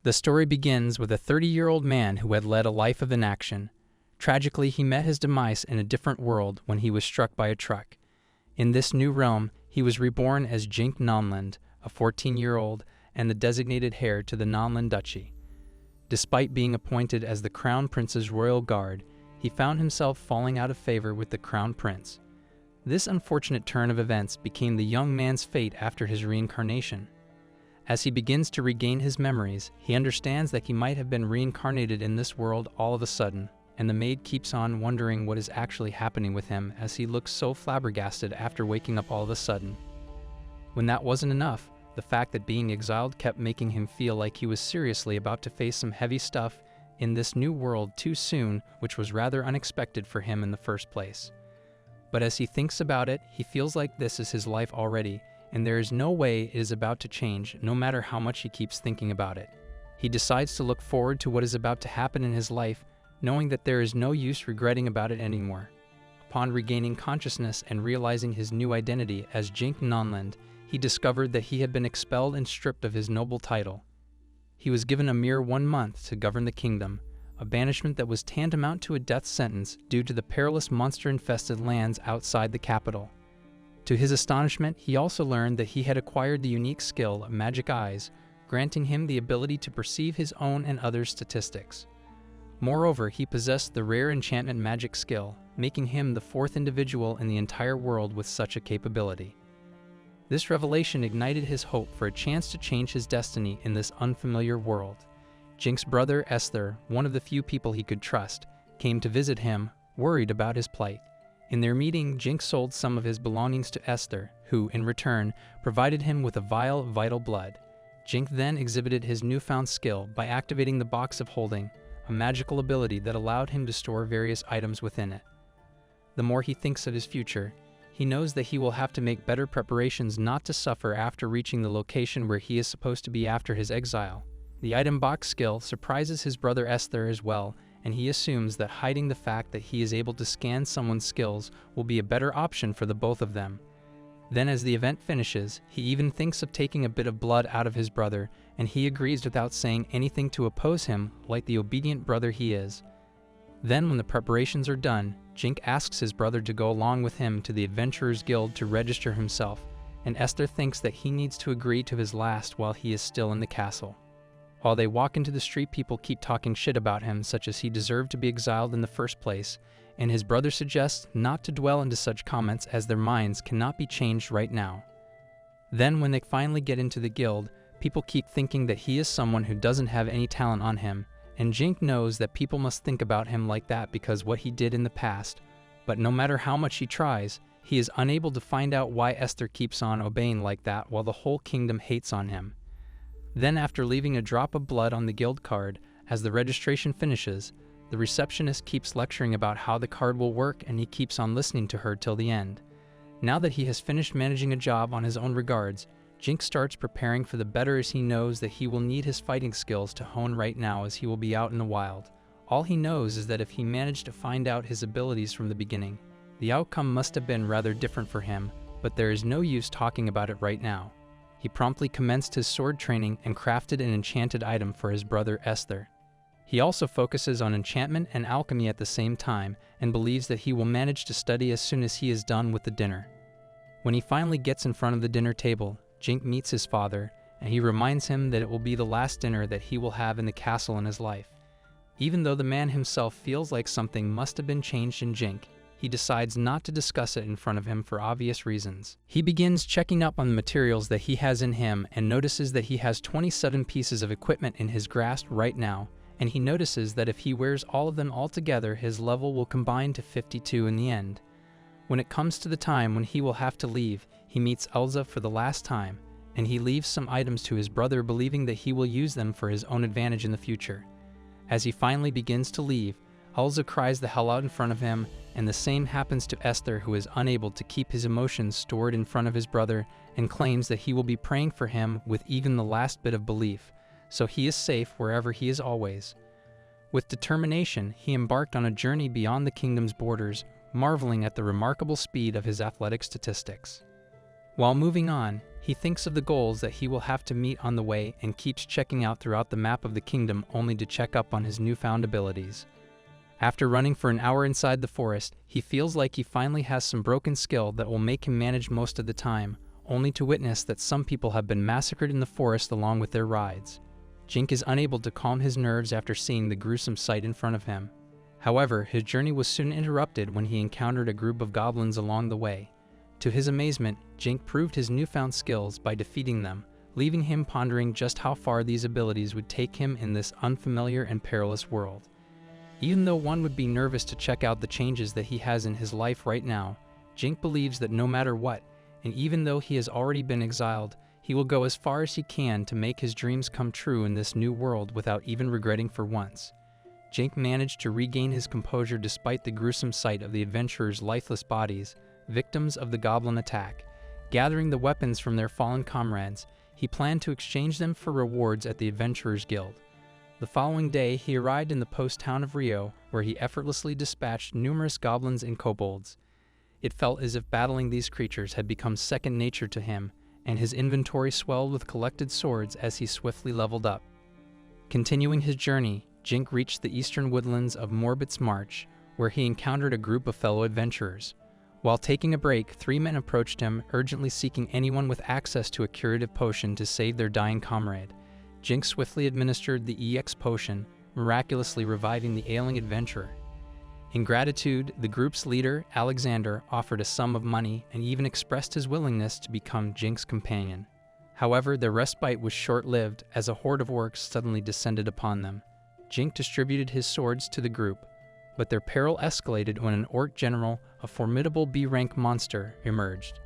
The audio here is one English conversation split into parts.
The story begins with a 30-year-old man who had led a life of inaction. Tragically, he met his demise in a different world when he was struck by a truck. In this new realm, he was reborn as Jink Nonland, a 14-year-old and the designated heir to the Nonland Duchy. Despite being appointed as the Crown Prince's royal guard, he found himself falling out of favor with the Crown Prince. This unfortunate turn of events became the young man's fate after his reincarnation. As he begins to regain his memories, he understands that he might have been reincarnated in this world all of a sudden, and the maid keeps on wondering what is actually happening with him as he looks so flabbergasted after waking up all of a sudden. When that wasn't enough, the fact that being exiled kept making him feel like he was seriously about to face some heavy stuff in this new world too soon, which was rather unexpected for him in the first place. But as he thinks about it, he feels like this is his life already, and there is no way it is about to change, no matter how much he keeps thinking about it. He decides to look forward to what is about to happen in his life, knowing that there is no use regretting about it anymore. Upon regaining consciousness and realizing his new identity as Jink Nonland, he discovered that he had been expelled and stripped of his noble title. He was given a mere 1 month to govern the kingdom, a banishment that was tantamount to a death sentence due to the perilous monster-infested lands outside the capital. To his astonishment, he also learned that he had acquired the unique skill of magic eyes, granting him the ability to perceive his own and others' statistics. Moreover, he possessed the rare enchantment magic skill, making him the 4th individual in the entire world with such a capability. This revelation ignited his hope for a chance to change his destiny in this unfamiliar world. Jink's brother, Esther, one of the few people he could trust, came to visit him, worried about his plight. In their meeting, Jink sold some of his belongings to Esther, who, in return, provided him with a vial of vital blood. Jink then exhibited his newfound skill by activating the box of holding, a magical ability that allowed him to store various items within it. The more he thinks of his future, he knows that he will have to make better preparations not to suffer after reaching the location where he is supposed to be after his exile. The item box skill surprises his brother Esther as well, and he assumes that hiding the fact that he is able to scan someone's skills will be a better option for the both of them. Then as the event finishes, he even thinks of taking a bit of blood out of his brother, and he agrees without saying anything to oppose him, like the obedient brother he is. Then when the preparations are done, Jink asks his brother to go along with him to the Adventurers Guild to register himself, and Esther thinks that he needs to agree to his last while he is still in the castle. While they walk into the street, people keep talking shit about him, such as he deserved to be exiled in the first place, and his brother suggests not to dwell into such comments as their minds cannot be changed right now. Then when they finally get into the guild, people keep thinking that he is someone who doesn't have any talent on him, and Jink knows that people must think about him like that because what he did in the past, but no matter how much he tries, he is unable to find out why Esther keeps on obeying like that while the whole kingdom hates on him. Then after leaving a drop of blood on the guild card, as the registration finishes, the receptionist keeps lecturing about how the card will work, and he keeps on listening to her till the end. Now that he has finished managing a job on his own regards, Jink starts preparing for the better as he knows that he will need his fighting skills to hone right now as he will be out in the wild. All he knows is that if he managed to find out his abilities from the beginning, the outcome must have been rather different for him, but there is no use talking about it right now. He promptly commenced his sword training and crafted an enchanted item for his brother Esther. He also focuses on enchantment and alchemy at the same time and believes that he will manage to study as soon as he is done with the dinner. When he finally gets in front of the dinner table, Jink meets his father, and he reminds him that it will be the last dinner that he will have in the castle in his life. Even though the man himself feels like something must have been changed in Jink, he decides not to discuss it in front of him for obvious reasons. He begins checking up on the materials that he has in him and notices that he has 27 pieces of equipment in his grasp right now, and he notices that if he wears all of them all together, his level will combine to 52 in the end. When it comes to the time when he will have to leave, he meets Elsa for the last time, and he leaves some items to his brother believing that he will use them for his own advantage in the future. As he finally begins to leave, Elsa cries the hell out in front of him, and the same happens to Esther, who is unable to keep his emotions stored in front of his brother and claims that he will be praying for him with even the last bit of belief, so he is safe wherever he is always. With determination, he embarked on a journey beyond the kingdom's borders, marveling at the remarkable speed of his athletic statistics. While moving on, He thinks of the goals that he will have to meet on the way and keeps checking out throughout the map of the kingdom only to check up on his newfound abilities. After running for an hour inside the forest, he feels like he finally has some broken skill that will make him manage most of the time, only to witness that some people have been massacred in the forest along with their rides. Jink is unable to calm his nerves after seeing the gruesome sight in front of him. However, his journey was soon interrupted when he encountered a group of goblins along the way. To his amazement, Jink proved his newfound skills by defeating them, leaving him pondering just how far these abilities would take him in this unfamiliar and perilous world. Even though one would be nervous to check out the changes that he has in his life right now, Jink believes that no matter what, and even though he has already been exiled, he will go as far as he can to make his dreams come true in this new world without even regretting for once. Jink managed to regain his composure despite the gruesome sight of the adventurers' lifeless bodies, victims of the goblin attack. Gathering the weapons from their fallen comrades, he planned to exchange them for rewards at the Adventurers Guild. The following day, he arrived in the post town of Rio, where he effortlessly dispatched numerous goblins and kobolds. It felt as if battling these creatures had become second nature to him, and his inventory swelled with collected swords as he swiftly leveled up. Continuing his journey, Jink reached the eastern woodlands of Morbit's March, where he encountered a group of fellow adventurers. While taking a break, 3 men approached him, urgently seeking anyone with access to a curative potion to save their dying comrade. Jink swiftly administered the EX potion, miraculously reviving the ailing adventurer. In gratitude, the group's leader, Alexander, offered a sum of money and even expressed his willingness to become Jink's companion. However, their respite was short-lived as a horde of orcs suddenly descended upon them. Jink distributed his swords to the group, but their peril escalated when an orc general, a formidable B-rank monster, emerged.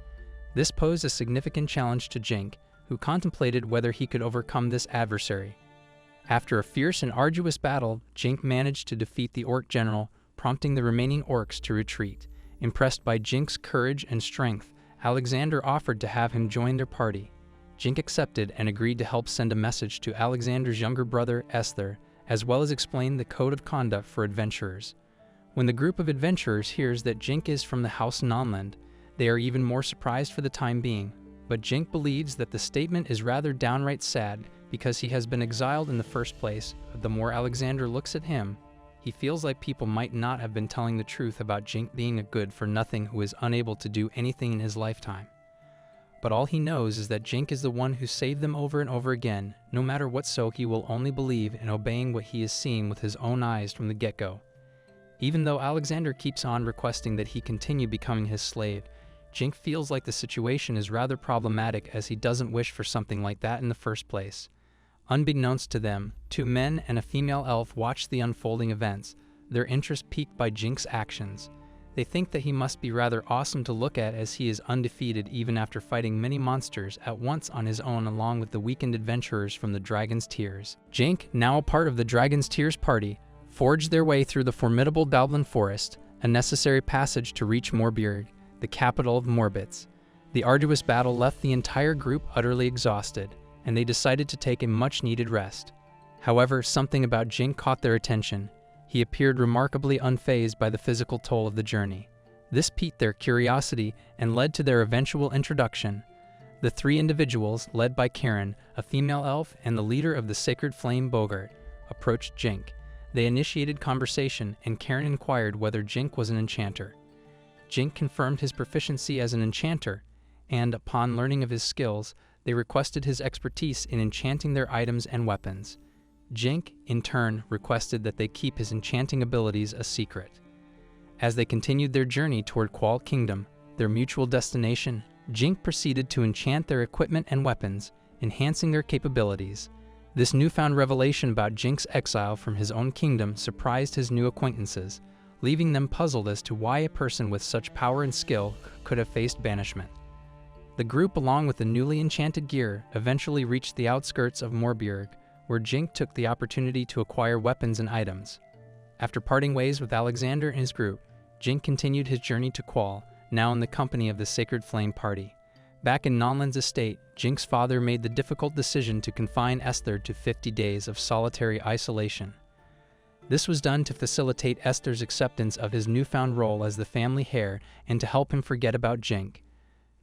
This posed a significant challenge to Jink, who contemplated whether he could overcome this adversary. After a fierce and arduous battle, Jink managed to defeat the orc general, prompting the remaining orcs to retreat. Impressed by Jink's courage and strength, Alexander offered to have him join their party. Jink accepted and agreed to help send a message to Alexander's younger brother, Esther, as well as explain the code of conduct for adventurers. When the group of adventurers hears that Jink is from the House Nonland, they are even more surprised for the time being. But Jink believes that the statement is rather downright sad because he has been exiled in the first place. The more Alexander looks at him, he feels like people might not have been telling the truth about Jink being a good-for-nothing who is unable to do anything in his lifetime. But all he knows is that Jink is the one who saved them over and over again. No matter what, so he will only believe in obeying what he is seeing with his own eyes from the get-go. Even though Alexander keeps on requesting that he continue becoming his slave, Jink feels like the situation is rather problematic as he doesn't wish for something like that in the first place. Unbeknownst to them, 2 men and a female elf watch the unfolding events, their interest piqued by Jink's actions. They think that he must be rather awesome to look at as he is undefeated even after fighting many monsters at once on his own along with the weakened adventurers from the Dragon's Tears. Jink, now a part of the Dragon's Tears party, forged their way through the formidable Goblin Forest, a necessary passage to reach Morbirg, the capital of Morbitz. The arduous battle left the entire group utterly exhausted, and they decided to take a much-needed rest. However, something about Jink caught their attention. He appeared remarkably unfazed by the physical toll of the journey. This piqued their curiosity and led to their eventual introduction. The 3 individuals, led by Karen, a female elf, and the leader of the Sacred Flame Bogart, approached Jink. They initiated conversation, and Karen inquired whether Jink was an enchanter. Jink confirmed his proficiency as an enchanter, and upon learning of his skills, they requested his expertise in enchanting their items and weapons. Jink, in turn, requested that they keep his enchanting abilities a secret. As they continued their journey toward Qual Kingdom, their mutual destination, Jink proceeded to enchant their equipment and weapons, enhancing their capabilities. This newfound revelation about Jink's exile from his own kingdom surprised his new acquaintances, leaving them puzzled as to why a person with such power and skill could have faced banishment. The group, along with the newly enchanted gear, eventually reached the outskirts of Morbirg, where Jink took the opportunity to acquire weapons and items. After parting ways with Alexander and his group, Jink continued his journey to Qual, now in the company of the Sacred Flame Party. Back in Nonland's estate, Jink's father made the difficult decision to confine Esther to 50 days of solitary isolation. This was done to facilitate Esther's acceptance of his newfound role as the family heir and to help him forget about Jink.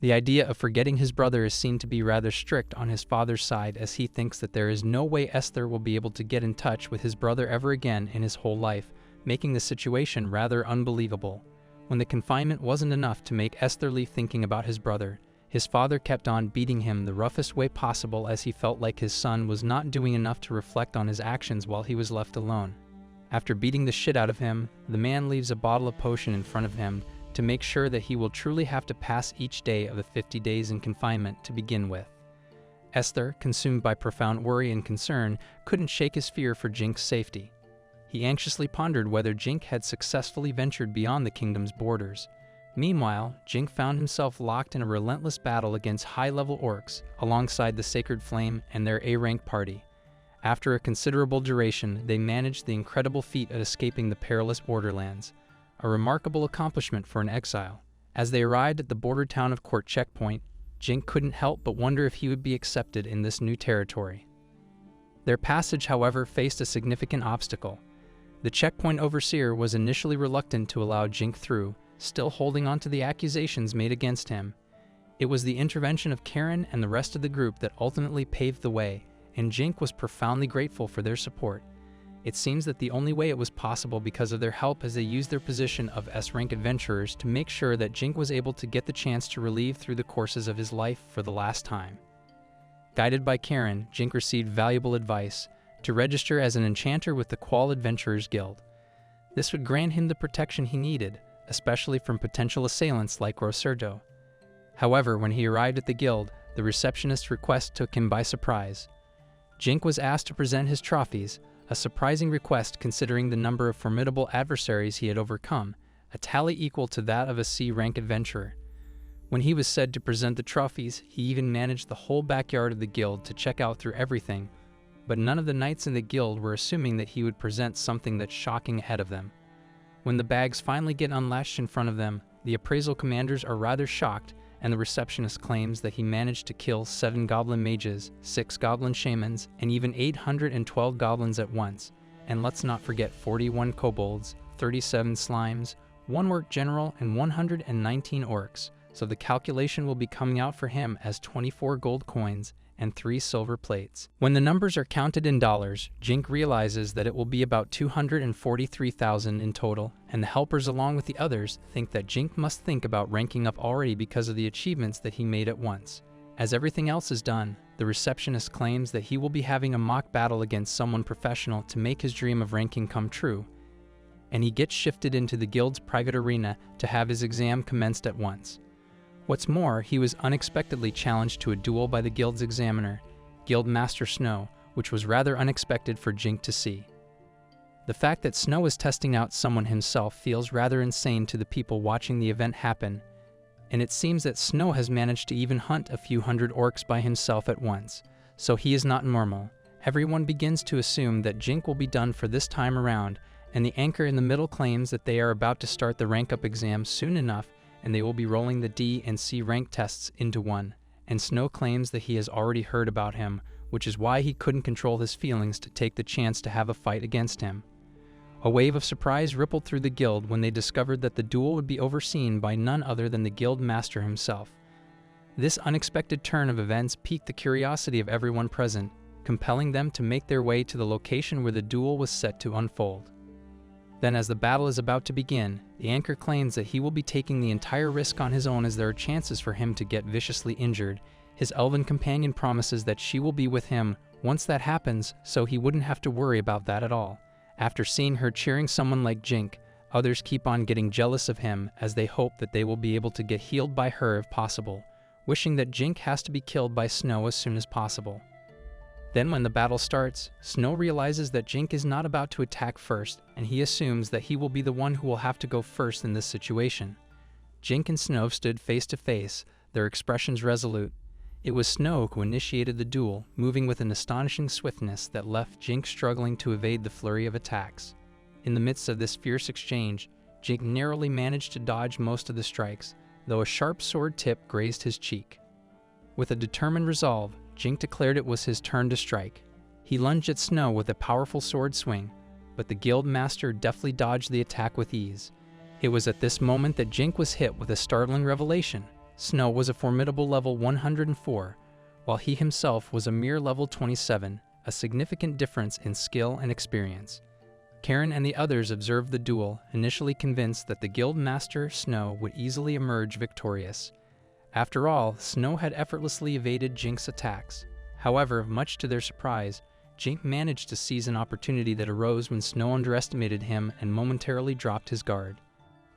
The idea of forgetting his brother is seen to be rather strict on his father's side, as he thinks that there is no way Esther will be able to get in touch with his brother ever again in his whole life, making the situation rather unbelievable. When the confinement wasn't enough to make Esther leave thinking about his brother, his father kept on beating him the roughest way possible, as he felt like his son was not doing enough to reflect on his actions while he was left alone. After beating the shit out of him, the man leaves a bottle of potion in front of him to make sure that he will truly have to pass each day of the 50 days in confinement to begin with. Esther, consumed by profound worry and concern, couldn't shake his fear for Jink's safety. He anxiously pondered whether Jink had successfully ventured beyond the kingdom's borders. Meanwhile, Jink found himself locked in a relentless battle against high-level orcs alongside the Sacred Flame and their A-rank party. After a considerable duration, they managed the incredible feat of escaping the perilous borderlands, a remarkable accomplishment for an exile. As they arrived at the border town of Court Checkpoint, Jink couldn't help but wonder if he would be accepted in this new territory. Their passage, however, faced a significant obstacle. The checkpoint overseer was initially reluctant to allow Jink through, still holding on to the accusations made against him. It was the intervention of Karen and the rest of the group that ultimately paved the way, and Jink was profoundly grateful for their support. It seems that the only way it was possible because of their help, as they used their position of S-rank adventurers to make sure that Jink was able to get the chance to relive through the courses of his life for the last time. Guided by Karen, Jink received valuable advice to register as an enchanter with the Qual Adventurers Guild. This would grant him the protection he needed, especially from potential assailants like Grosserdo. However, when he arrived at the guild, the receptionist's request took him by surprise. Jink was asked to present his trophies, a surprising request considering the number of formidable adversaries he had overcome, a tally equal to that of a C-rank adventurer. When he was said to present the trophies, he even managed the whole backyard of the guild to check out through everything, but none of the knights in the guild were assuming that he would present something that's shocking ahead of them. When the bags finally get unlatched in front of them, the appraisal commanders are rather shocked, and the receptionist claims that he managed to kill 7 goblin mages, 6 goblin shamans, and even 812 goblins at once. And let's not forget 41 kobolds, 37 slimes, 1 orc general, and 119 orcs, so the calculation will be coming out for him as 24 gold coins and 3 silver plates. When the numbers are counted in dollars, Jink realizes that it will be about 243,000 in total, and the helpers along with the others think that Jink must think about ranking up already because of the achievements that he made at once. As everything else is done, the receptionist claims that he will be having a mock battle against someone professional to make his dream of ranking come true, and he gets shifted into the guild's private arena to have his exam commenced at once. What's more, he was unexpectedly challenged to a duel by the guild's examiner, Guild Master Snow, which was rather unexpected for Jink to see. The fact that Snow is testing out someone himself feels rather insane to the people watching the event happen, and it seems that Snow has managed to even hunt a few hundred orcs by himself at once, so he is not normal. Everyone begins to assume that Jink will be done for this time around, and the anchor in the middle claims that they are about to start the rank-up exam soon enough, and they will be rolling the D and C rank tests into one, and Snow claims that he has already heard about him, which is why he couldn't control his feelings to take the chance to have a fight against him. A wave of surprise rippled through the guild when they discovered that the duel would be overseen by none other than the guild master himself. This unexpected turn of events piqued the curiosity of everyone present, compelling them to make their way to the location where the duel was set to unfold. Then, as the battle is about to begin, the anchor claims that he will be taking the entire risk on his own, as there are chances for him to get viciously injured. His elven companion promises that she will be with him once that happens, so he wouldn't have to worry about that at all. After seeing her cheering someone like Jink, others keep on getting jealous of him, as they hope that they will be able to get healed by her if possible, wishing that Jink has to be killed by Snow as soon as possible. Then when the battle starts, Snow realizes that Jink is not about to attack first, and he assumes that he will be the one who will have to go first in this situation. Jink and Snow stood face to face, their expressions resolute. It was Snow who initiated the duel, moving with an astonishing swiftness that left Jink struggling to evade the flurry of attacks. In the midst of this fierce exchange, Jink narrowly managed to dodge most of the strikes, though a sharp sword tip grazed his cheek. With a determined resolve, Jink declared it was his turn to strike. He lunged at Snow with a powerful sword swing, but the guild master deftly dodged the attack with ease. It was at this moment that Jink was hit with a startling revelation. Snow was a formidable level 104, while he himself was a mere level 27, a significant difference in skill and experience. Karen and the others observed the duel, initially convinced that the guild master, Snow, would easily emerge victorious. After all, Snow had effortlessly evaded Jink's attacks. However, much to their surprise, Jink managed to seize an opportunity that arose when Snow underestimated him and momentarily dropped his guard.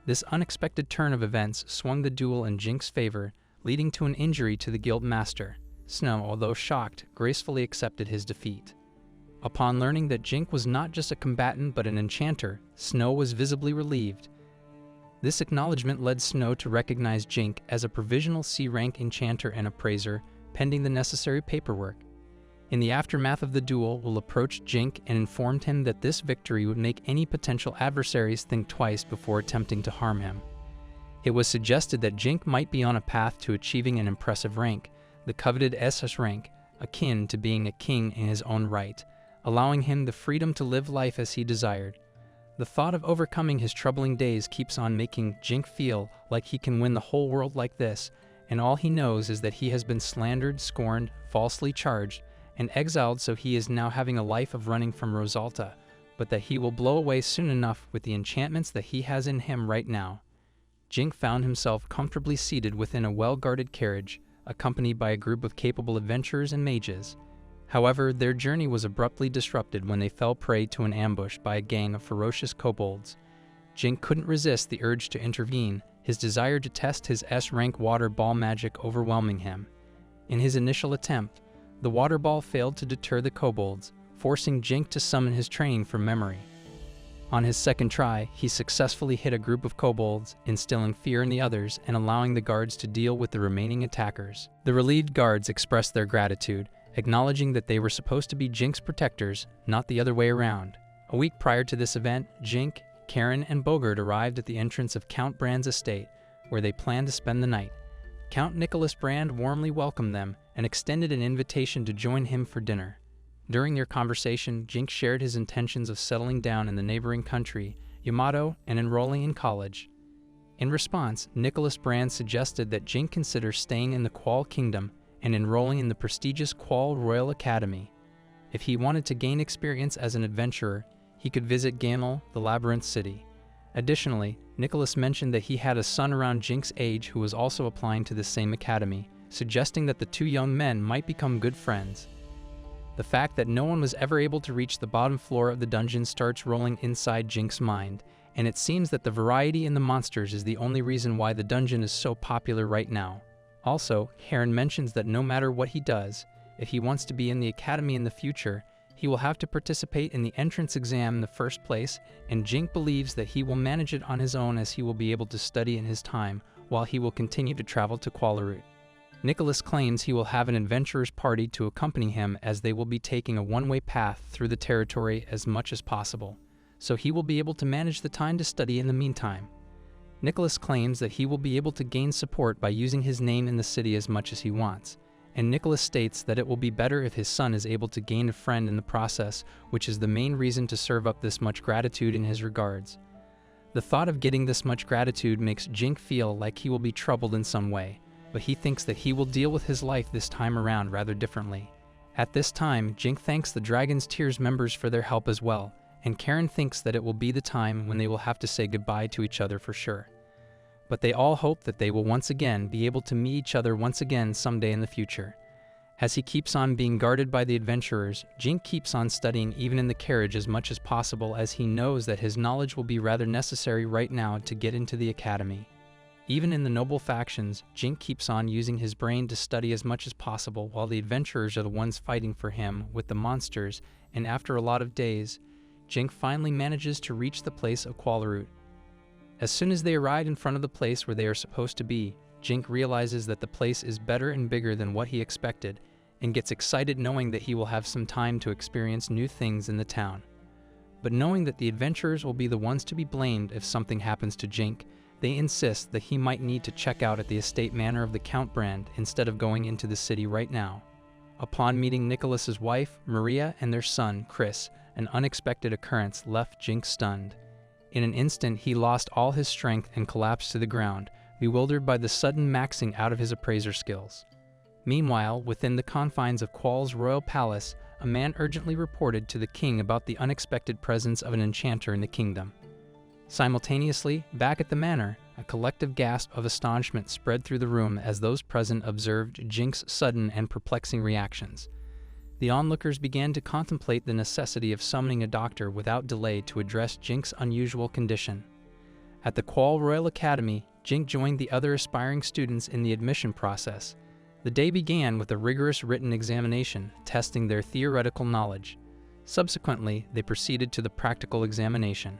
This unexpected turn of events swung the duel in Jink's favor, leading to an injury to the guild master. Snow, although shocked, gracefully accepted his defeat. Upon learning that Jink was not just a combatant but an enchanter, Snow was visibly relieved. This acknowledgement led Snow to recognize Jink as a provisional C-rank enchanter and appraiser, pending the necessary paperwork. In the aftermath of the duel, Will approached Jink and informed him that this victory would make any potential adversaries think twice before attempting to harm him. It was suggested that Jink might be on a path to achieving an impressive rank, the coveted SS rank, akin to being a king in his own right, allowing him the freedom to live life as he desired. The thought of overcoming his troubling days keeps on making Jink feel like he can win the whole world like this, and all he knows is that he has been slandered, scorned, falsely charged, and exiled, so he is now having a life of running from Rosalta, but that he will blow away soon enough with the enchantments that he has in him right now. Jink found himself comfortably seated within a well-guarded carriage, accompanied by a group of capable adventurers and mages. However, their journey was abruptly disrupted when they fell prey to an ambush by a gang of ferocious kobolds. Jink couldn't resist the urge to intervene, his desire to test his S-rank water ball magic overwhelming him. In his initial attempt, the water ball failed to deter the kobolds, forcing Jink to summon his training from memory. On his second try, he successfully hit a group of kobolds, instilling fear in the others and allowing the guards to deal with the remaining attackers. The relieved guards expressed their gratitude, acknowledging that they were supposed to be Jink's protectors, not the other way around. A week prior to this event, Jink, Karen, and Bogart arrived at the entrance of Count Brand's estate, where they planned to spend the night. Count Nicholas Brand warmly welcomed them and extended an invitation to join him for dinner. During their conversation, Jink shared his intentions of settling down in the neighboring country, Yamato, and enrolling in college. In response, Nicholas Brand suggested that Jink consider staying in the Qual Kingdom and enrolling in the prestigious Qual Royal Academy. If he wanted to gain experience as an adventurer, he could visit Gamel, the Labyrinth City. Additionally, Nicholas mentioned that he had a son around Jink's age who was also applying to the same academy, suggesting that the two young men might become good friends. The fact that no one was ever able to reach the bottom floor of the dungeon starts rolling inside Jink's mind, and it seems that the variety in the monsters is the only reason why the dungeon is so popular right now. Also, Heron mentions that no matter what he does, if he wants to be in the academy in the future, he will have to participate in the entrance exam in the first place, and Jink believes that he will manage it on his own as he will be able to study in his time, while he will continue to travel to Qualarut. Nicholas claims he will have an adventurer's party to accompany him as they will be taking a one-way path through the territory as much as possible, so he will be able to manage the time to study in the meantime. Nicholas claims that he will be able to gain support by using his name in the city as much as he wants, and Nicholas states that it will be better if his son is able to gain a friend in the process, which is the main reason to serve up this much gratitude in his regards. The thought of getting this much gratitude makes Jink feel like he will be troubled in some way, but he thinks that he will deal with his life this time around rather differently. At this time, Jink thanks the Dragon's Tears members for their help as well, and Karen thinks that it will be the time when they will have to say goodbye to each other for sure. But they all hope that they will once again be able to meet each other once again someday in the future. As he keeps on being guarded by the adventurers, Jink keeps on studying even in the carriage as much as possible, as he knows that his knowledge will be rather necessary right now to get into the academy. Even in the noble factions, Jink keeps on using his brain to study as much as possible, while the adventurers are the ones fighting for him with the monsters, and after a lot of days, Jink finally manages to reach the place of Qualarut. As soon as they arrive in front of the place where they are supposed to be, Jink realizes that the place is better and bigger than what he expected, and gets excited knowing that he will have some time to experience new things in the town. But knowing that the adventurers will be the ones to be blamed if something happens to Jink, they insist that he might need to check out at the estate manor of the Count Brand instead of going into the city right now. Upon meeting Nicholas's wife, Maria, and their son, Chris, an unexpected occurrence left Jink stunned. In an instant, he lost all his strength and collapsed to the ground, bewildered by the sudden maxing out of his appraiser skills. Meanwhile, within the confines of Qual's royal palace, a man urgently reported to the king about the unexpected presence of an enchanter in the kingdom. Simultaneously, back at the manor, a collective gasp of astonishment spread through the room as those present observed Jink's sudden and perplexing reactions. The onlookers began to contemplate the necessity of summoning a doctor without delay to address Jink's unusual condition. At the Qual Royal Academy, Jink joined the other aspiring students in the admission process. The day began with a rigorous written examination, testing their theoretical knowledge. Subsequently, they proceeded to the practical examination.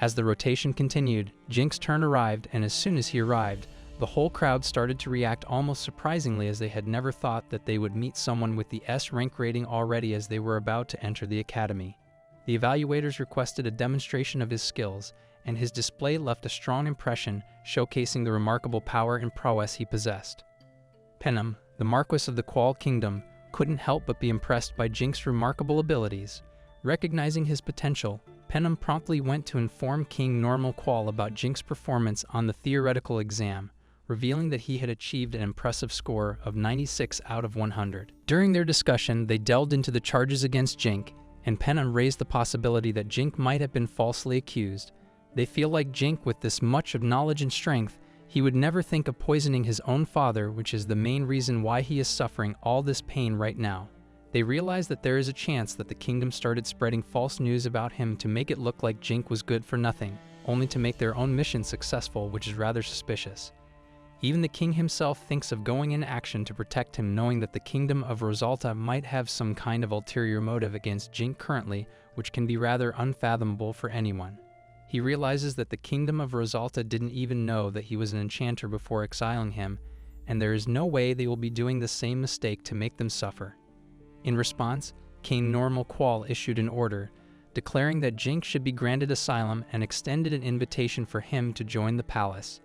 As the rotation continued, Jink's turn arrived, and as soon as he arrived, the whole crowd started to react almost surprisingly, as they had never thought that they would meet someone with the S rank rating already as they were about to enter the academy. The evaluators requested a demonstration of his skills, and his display left a strong impression, showcasing the remarkable power and prowess he possessed. Penem, the Marquis of the Qual Kingdom, couldn't help but be impressed by Jink's remarkable abilities. Recognizing his potential, Penem promptly went to inform King Normal Qual about Jink's performance on the theoretical exam, revealing that he had achieved an impressive score of 96 out of 100. During their discussion, they delved into the charges against Jink, and Penem raised the possibility that Jink might have been falsely accused. They feel like Jink, with this much of knowledge and strength, he would never think of poisoning his own father, which is the main reason why he is suffering all this pain right now. They realize that there is a chance that the kingdom started spreading false news about him to make it look like Jink was good for nothing, only to make their own mission successful, which is rather suspicious. Even the king himself thinks of going in action to protect him, knowing that the kingdom of Rosalta might have some kind of ulterior motive against Jink currently, which can be rather unfathomable for anyone. He realizes that the kingdom of Rosalta didn't even know that he was an enchanter before exiling him, and there is no way they will be doing the same mistake to make them suffer. In response, King Normal Qual issued an order, declaring that Jink should be granted asylum and extended an invitation for him to join the palace.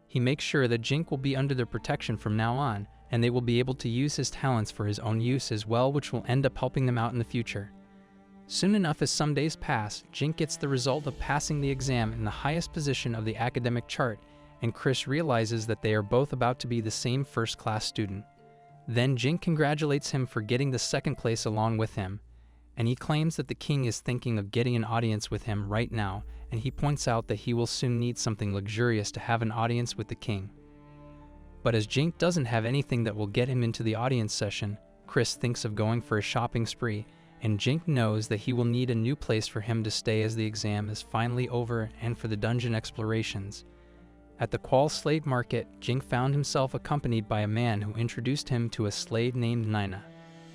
He makes sure that Jink will be under their protection from now on, and they will be able to use his talents for his own use as well, which will end up helping them out in the future. Soon enough, as some days pass, Jink gets the result of passing the exam in the highest position of the academic chart, and Chris realizes that they are both about to be the same first-class student. Then Jink congratulates him for getting the second place along with him, and he claims that the king is thinking of getting an audience with him right now, and he points out that he will soon need something luxurious to have an audience with the king. But as Jink doesn't have anything that will get him into the audience session, Chris thinks of going for a shopping spree, and Jink knows that he will need a new place for him to stay as the exam is finally over and for the dungeon explorations. At the Qual slave market, Jink found himself accompanied by a man who introduced him to a slave named Nina.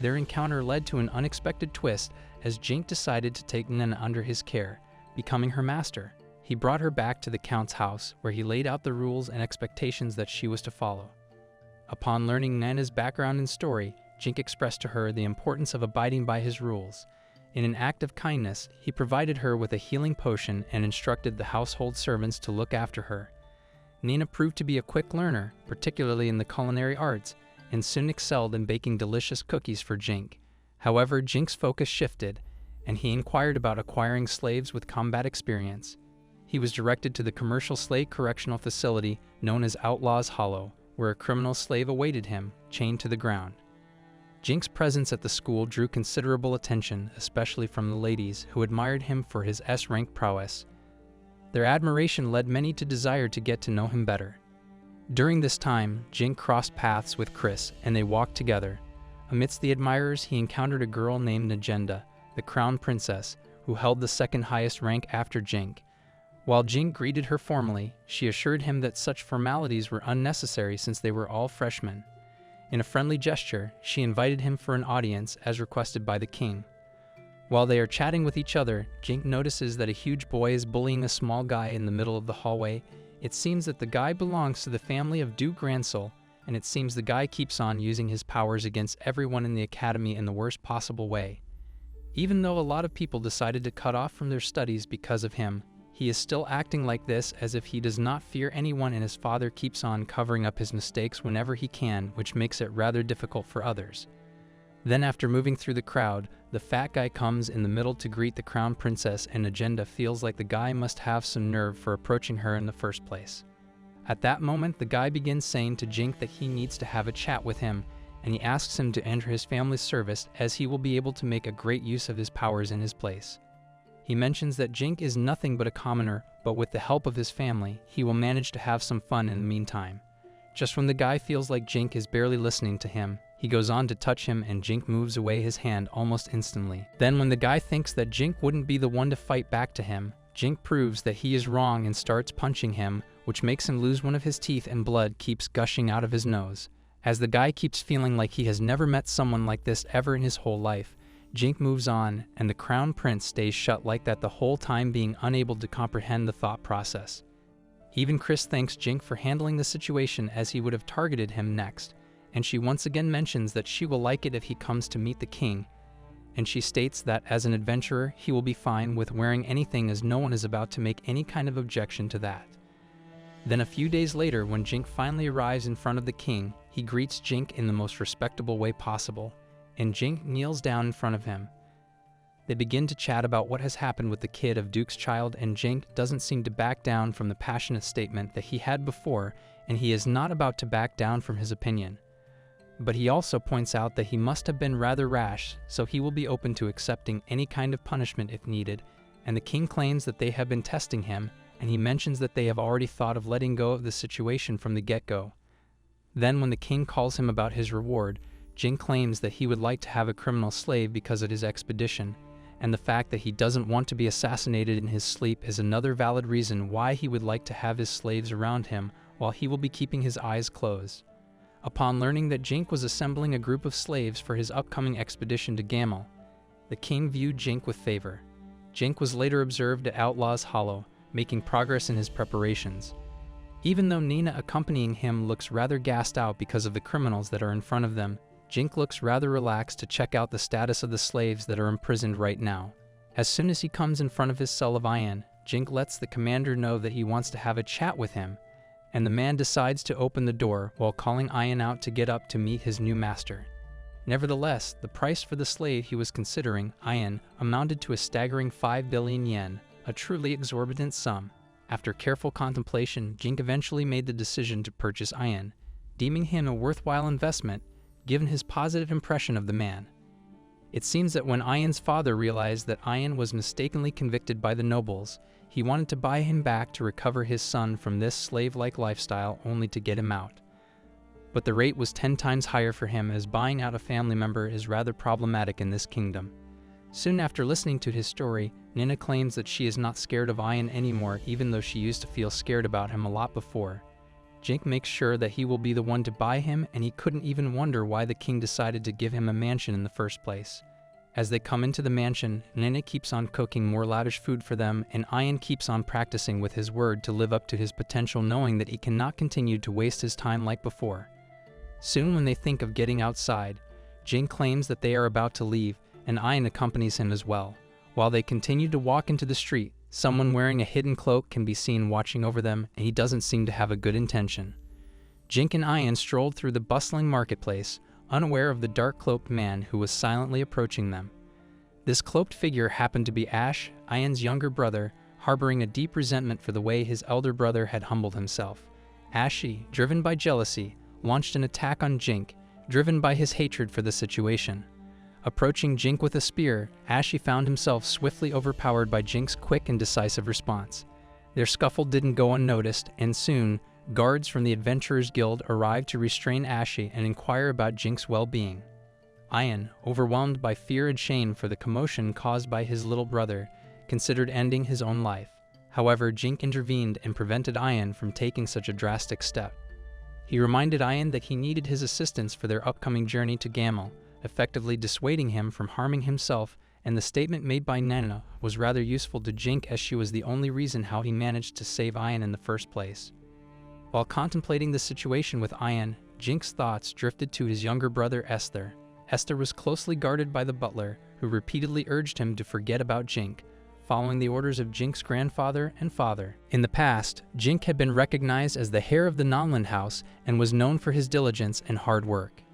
Their encounter led to an unexpected twist as Jink decided to take Nina under his care, becoming her master. He brought her back to the Count's house, where he laid out the rules and expectations that she was to follow. Upon learning Nina's background and story, Jink expressed to her the importance of abiding by his rules. In an act of kindness, he provided her with a healing potion and instructed the household servants to look after her. Nina proved to be a quick learner, particularly in the culinary arts, and soon excelled in baking delicious cookies for Jink. However, Jink's focus shifted, and he inquired about acquiring slaves with combat experience. He was directed to the commercial slave correctional facility known as Outlaw's Hollow, where a criminal slave awaited him, chained to the ground. Jink's presence at the school drew considerable attention, especially from the ladies, who admired him for his S-rank prowess. Their admiration led many to desire to get to know him better. During this time, Jink crossed paths with Chris, and they walked together. Amidst the admirers, he encountered a girl named Najenda, the crown princess, who held the second highest rank after Jink. While Jink greeted her formally, she assured him that such formalities were unnecessary since they were all freshmen. In a friendly gesture, she invited him for an audience as requested by the king. While they are chatting with each other, Jink notices that a huge boy is bullying a small guy in the middle of the hallway. It seems that the guy belongs to the family of Duke Gransel, and it seems the guy keeps on using his powers against everyone in the academy in the worst possible way. Even though a lot of people decided to cut off from their studies because of him, he is still acting like this as if he does not fear anyone, and his father keeps on covering up his mistakes whenever he can, which makes it rather difficult for others. Then after moving through the crowd, the fat guy comes in the middle to greet the crown princess, and Agenda feels like the guy must have some nerve for approaching her in the first place. At that moment, the guy begins saying to Jink that he needs to have a chat with him, and he asks him to enter his family's service as he will be able to make a great use of his powers in his place. He mentions that Jink is nothing but a commoner, but with the help of his family, he will manage to have some fun in the meantime. Just when the guy feels like Jink is barely listening to him, he goes on to touch him and Jink moves away his hand almost instantly. Then when the guy thinks that Jink wouldn't be the one to fight back to him, Jink proves that he is wrong and starts punching him, which makes him lose one of his teeth and blood keeps gushing out of his nose. As the guy keeps feeling like he has never met someone like this ever in his whole life, Jink moves on, and the crown prince stays shut like that the whole time, being unable to comprehend the thought process. Even Chris thanks Jink for handling the situation as he would have targeted him next, and she once again mentions that she will like it if he comes to meet the king, and she states that as an adventurer he will be fine with wearing anything as no one is about to make any kind of objection to that. Then a few days later, when Jink finally arrives in front of the king, he greets Jink in the most respectable way possible, and Jink kneels down in front of him. They begin to chat about what has happened with the kid of Duke's child, and Jink doesn't seem to back down from the passionate statement that he had before, and he is not about to back down from his opinion. But he also points out that he must have been rather rash, so he will be open to accepting any kind of punishment if needed, and the king claims that they have been testing him, and he mentions that they have already thought of letting go of the situation from the get-go. Then when the king calls him about his reward, Jink claims that he would like to have a criminal slave because of his expedition, and the fact that he doesn't want to be assassinated in his sleep is another valid reason why he would like to have his slaves around him while he will be keeping his eyes closed. Upon learning that Jink was assembling a group of slaves for his upcoming expedition to Gamel, the king viewed Jink with favor. Jink was later observed at Outlaw's Hollow, making progress in his preparations. Even though Nina accompanying him looks rather gassed out because of the criminals that are in front of them, Jink looks rather relaxed to check out the status of the slaves that are imprisoned right now. As soon as he comes in front of his cell of Ian, Jink lets the commander know that he wants to have a chat with him, and the man decides to open the door while calling Ian out to get up to meet his new master. Nevertheless, the price for the slave he was considering, Ian, amounted to a staggering 5 billion yen, a truly exorbitant sum. After careful contemplation, Jink eventually made the decision to purchase Ian, deeming him a worthwhile investment given his positive impression of the man. It seems that when Ian's father realized that Ian was mistakenly convicted by the nobles, he wanted to buy him back to recover his son from this slave-like lifestyle only to get him out. But the rate was 10 times higher for him, as buying out a family member is rather problematic in this kingdom. Soon after listening to his story, Nina claims that she is not scared of Ian anymore, even though she used to feel scared about him a lot before. Jink makes sure that he will be the one to buy him, and he couldn't even wonder why the king decided to give him a mansion in the first place. As they come into the mansion, Nina keeps on cooking more lavish food for them, and Ian keeps on practicing with his word to live up to his potential, knowing that he cannot continue to waste his time like before. Soon when they think of getting outside, Jink claims that they are about to leave, and Ian accompanies him as well. While they continue to walk into the street, someone wearing a hidden cloak can be seen watching over them, and he doesn't seem to have a good intention. Jink and Ian strolled through the bustling marketplace, unaware of the dark-cloaked man who was silently approaching them. This cloaked figure happened to be Ash, Ian's younger brother, harboring a deep resentment for the way his elder brother had humbled himself. Ashi, driven by jealousy, launched an attack on Jink, driven by his hatred for the situation. Approaching Jink with a spear, Ashi found himself swiftly overpowered by Jink's quick and decisive response. Their scuffle didn't go unnoticed, and soon, guards from the Adventurers Guild arrived to restrain Ashi and inquire about Jink's well-being. Ian, overwhelmed by fear and shame for the commotion caused by his little brother, considered ending his own life. However, Jink intervened and prevented Ian from taking such a drastic step. He reminded Ian that he needed his assistance for their upcoming journey to Gamel, effectively dissuading him from harming himself, and the statement made by Nana was rather useful to Jink, as she was the only reason how he managed to save Ian in the first place. While contemplating the situation with Ian, Jink's thoughts drifted to his younger brother Esther. Esther was closely guarded by the butler, who repeatedly urged him to forget about Jink, following the orders of Jink's grandfather and father. In the past, Jink had been recognized as the heir of the Nonland house and was known for his diligence and hard work.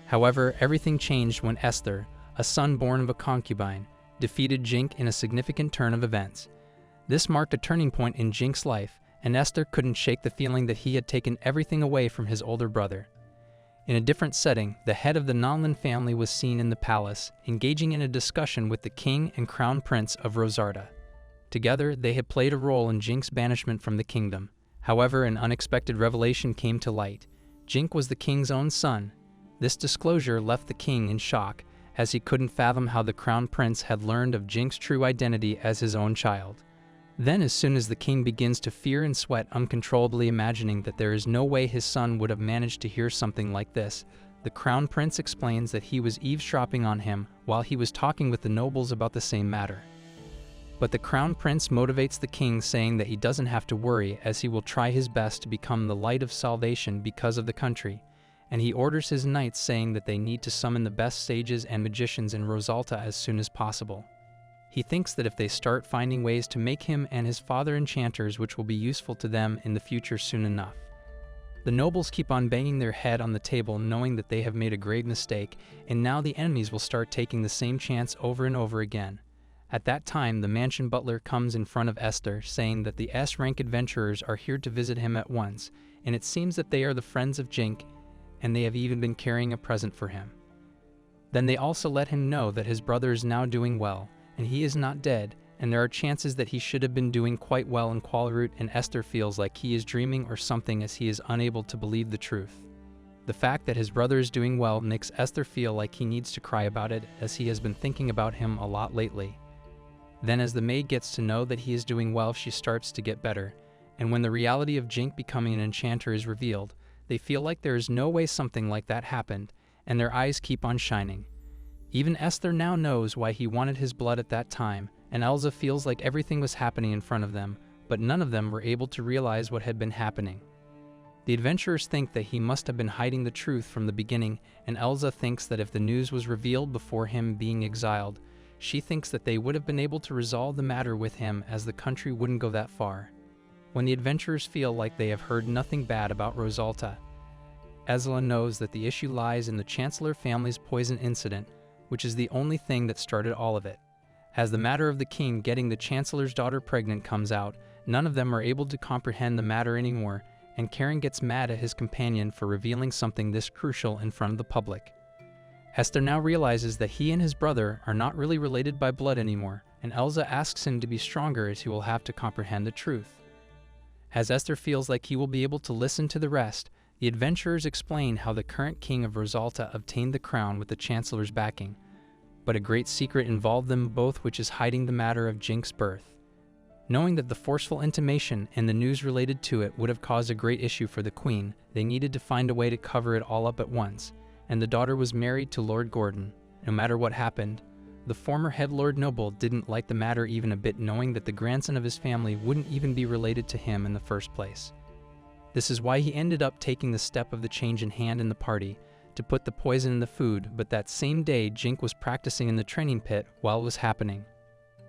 However, everything changed when Esther, a son born of a concubine, defeated Jink in a significant turn of events. This marked a turning point in Jink's life, and Esther couldn't shake the feeling that he had taken everything away from his older brother. In a different setting, the head of the Nonlin family was seen in the palace, engaging in a discussion with the king and crown prince of Rosarta. Together, they had played a role in Jink's banishment from the kingdom. However, an unexpected revelation came to light. Jink was the king's own son. This disclosure left the king in shock, as he couldn't fathom how the crown prince had learned of Jink's true identity as his own child. Then, as soon as the king begins to fear and sweat uncontrollably, imagining that there is no way his son would have managed to hear something like this, the crown prince explains that he was eavesdropping on him while he was talking with the nobles about the same matter. But the crown prince motivates the king, saying that he doesn't have to worry, as he will try his best to become the light of salvation because of the country, and he orders his knights, saying that they need to summon the best sages and magicians in Rosarta as soon as possible. He thinks that if they start finding ways to make him and his father enchanters, which will be useful to them in the future soon enough. The nobles keep on banging their head on the table, knowing that they have made a grave mistake, and now the enemies will start taking the same chance over and over again. At that time, the mansion butler comes in front of Esther, saying that the S-rank adventurers are here to visit him at once, and it seems that they are the friends of Jink, and they have even been carrying a present for him. Then they also let him know that his brother is now doing well, and he is not dead, and there are chances that he should have been doing quite well in Qualarut, and Esther feels like he is dreaming or something, as he is unable to believe the truth. The fact that his brother is doing well makes Esther feel like he needs to cry about it, as he has been thinking about him a lot lately. Then as the maid gets to know that he is doing well, she starts to get better, and when the reality of Jink becoming an enchanter is revealed, they feel like there is no way something like that happened, and their eyes keep on shining. Even Esther now knows why he wanted his blood at that time, and Elsa feels like everything was happening in front of them, but none of them were able to realize what had been happening. The adventurers think that he must have been hiding the truth from the beginning, and Elsa thinks that if the news was revealed before him being exiled, she thinks that they would have been able to resolve the matter with him, as the country wouldn't go that far. When the adventurers feel like they have heard nothing bad about Rosarta, Ezla knows that the issue lies in the Chancellor family's poison incident, which is the only thing that started all of it. As the matter of the king getting the Chancellor's daughter pregnant comes out, none of them are able to comprehend the matter anymore, and Karen gets mad at his companion for revealing something this crucial in front of the public. Esther now realizes that he and his brother are not really related by blood anymore, and Elsa asks him to be stronger, as he will have to comprehend the truth. As Esther feels like he will be able to listen to the rest, the adventurers explain how the current king of Rosarta obtained the crown with the Chancellor's backing, but a great secret involved them both, which is hiding the matter of Jink's birth. Knowing that the forceful intimation and the news related to it would have caused a great issue for the queen, they needed to find a way to cover it all up at once, and the daughter was married to Lord Gordon. No matter what happened, the former head lord noble didn't like the matter even a bit, knowing that the grandson of his family wouldn't even be related to him in the first place. This is why he ended up taking the step of the change in hand in the party, to put the poison in the food, but that same day Jink was practicing in the training pit while it was happening.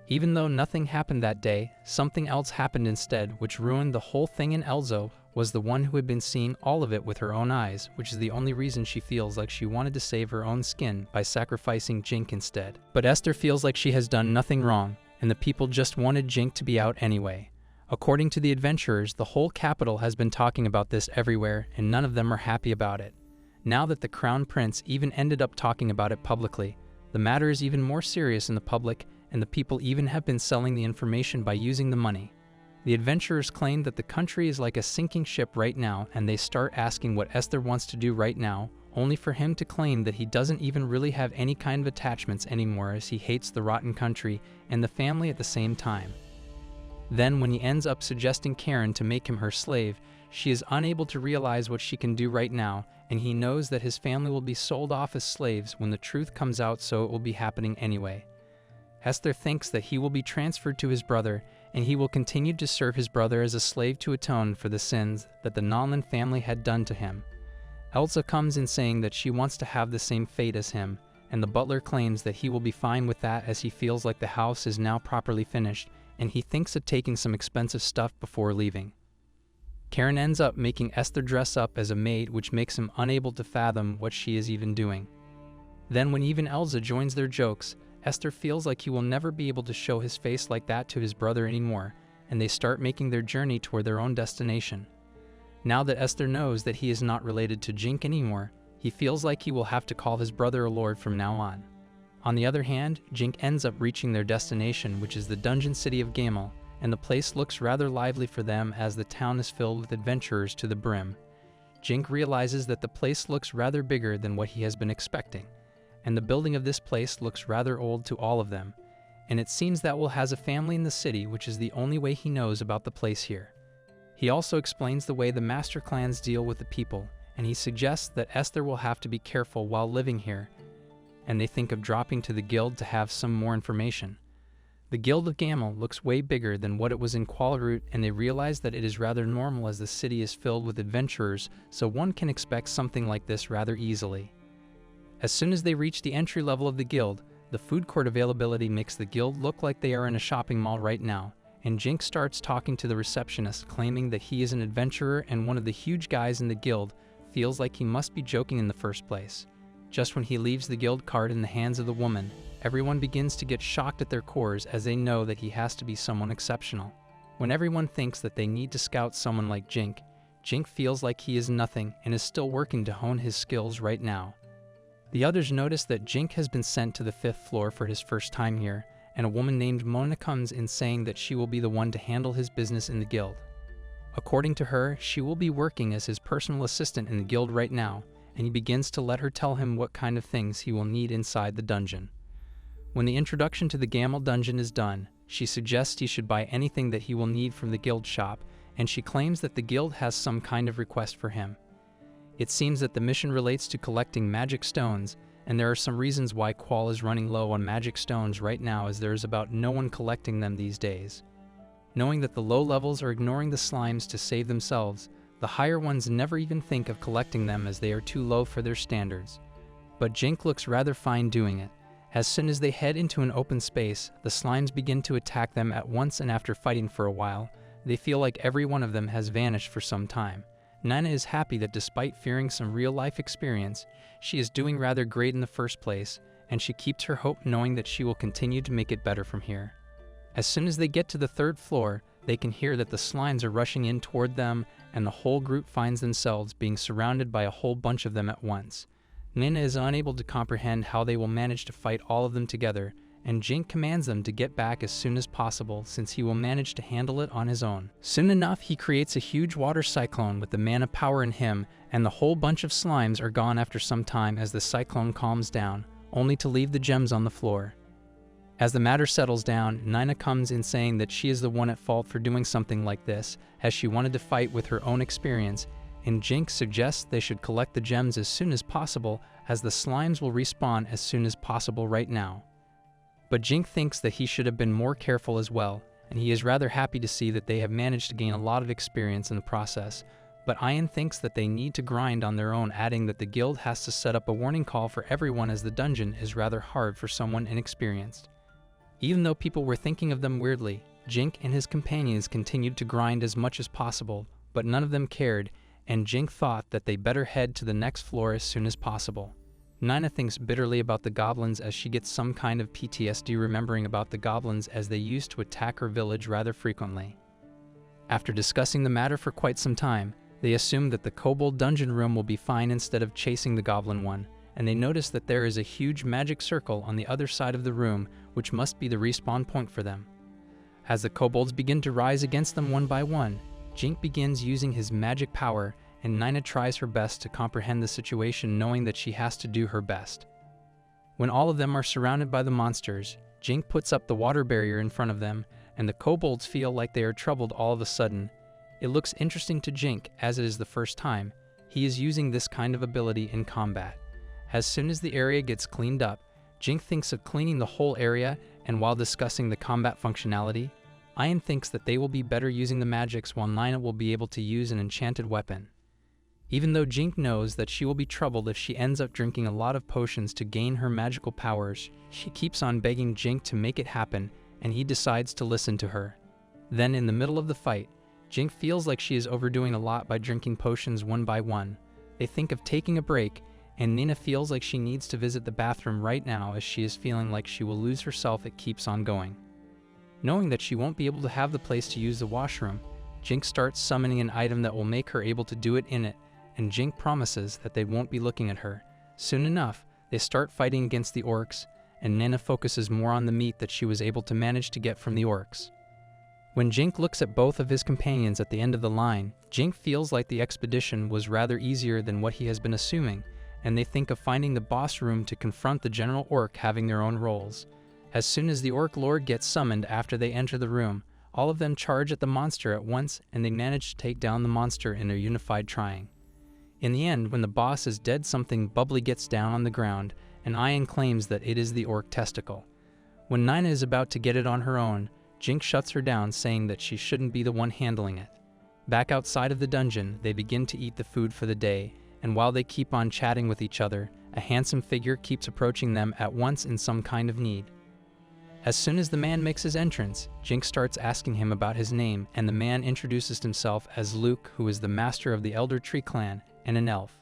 Even though nothing happened that day, something else happened instead, which ruined the whole thing, and Elsa was the one who had been seeing all of it with her own eyes, which is the only reason she feels like she wanted to save her own skin by sacrificing Jink instead. But Esther feels like she has done nothing wrong, and the people just wanted Jink to be out anyway. According to the adventurers, the whole capital has been talking about this everywhere, and none of them are happy about it. Now that the crown prince even ended up talking about it publicly, the matter is even more serious in the public, and the people even have been selling the information by using the money. The adventurers claim that the country is like a sinking ship right now, and they start asking what Esther wants to do right now, only for him to claim that he doesn't even really have any kind of attachments anymore, as he hates the rotten country and the family at the same time. Then when he ends up suggesting Karen to make him her slave, she is unable to realize what she can do right now, and he knows that his family will be sold off as slaves when the truth comes out, so it will be happening anyway. Esther thinks that he will be transferred to his brother, and he will continue to serve his brother as a slave to atone for the sins that the Nonlin family had done to him. Elsa comes in saying that she wants to have the same fate as him, and the butler claims that he will be fine with that, as he feels like the house is now properly finished, and he thinks of taking some expensive stuff before leaving. Karen ends up making Esther dress up as a maid, which makes him unable to fathom what she is even doing. Then when even Elsa joins their jokes, Esther feels like he will never be able to show his face like that to his brother anymore, and they start making their journey toward their own destination. Now that Esther knows that he is not related to Jink anymore, he feels like he will have to call his brother a lord from now on. On the other hand, Jink ends up reaching their destination, which is the dungeon city of Gamel, and the place looks rather lively for them as the town is filled with adventurers to the brim. Jink realizes that the place looks rather bigger than what he has been expecting, and the building of this place looks rather old to all of them, and it seems that Will has a family in the city, which is the only way he knows about the place here. He also explains the way the master clans deal with the people, and he suggests that Esther will have to be careful while living here, and they think of dropping to the guild to have some more information. The Guild of Gamel looks way bigger than what it was in Qualarut, and they realize that it is rather normal as the city is filled with adventurers, so one can expect something like this rather easily. As soon as they reach the entry level of the guild, the food court availability makes the guild look like they are in a shopping mall right now, and Jink starts talking to the receptionist, claiming that he is an adventurer and one of the huge guys in the guild feels like he must be joking in the first place. Just when he leaves the guild card in the hands of the woman, everyone begins to get shocked at their cores as they know that he has to be someone exceptional. When everyone thinks that they need to scout someone like Jink, Jink feels like he is nothing and is still working to hone his skills right now. The others notice that Jink has been sent to the 5th floor for his first time here, and a woman named Mona comes in saying that she will be the one to handle his business in the guild. According to her, she will be working as his personal assistant in the guild right now, and he begins to let her tell him what kind of things he will need inside the dungeon. When the introduction to the Gamel dungeon is done, she suggests he should buy anything that he will need from the guild shop, and she claims that the guild has some kind of request for him. It seems that the mission relates to collecting magic stones, and there are some reasons why Qual is running low on magic stones right now, as there is about no one collecting them these days. Knowing that the low levels are ignoring the slimes to save themselves, the higher ones never even think of collecting them as they are too low for their standards. But Jink looks rather fine doing it. As soon as they head into an open space, the slimes begin to attack them at once, and after fighting for a while, they feel like every one of them has vanished for some time. Nina is happy that despite fearing some real-life experience, she is doing rather great in the first place, and she keeps her hope knowing that she will continue to make it better from here. As soon as they get to the 3rd floor, they can hear that the slimes are rushing in toward them, and the whole group finds themselves being surrounded by a whole bunch of them at once. Nina is unable to comprehend how they will manage to fight all of them together, and Jink commands them to get back as soon as possible since he will manage to handle it on his own. Soon enough, he creates a huge water cyclone with the mana power in him, and the whole bunch of slimes are gone after some time as the cyclone calms down, only to leave the gems on the floor. As the matter settles down, Nina comes in saying that she is the one at fault for doing something like this, as she wanted to fight with her own experience, and Jink suggests they should collect the gems as soon as possible, as the slimes will respawn as soon as possible right now. But Jink thinks that he should have been more careful as well, and he is rather happy to see that they have managed to gain a lot of experience in the process, but Ian thinks that they need to grind on their own, adding that the guild has to set up a warning call for everyone as the dungeon is rather hard for someone inexperienced. Even though people were thinking of them weirdly, Jink and his companions continued to grind as much as possible, but none of them cared, and Jink thought that they better head to the next floor as soon as possible. Nina thinks bitterly about the goblins as she gets some kind of PTSD remembering about the goblins as they used to attack her village rather frequently. After discussing the matter for quite some time, they assume that the kobold dungeon room will be fine instead of chasing the goblin one, and they notice that there is a huge magic circle on the other side of the room, which must be the respawn point for them. As the kobolds begin to rise against them one by one, Jink begins using his magic power, and Nina tries her best to comprehend the situation, knowing that she has to do her best. When all of them are surrounded by the monsters, Jink puts up the water barrier in front of them, and the kobolds feel like they are troubled all of a sudden. It looks interesting to Jink, as it is the first time he is using this kind of ability in combat. As soon as the area gets cleaned up, Jink thinks of cleaning the whole area, and while discussing the combat functionality, Ian thinks that they will be better using the magics while Nina will be able to use an enchanted weapon. Even though Jink knows that she will be troubled if she ends up drinking a lot of potions to gain her magical powers, she keeps on begging Jink to make it happen, and he decides to listen to her. Then in the middle of the fight, Jink feels like she is overdoing a lot by drinking potions one by one. They think of taking a break, and Nina feels like she needs to visit the bathroom right now as she is feeling like she will lose herself. It keeps on going. Knowing that she won't be able to have the place to use the washroom, Jink starts summoning an item that will make her able to do it in it, and Jink promises that they won't be looking at her. Soon enough, they start fighting against the orcs, and Nana focuses more on the meat that she was able to manage to get from the orcs. When Jink looks at both of his companions at the end of the line, Jink feels like the expedition was rather easier than what he has been assuming, and they think of finding the boss room to confront the general orc having their own roles. As soon as the orc lord gets summoned after they enter the room, all of them charge at the monster at once, and they manage to take down the monster in their unified trying. In the end, when the boss is dead, something bubbly gets down on the ground, and Ian claims that it is the orc testicle. When Nina is about to get it on her own, Jink shuts her down, saying that she shouldn't be the one handling it. Back outside of the dungeon, they begin to eat the food for the day, and while they keep on chatting with each other, a handsome figure keeps approaching them at once in some kind of need. As soon as the man makes his entrance, Jink starts asking him about his name, and the man introduces himself as Luke, who is the master of the Elder Tree clan and an elf.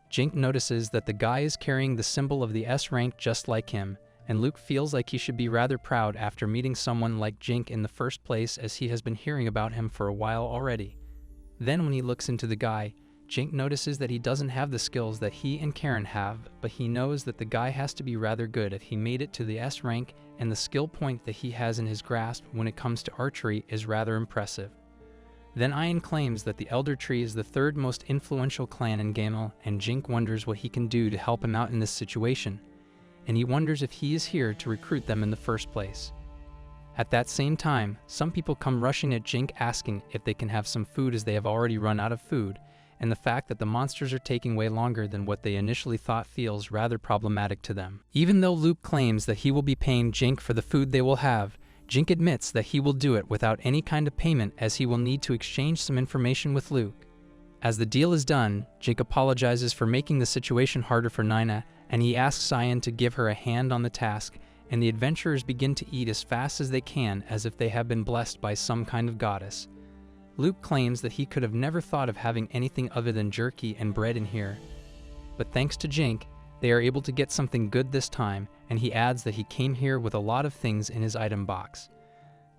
Jink notices that the guy is carrying the symbol of the S rank just like him, and Luke feels like he should be rather proud after meeting someone like Jink in the first place, as he has been hearing about him for a while already. Then when he looks into the guy, Jink notices that he doesn't have the skills that he and Karen have, but he knows that the guy has to be rather good if he made it to the S rank, and the skill point that he has in his grasp when it comes to archery is rather impressive. Then Ian claims that the Elder Tree is the third most influential clan in Gamel, and Jink wonders what he can do to help him out in this situation, and he wonders if he is here to recruit them in the first place. At that same time, some people come rushing at Jink asking if they can have some food, as they have already run out of food, and the fact that the monsters are taking way longer than what they initially thought feels rather problematic to them. Even though Luke claims that he will be paying Jink for the food they will have, Jink admits that he will do it without any kind of payment, as he will need to exchange some information with Luke. As the deal is done, Jink apologizes for making the situation harder for Nina, and he asks Ian to give her a hand on the task, and the adventurers begin to eat as fast as they can, as if they have been blessed by some kind of goddess. Luke claims that he could have never thought of having anything other than jerky and bread in here, but thanks to Jink, they are able to get something good this time, and he adds that he came here with a lot of things in his item box.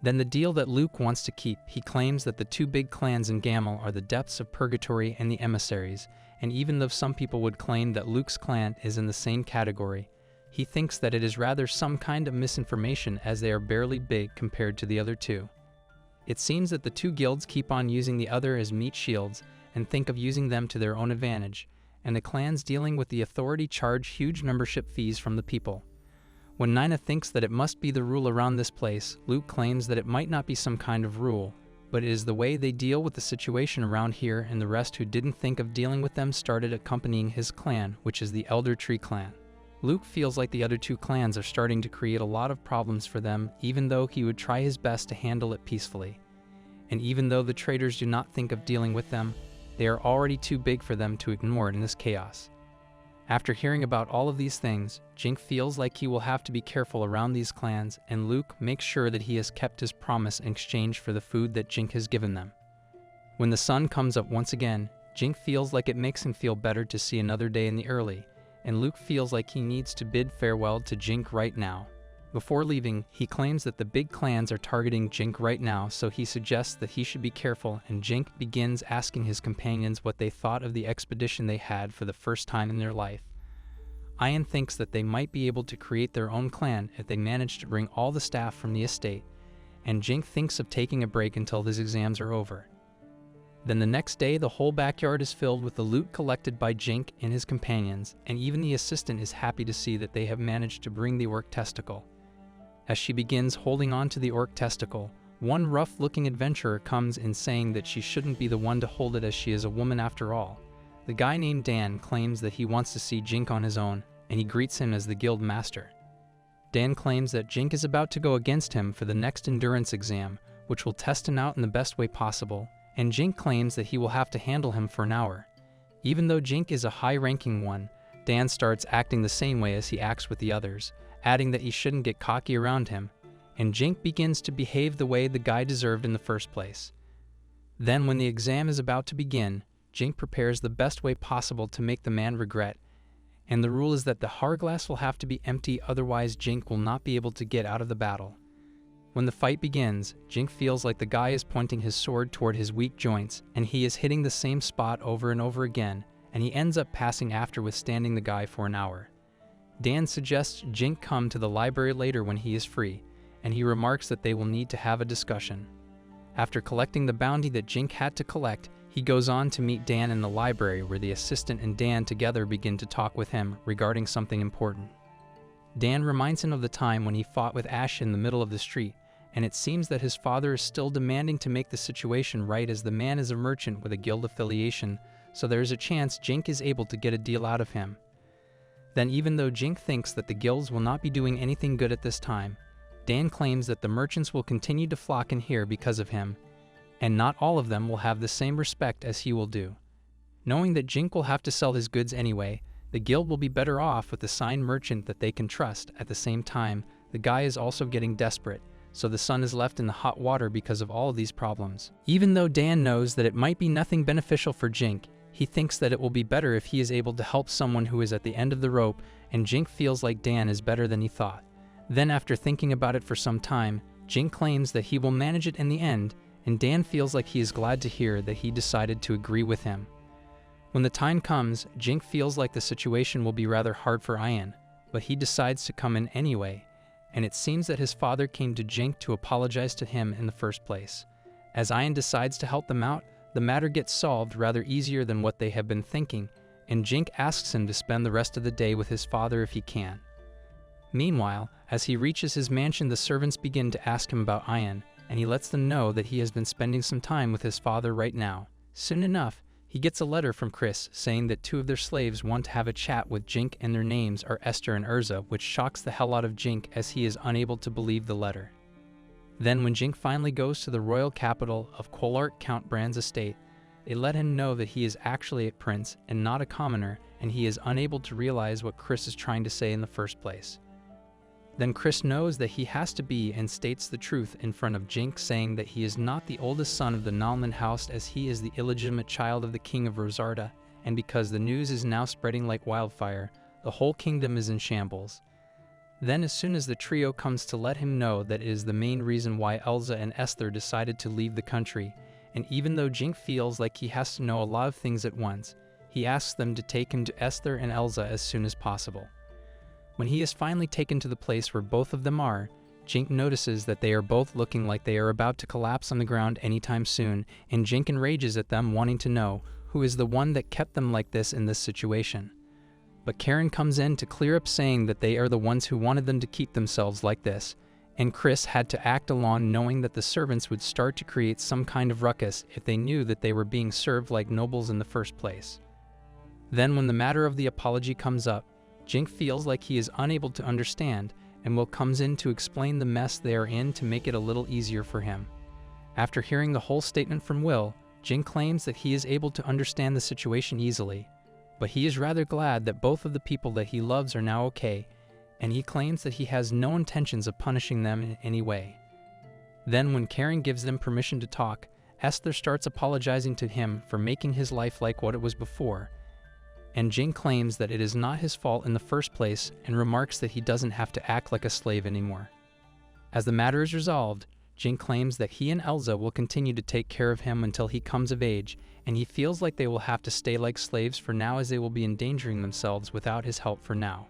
Then the deal that Luke wants to keep, he claims that the two big clans in Gamel are the Depths of Purgatory and the Emissaries, and even though some people would claim that Luke's clan is in the same category, he thinks that it is rather some kind of misinformation, as they are barely big compared to the other two. It seems that the two guilds keep on using the other as meat shields and think of using them to their own advantage, and the clans dealing with the authority charge huge membership fees from the people. When Nina thinks that it must be the rule around this place, Luke claims that it might not be some kind of rule, but it is the way they deal with the situation around here, and the rest who didn't think of dealing with them started accompanying his clan, which is the Elder Tree clan. Luke feels like the other two clans are starting to create a lot of problems for them, even though he would try his best to handle it peacefully. And even though the traders do not think of dealing with them, they are already too big for them to ignore in this chaos. After hearing about all of these things, Jink feels like he will have to be careful around these clans, and Luke makes sure that he has kept his promise in exchange for the food that Jink has given them. When the sun comes up once again, Jink feels like it makes him feel better to see another day in the early, and Luke feels like he needs to bid farewell to Jink right now. Before leaving, he claims that the big clans are targeting Jink right now, so he suggests that he should be careful, and Jink begins asking his companions what they thought of the expedition they had for the first time in their life. Ian thinks that they might be able to create their own clan if they manage to bring all the staff from the estate, and Jink thinks of taking a break until his exams are over. Then the next day, the whole backyard is filled with the loot collected by Jink and his companions, and even the assistant is happy to see that they have managed to bring the orc testicle. As she begins holding on to the orc testicle, one rough-looking adventurer comes in saying that she shouldn't be the one to hold it, as she is a woman after all. The guy named Dan claims that he wants to see Jink on his own, and he greets him as the guild master. Dan claims that Jink is about to go against him for the next endurance exam, which will test him out in the best way possible, and Jink claims that he will have to handle him for an hour. Even though Jink is a high-ranking one, Dan starts acting the same way as he acts with the others, adding that he shouldn't get cocky around him, and Jink begins to behave the way the guy deserved in the first place. Then when the exam is about to begin, Jink prepares the best way possible to make the man regret, and the rule is that the hourglass will have to be empty, otherwise Jink will not be able to get out of the battle. When the fight begins, Jink feels like the guy is pointing his sword toward his weak joints, and he is hitting the same spot over and over again, and he ends up passing after withstanding the guy for an hour. Dan suggests Jink come to the library later when he is free, and he remarks that they will need to have a discussion. After collecting the bounty that Jink had to collect, he goes on to meet Dan in the library where the assistant and Dan together begin to talk with him regarding something important. Dan reminds him of the time when he fought with Ash in the middle of the street, and it seems that his father is still demanding to make the situation right as the man is a merchant with a guild affiliation, so there is a chance Jink is able to get a deal out of him. Then even though Jink thinks that the guilds will not be doing anything good at this time, Dan claims that the merchants will continue to flock in here because of him, and not all of them will have the same respect as he will do. Knowing that Jink will have to sell his goods anyway, the guild will be better off with a signed merchant that they can trust. At the same time, the guy is also getting desperate, so the son is left in the hot water because of all of these problems. Even though Dan knows that it might be nothing beneficial for Jink, he thinks that it will be better if he is able to help someone who is at the end of the rope, and Jink feels like Dan is better than he thought. Then after thinking about it for some time, Jink claims that he will manage it in the end, and Dan feels like he is glad to hear that he decided to agree with him. When the time comes, Jink feels like the situation will be rather hard for Ian, but he decides to come in anyway, and it seems that his father came to Jink to apologize to him in the first place. As Ian decides to help them out, the matter gets solved rather easier than what they have been thinking, and Jink asks him to spend the rest of the day with his father if he can. Meanwhile, as he reaches his mansion, the servants begin to ask him about Ian, and he lets them know that he has been spending some time with his father right now. Soon enough, he gets a letter from Chris saying that two of their slaves want to have a chat with Jink, and their names are Esther and Urza, which shocks the hell out of Jink as he is unable to believe the letter. Then when Jink finally goes to the royal capital of Qualarut Count Brand's estate, they let him know that he is actually a prince and not a commoner, and he is unable to realize what Chris is trying to say in the first place. Then Chris knows that he has to be and states the truth in front of Jink, saying that he is not the oldest son of the Nalman house as he is the illegitimate child of the king of Rosarda, and because the news is now spreading like wildfire, the whole kingdom is in shambles. Then as soon as the trio comes to let him know that it is the main reason why Elza and Esther decided to leave the country, and even though Jink feels like he has to know a lot of things at once, he asks them to take him to Esther and Elza as soon as possible. When he is finally taken to the place where both of them are, Jink notices that they are both looking like they are about to collapse on the ground anytime soon, and Jink enrages at them, wanting to know who is the one that kept them like this in this situation. But Karen comes in to clear up, saying that they are the ones who wanted them to keep themselves like this, and Chris had to act along, knowing that the servants would start to create some kind of ruckus if they knew that they were being served like nobles in the first place. Then when the matter of the apology comes up, Jink feels like he is unable to understand, and Will comes in to explain the mess they are in to make it a little easier for him. After hearing the whole statement from Will, Jink claims that he is able to understand the situation easily, but he is rather glad that both of the people that he loves are now okay, and he claims that he has no intentions of punishing them in any way. Then when Karen gives them permission to talk, Esther starts apologizing to him for making his life like what it was before, and Jink claims that it is not his fault in the first place and remarks that he doesn't have to act like a slave anymore. As the matter is resolved, Jink claims that he and Elza will continue to take care of him until he comes of age, and he feels like they will have to stay like slaves for now as they will be endangering themselves without his help for now.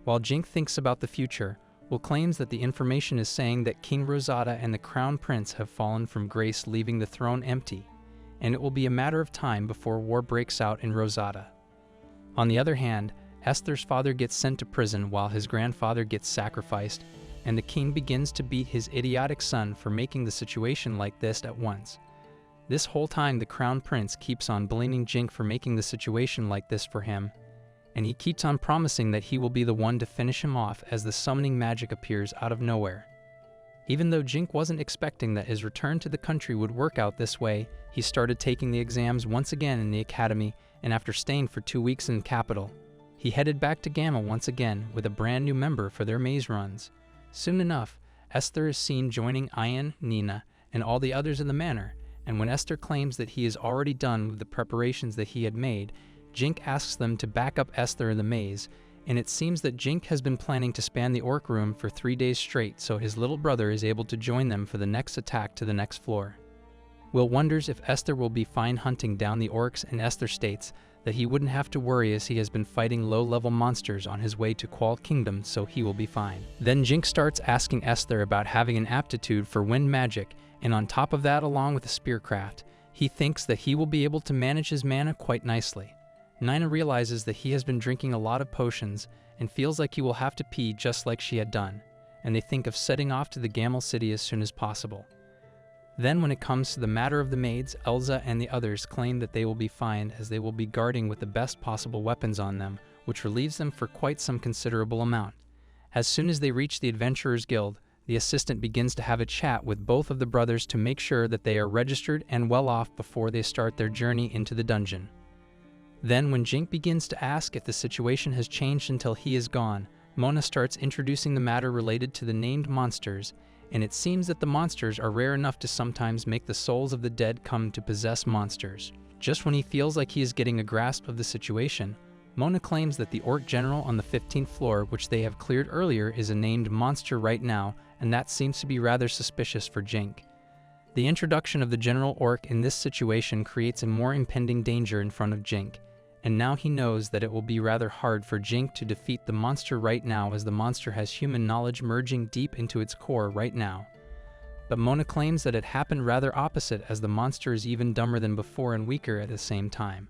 While Jink thinks about the future, Will claims that the information is saying that King Rosada and the Crown Prince have fallen from grace, leaving the throne empty, and it will be a matter of time before war breaks out in Rosada. On the other hand, Esther's father gets sent to prison while his grandfather gets sacrificed, and the king begins to beat his idiotic son for making the situation like this at once. This whole time the Crown Prince keeps on blaming Jink for making the situation like this for him, and he keeps on promising that he will be the one to finish him off as the summoning magic appears out of nowhere. Even though Jink wasn't expecting that his return to the country would work out this way, he started taking the exams once again in the academy, and after staying for 2 weeks in the capital, he headed back to Gamma once again with a brand new member for their maze runs. Soon enough, Esther is seen joining Ian, Nina, and all the others in the manor, and when Esther claims that he is already done with the preparations that he had made, Jink asks them to back up Esther in the maze, and it seems that Jink has been planning to span the orc room for 3 days straight so his little brother is able to join them for the next attack to the next floor. Will wonders if Esther will be fine hunting down the orcs, and Esther states that he wouldn't have to worry as he has been fighting low-level monsters on his way to Qual Kingdom, so he will be fine. Then Jink starts asking Esther about having an aptitude for wind magic, and on top of that, along with the spearcraft, he thinks that he will be able to manage his mana quite nicely. Nina realizes that he has been drinking a lot of potions and feels like he will have to pee just like she had done, and they think of setting off to the Gamel City as soon as possible. Then when it comes to the matter of the maids, Elsa and the others claim that they will be fine as they will be guarding with the best possible weapons on them, which relieves them for quite some considerable amount. As soon as they reach the Adventurers Guild, the assistant begins to have a chat with both of the brothers to make sure that they are registered and well off before they start their journey into the dungeon. Then when Jink begins to ask if the situation has changed until he is gone, Mona starts introducing the matter related to the named monsters, and it seems that the monsters are rare enough to sometimes make the souls of the dead come to possess monsters. Just when he feels like he is getting a grasp of the situation, Mona claims that the Orc General on the 15th floor, which they have cleared earlier, is a named monster right now, and that seems to be rather suspicious for Jink. The introduction of the General Orc in this situation creates a more impending danger in front of Jink, and now he knows that it will be rather hard for Jink to defeat the monster right now as the monster has human knowledge merging deep into its core right now. But Mona claims that it happened rather opposite as the monster is even dumber than before and weaker at the same time.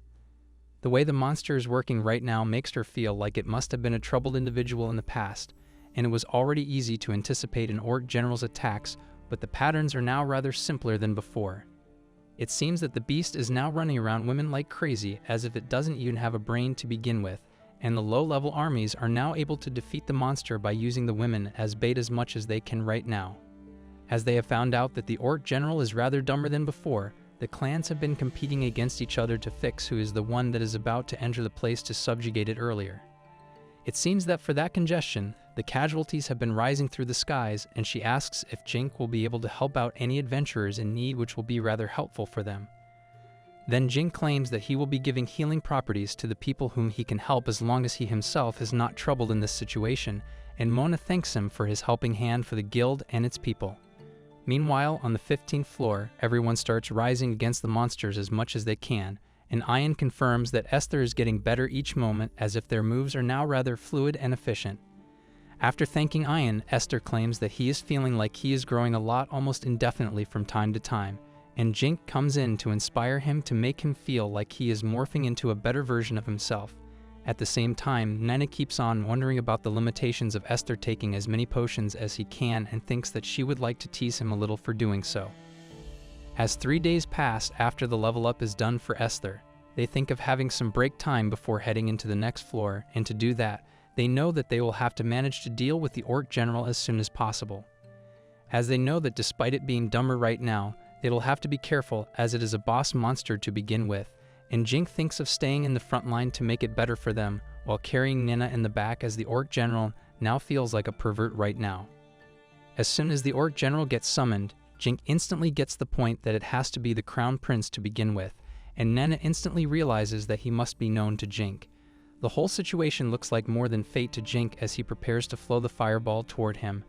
The way the monster is working right now makes her feel like it must have been a troubled individual in the past, and it was already easy to anticipate an Orc General's attacks, but the patterns are now rather simpler than before. It seems that the beast is now running around women like crazy, as if it doesn't even have a brain to begin with, and the low-level armies are now able to defeat the monster by using the women as bait as much as they can right now. As they have found out that the Orc General is rather dumber than before, the clans have been competing against each other to fix who is the one that is about to enter the place to subjugate it earlier. It seems that for that congestion, the casualties have been rising through the skies, and she asks if Jink will be able to help out any adventurers in need, which will be rather helpful for them. Then Jink claims that he will be giving healing properties to the people whom he can help as long as he himself is not troubled in this situation, and Mona thanks him for his helping hand for the guild and its people. Meanwhile, on the 15th floor, everyone starts rising against the monsters as much as they can, and Ian confirms that Esther is getting better each moment as if their moves are now rather fluid and efficient. After thanking Ian, Esther claims that he is feeling like he is growing a lot almost indefinitely from time to time, and Jink comes in to inspire him to make him feel like he is morphing into a better version of himself. At the same time, Nina keeps on wondering about the limitations of Esther taking as many potions as he can and thinks that she would like to tease him a little for doing so. As 3 days pass after the level up is done for Esther, they think of having some break time before heading into the next floor, and to do that, they know that they will have to manage to deal with the Orc General as soon as possible. As they know that despite it being dumber right now, they will have to be careful as it is a boss monster to begin with, and Jink thinks of staying in the front line to make it better for them, while carrying Nina in the back as the Orc General now feels like a pervert right now. As soon as the Orc General gets summoned, Jink instantly gets the point that it has to be the Crown Prince to begin with, and Nina instantly realizes that he must be known to Jink. The whole situation looks like more than fate to Jink as he prepares to flow the fireball toward him,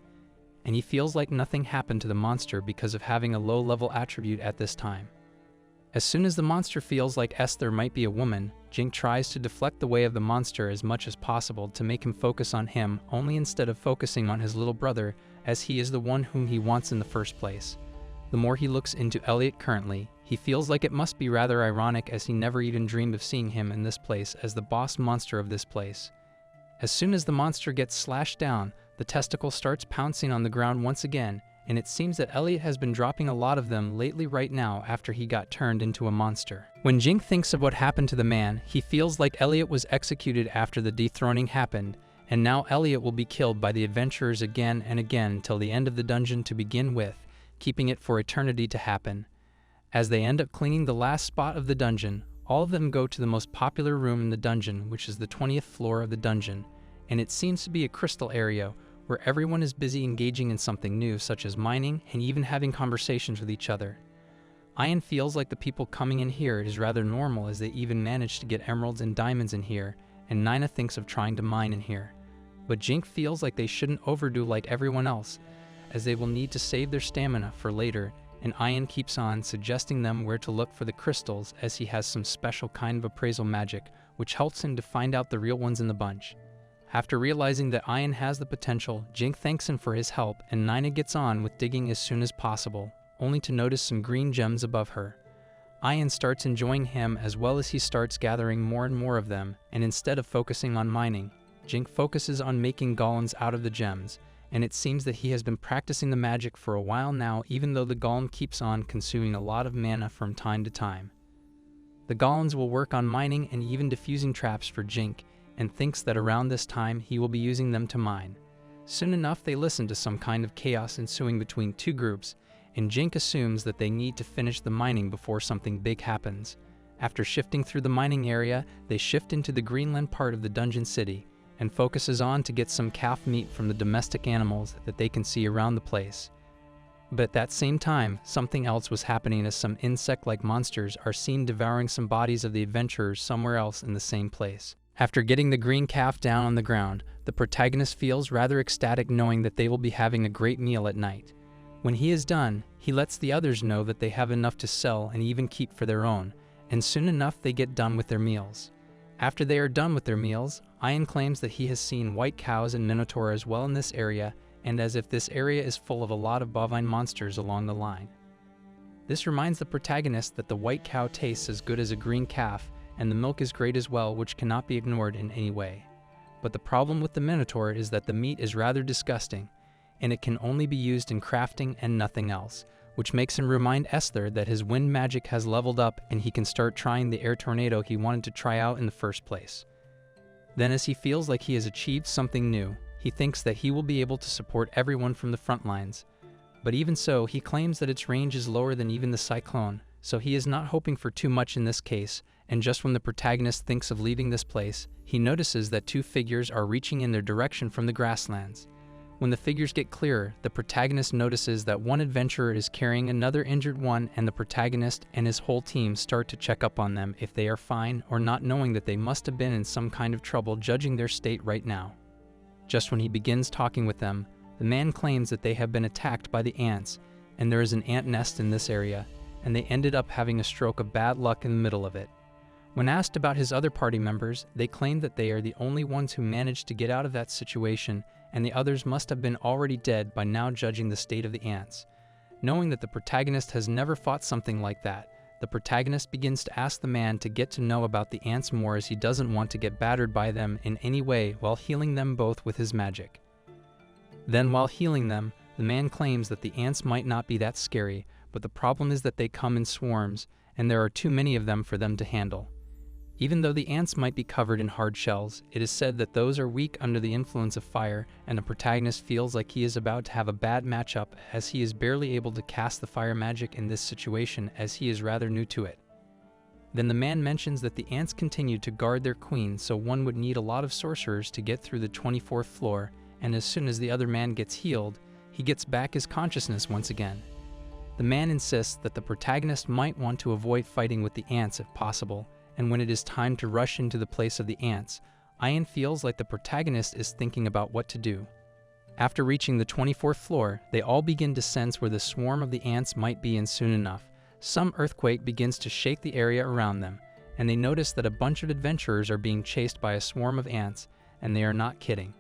and he feels like nothing happened to the monster because of having a low-level attribute at this time. As soon as the monster feels like Esther might be a woman, Jink tries to deflect the way of the monster as much as possible to make him focus on him only instead of focusing on his little brother, as he is the one whom he wants in the first place. The more he looks into Elliot currently, he feels like it must be rather ironic as he never even dreamed of seeing him in this place as the boss monster of this place. As soon as the monster gets slashed down, the testicle starts pouncing on the ground once again, and it seems that Elliot has been dropping a lot of them lately right now after he got turned into a monster. When Jink thinks of what happened to the man, he feels like Elliot was executed after the dethroning happened, and now Elliot will be killed by the adventurers again and again till the end of the dungeon to begin with, keeping it for eternity to happen. As they end up cleaning the last spot of the dungeon, all of them go to the most popular room in the dungeon, which is the 20th floor of the dungeon, and it seems to be a crystal area where everyone is busy engaging in something new, such as mining and even having conversations with each other. Ian feels like the people coming in here is rather normal as they even manage to get emeralds and diamonds in here, and Nina thinks of trying to mine in here. But Jink feels like they shouldn't overdo like everyone else, as they will need to save their stamina for later, and Ian keeps on suggesting them where to look for the crystals, as he has some special kind of appraisal magic, which helps him to find out the real ones in the bunch. After realizing that Ian has the potential, Jink thanks him for his help, and Nina gets on with digging as soon as possible, only to notice some green gems above her. Ian starts enjoying him as well as he starts gathering more and more of them, and instead of focusing on mining, Jink focuses on making golems out of the gems, and it seems that he has been practicing the magic for a while now, even though the golem keeps on consuming a lot of mana from time to time. The golems will work on mining and even defusing traps for Jink, and thinks that around this time he will be using them to mine. Soon enough they listen to some kind of chaos ensuing between two groups, and Jink assumes that they need to finish the mining before something big happens. After shifting through the mining area, they shift into the Greenland part of the dungeon city, and focuses on to get some calf meat from the domestic animals that they can see around the place. But at that same time, something else was happening, as some insect-like monsters are seen devouring some bodies of the adventurers somewhere else in the same place. After getting the green calf down on the ground, the protagonist feels rather ecstatic knowing that they will be having a great meal at night. When he is done, he lets the others know that they have enough to sell and even keep for their own, and soon enough they get done with their meals. After they are done with their meals, Ian claims that he has seen white cows and minotaur as well in this area, and as if this area is full of a lot of bovine monsters along the line. This reminds the protagonist that the white cow tastes as good as a green calf, and the milk is great as well, which cannot be ignored in any way. But the problem with the minotaur is that the meat is rather disgusting, and it can only be used in crafting and nothing else, which makes him remind Esther that his wind magic has leveled up and he can start trying the air tornado he wanted to try out in the first place. Then, as he feels like he has achieved something new, he thinks that he will be able to support everyone from the front lines. But even so, he claims that its range is lower than even the cyclone, so he is not hoping for too much in this case, and just when the protagonist thinks of leaving this place, he notices that two figures are reaching in their direction from the grasslands. When the figures get clearer, the protagonist notices that one adventurer is carrying another injured one, and the protagonist and his whole team start to check up on them if they are fine or not, knowing that they must have been in some kind of trouble judging their state right now. Just when he begins talking with them, the man claims that they have been attacked by the ants, and there is an ant nest in this area, and they ended up having a stroke of bad luck in the middle of it. When asked about his other party members, they claim that they are the only ones who managed to get out of that situation, and the others must have been already dead by now judging the state of the ants. Knowing that the protagonist has never fought something like that, the protagonist begins to ask the man to get to know about the ants more, as he doesn't want to get battered by them in any way, while healing them both with his magic. Then while healing them, the man claims that the ants might not be that scary, but the problem is that they come in swarms, and there are too many of them for them to handle. Even though the ants might be covered in hard shells, it is said that those are weak under the influence of fire, and the protagonist feels like he is about to have a bad matchup, as he is barely able to cast the fire magic in this situation, as he is rather new to it. Then the man mentions that the ants continue to guard their queen, so one would need a lot of sorcerers to get through the 24th floor, and as soon as the other man gets healed, he gets back his consciousness once again. The man insists that the protagonist might want to avoid fighting with the ants if possible, and when it is time to rush into the place of the ants, Ian feels like the protagonist is thinking about what to do. After reaching the 24th floor, they all begin to sense where the swarm of the ants might be, and soon enough, some earthquake begins to shake the area around them, and they notice that a bunch of adventurers are being chased by a swarm of ants, and they are not kidding.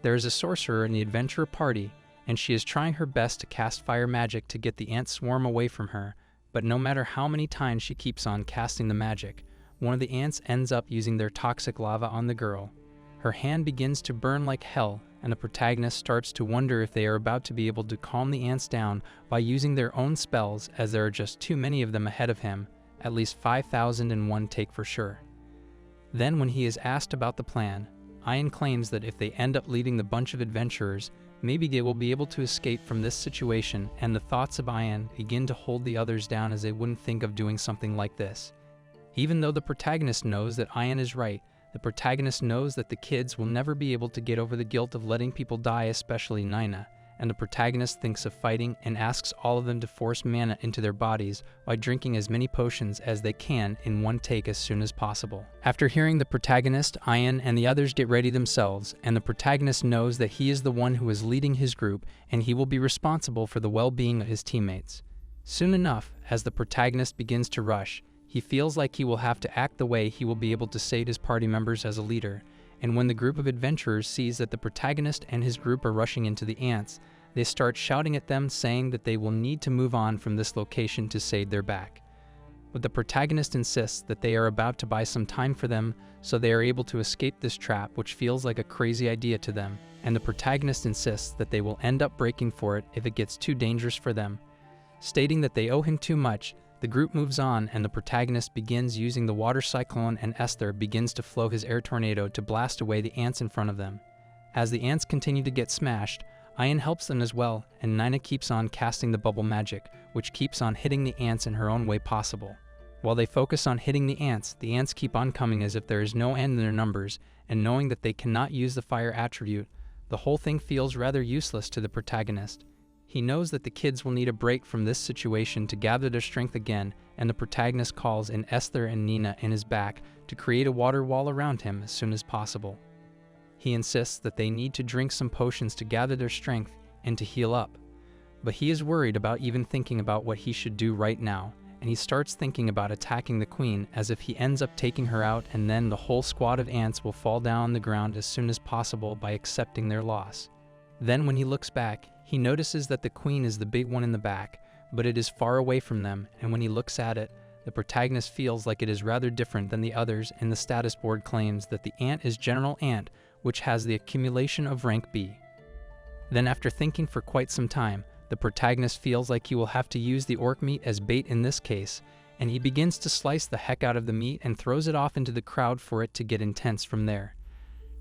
There is a sorcerer in the adventurer party, and she is trying her best to cast fire magic to get the ant swarm away from her, but no matter how many times she keeps on casting the magic, one of the ants ends up using their toxic lava on the girl. Her hand begins to burn like hell, and the protagonist starts to wonder if they are about to be able to calm the ants down by using their own spells, as there are just too many of them ahead of him, at least 5,000 in one take for sure. Then when he is asked about the plan, Ian claims that if they end up leading the bunch of adventurers, maybe they will be able to escape from this situation, and the thoughts of Ian begin to hold the others down, as they wouldn't think of doing something like this. Even though the protagonist knows that Ian is right, the protagonist knows that the kids will never be able to get over the guilt of letting people die, especially Nina, and the protagonist thinks of fighting and asks all of them to force mana into their bodies by drinking as many potions as they can in one take as soon as possible. After hearing the protagonist, Ian and the others get ready themselves, and the protagonist knows that he is the one who is leading his group and he will be responsible for the well-being of his teammates. Soon enough, as the protagonist begins to rush, he feels like he will have to act the way he will be able to save his party members as a leader, and when the group of adventurers sees that the protagonist and his group are rushing into the ants, they start shouting at them saying that they will need to move on from this location to save their back. But the protagonist insists that they are about to buy some time for them so they are able to escape this trap, which feels like a crazy idea to them, and the protagonist insists that they will end up breaking for it if it gets too dangerous for them. Stating that they owe him too much, the group moves on and the protagonist begins using the water cyclone, and Esther begins to flow his air tornado to blast away the ants in front of them. As the ants continue to get smashed, Ian helps them as well, and Nina keeps on casting the bubble magic, which keeps on hitting the ants in her own way possible. While they focus on hitting the ants keep on coming as if there is no end in their numbers, and knowing that they cannot use the fire attribute, the whole thing feels rather useless to the protagonist. He knows that the kids will need a break from this situation to gather their strength again, and the protagonist calls in Esther and Nina in his back to create a water wall around him as soon as possible. He insists that they need to drink some potions to gather their strength and to heal up, but he is worried about even thinking about what he should do right now, and he starts thinking about attacking the queen as if he ends up taking her out, and then the whole squad of ants will fall down on the ground as soon as possible by accepting their loss. Then when he looks back, he notices that the queen is the big one in the back, but it is far away from them, and when he looks at it, the protagonist feels like it is rather different than the others, and the status board claims that the ant is General Ant, which has the accumulation of rank B. Then after thinking for quite some time, the protagonist feels like he will have to use the orc meat as bait in this case, and he begins to slice the heck out of the meat and throws it off into the crowd for it to get intense from there.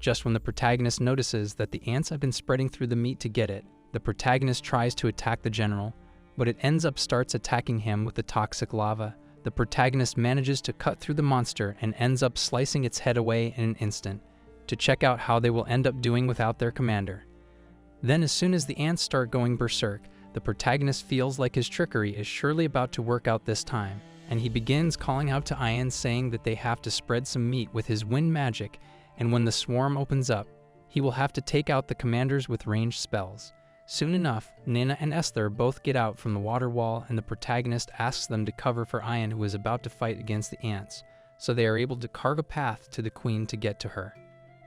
Just when the protagonist notices that the ants have been spreading through the meat to get it, the protagonist tries to attack the general, but it starts attacking him with the toxic lava. The protagonist manages to cut through the monster and ends up slicing its head away in an instant, to check out how they will end up doing without their commander. Then as soon as the ants start going berserk, the protagonist feels like his trickery is surely about to work out this time, and he begins calling out to Ian saying that they have to spread some meat with his wind magic, and when the swarm opens up, he will have to take out the commanders with ranged spells. Soon enough, Nina and Esther both get out from the water wall, and the protagonist asks them to cover for Ian, who is about to fight against the ants, so they are able to carve a path to the queen to get to her.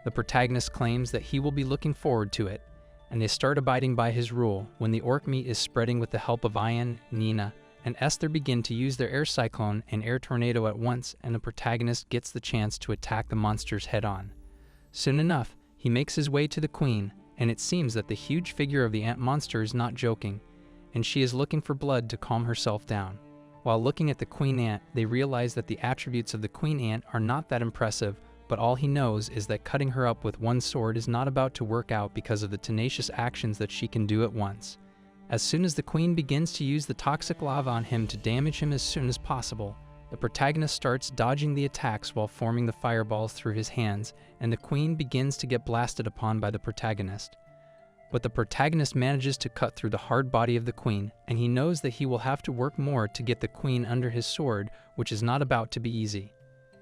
The protagonist claims that he will be looking forward to it, and they start abiding by his rule when the orc meat is spreading with the help of Ian, Nina, and Esther begin to use their air cyclone and air tornado at once, and the protagonist gets the chance to attack the monsters head on. Soon enough, he makes his way to the queen, and it seems that the huge figure of the ant monster is not joking, and she is looking for blood to calm herself down. While looking at the queen ant, they realize that the attributes of the queen ant are not that impressive, but all he knows is that cutting her up with one sword is not about to work out because of the tenacious actions that she can do at once. As soon as the queen begins to use the toxic lava on him to damage him as soon as possible, the protagonist starts dodging the attacks while forming the fireballs through his hands, and the queen begins to get blasted upon by the protagonist. But the protagonist manages to cut through the hard body of the queen, and he knows that he will have to work more to get the queen under his sword, which is not about to be easy.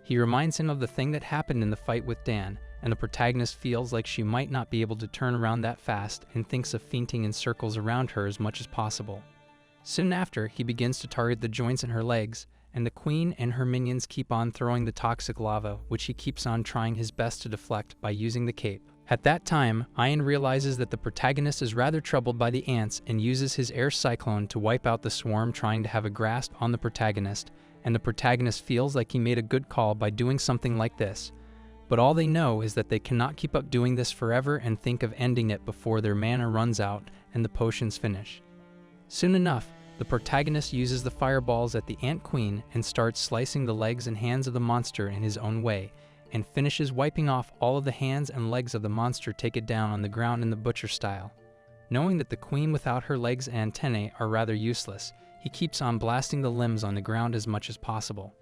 He reminds him of the thing that happened in the fight with Dan, and the protagonist feels like she might not be able to turn around that fast and thinks of feinting in circles around her as much as possible. Soon after, he begins to target the joints in her legs, and the queen and her minions keep on throwing the toxic lava, which he keeps on trying his best to deflect by using the cape. At that time, Ian realizes that the protagonist is rather troubled by the ants and uses his air cyclone to wipe out the swarm trying to have a grasp on the protagonist, and the protagonist feels like he made a good call by doing something like this. But all they know is that they cannot keep up doing this forever and think of ending it before their mana runs out and the potions finish. Soon enough, the protagonist uses the fireballs at the ant queen and starts slicing the legs and hands of the monster in his own way, and finishes wiping off all of the hands and legs of the monster take it down on the ground in the butcher style. Knowing that the queen without her legs and antennae are rather useless, he keeps on blasting the limbs on the ground as much as possible.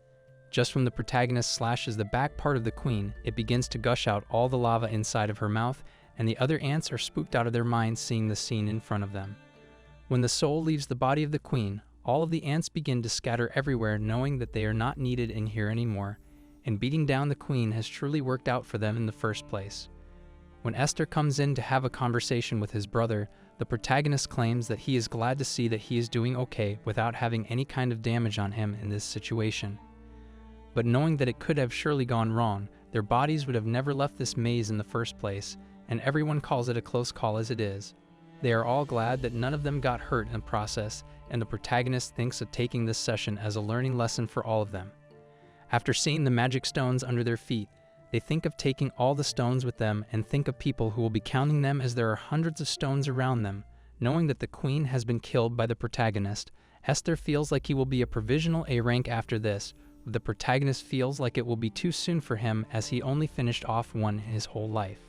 Just when the protagonist slashes the back part of the queen, it begins to gush out all the lava inside of her mouth, and the other ants are spooked out of their minds seeing the scene in front of them. When the soul leaves the body of the queen, all of the ants begin to scatter everywhere, knowing that they are not needed in here anymore, and beating down the queen has truly worked out for them in the first place. When Esther comes in to have a conversation with his brother, the protagonist claims that he is glad to see that he is doing okay without having any kind of damage on him in this situation. But knowing that it could have surely gone wrong, their bodies would have never left this maze in the first place, and everyone calls it a close call as it is. They are all glad that none of them got hurt in the process, and the protagonist thinks of taking this session as a learning lesson for all of them. After seeing the magic stones under their feet, they think of taking all the stones with them and think of people who will be counting them as there are hundreds of stones around them. Knowing that the queen has been killed by the protagonist, Esther feels like he will be a provisional A rank after this. The protagonist feels like it will be too soon for him as he only finished off one his whole life.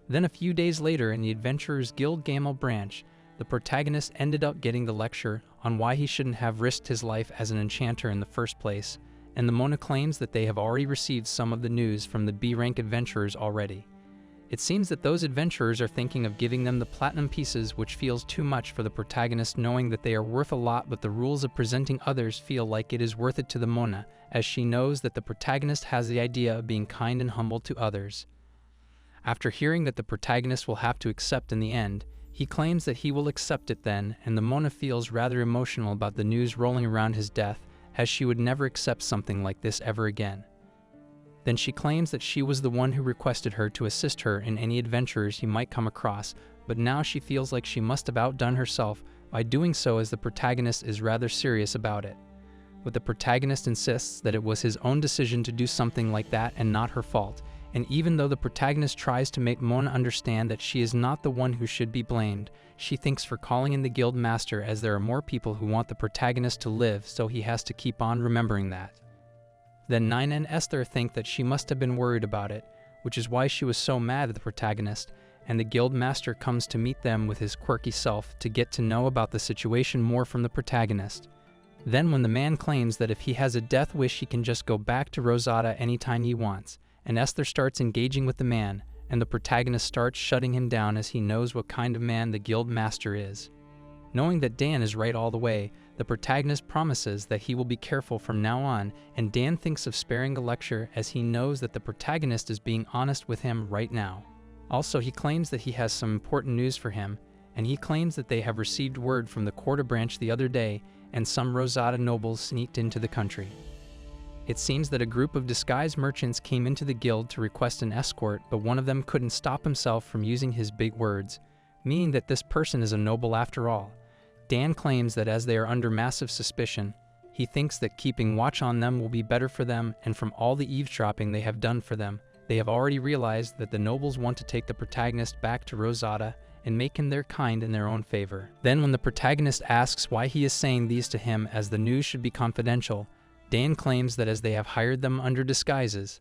Then a few days later in the Adventurers Guild Gamel branch, the protagonist ended up getting the lecture on why he shouldn't have risked his life as an enchanter in the first place, and the Mona claims that they have already received some of the news from the B-rank adventurers already. It seems that those adventurers are thinking of giving them the platinum pieces, which feels too much for the protagonist, knowing that they are worth a lot, but the rules of presenting others feel like it is worth it to the Mona, as she knows that the protagonist has the idea of being kind and humble to others. After hearing that the protagonist will have to accept in the end, he claims that he will accept it then, and the Mona feels rather emotional about the news rolling around his death, as she would never accept something like this ever again. Then she claims that she was the one who requested her to assist her in any adventures he might come across, but now she feels like she must have outdone herself by doing so, as the protagonist is rather serious about it. But the protagonist insists that it was his own decision to do something like that and not her fault, and even though the protagonist tries to make Mona understand that she is not the one who should be blamed, she thinks for calling in the guild master, as there are more people who want the protagonist to live, so he has to keep on remembering that. Then Nina and Esther think that she must have been worried about it, which is why she was so mad at the protagonist, and the guild master comes to meet them with his quirky self to get to know about the situation more from the protagonist. Then when the man claims that if he has a death wish he can just go back to Rosada anytime he wants, and Esther starts engaging with the man, and the protagonist starts shutting him down as he knows what kind of man the guild master is. Knowing that Dan is right all the way, the protagonist promises that he will be careful from now on, and Dan thinks of sparing a lecture as he knows that the protagonist is being honest with him right now. Also, he claims that he has some important news for him, and he claims that they have received word from the Quarter Branch the other day, and some Rosada nobles sneaked into the country. It seems that a group of disguised merchants came into the guild to request an escort, but one of them couldn't stop himself from using his big words, meaning that this person is a noble after all. Dan claims that as they are under massive suspicion, he thinks that keeping watch on them will be better for them, and from all the eavesdropping they have done for them, they have already realized that the nobles want to take the protagonist back to Rosada and make him their kind in their own favor. Then when the protagonist asks why he is saying these to him as the news should be confidential, Dan claims that as they have hired them under disguises,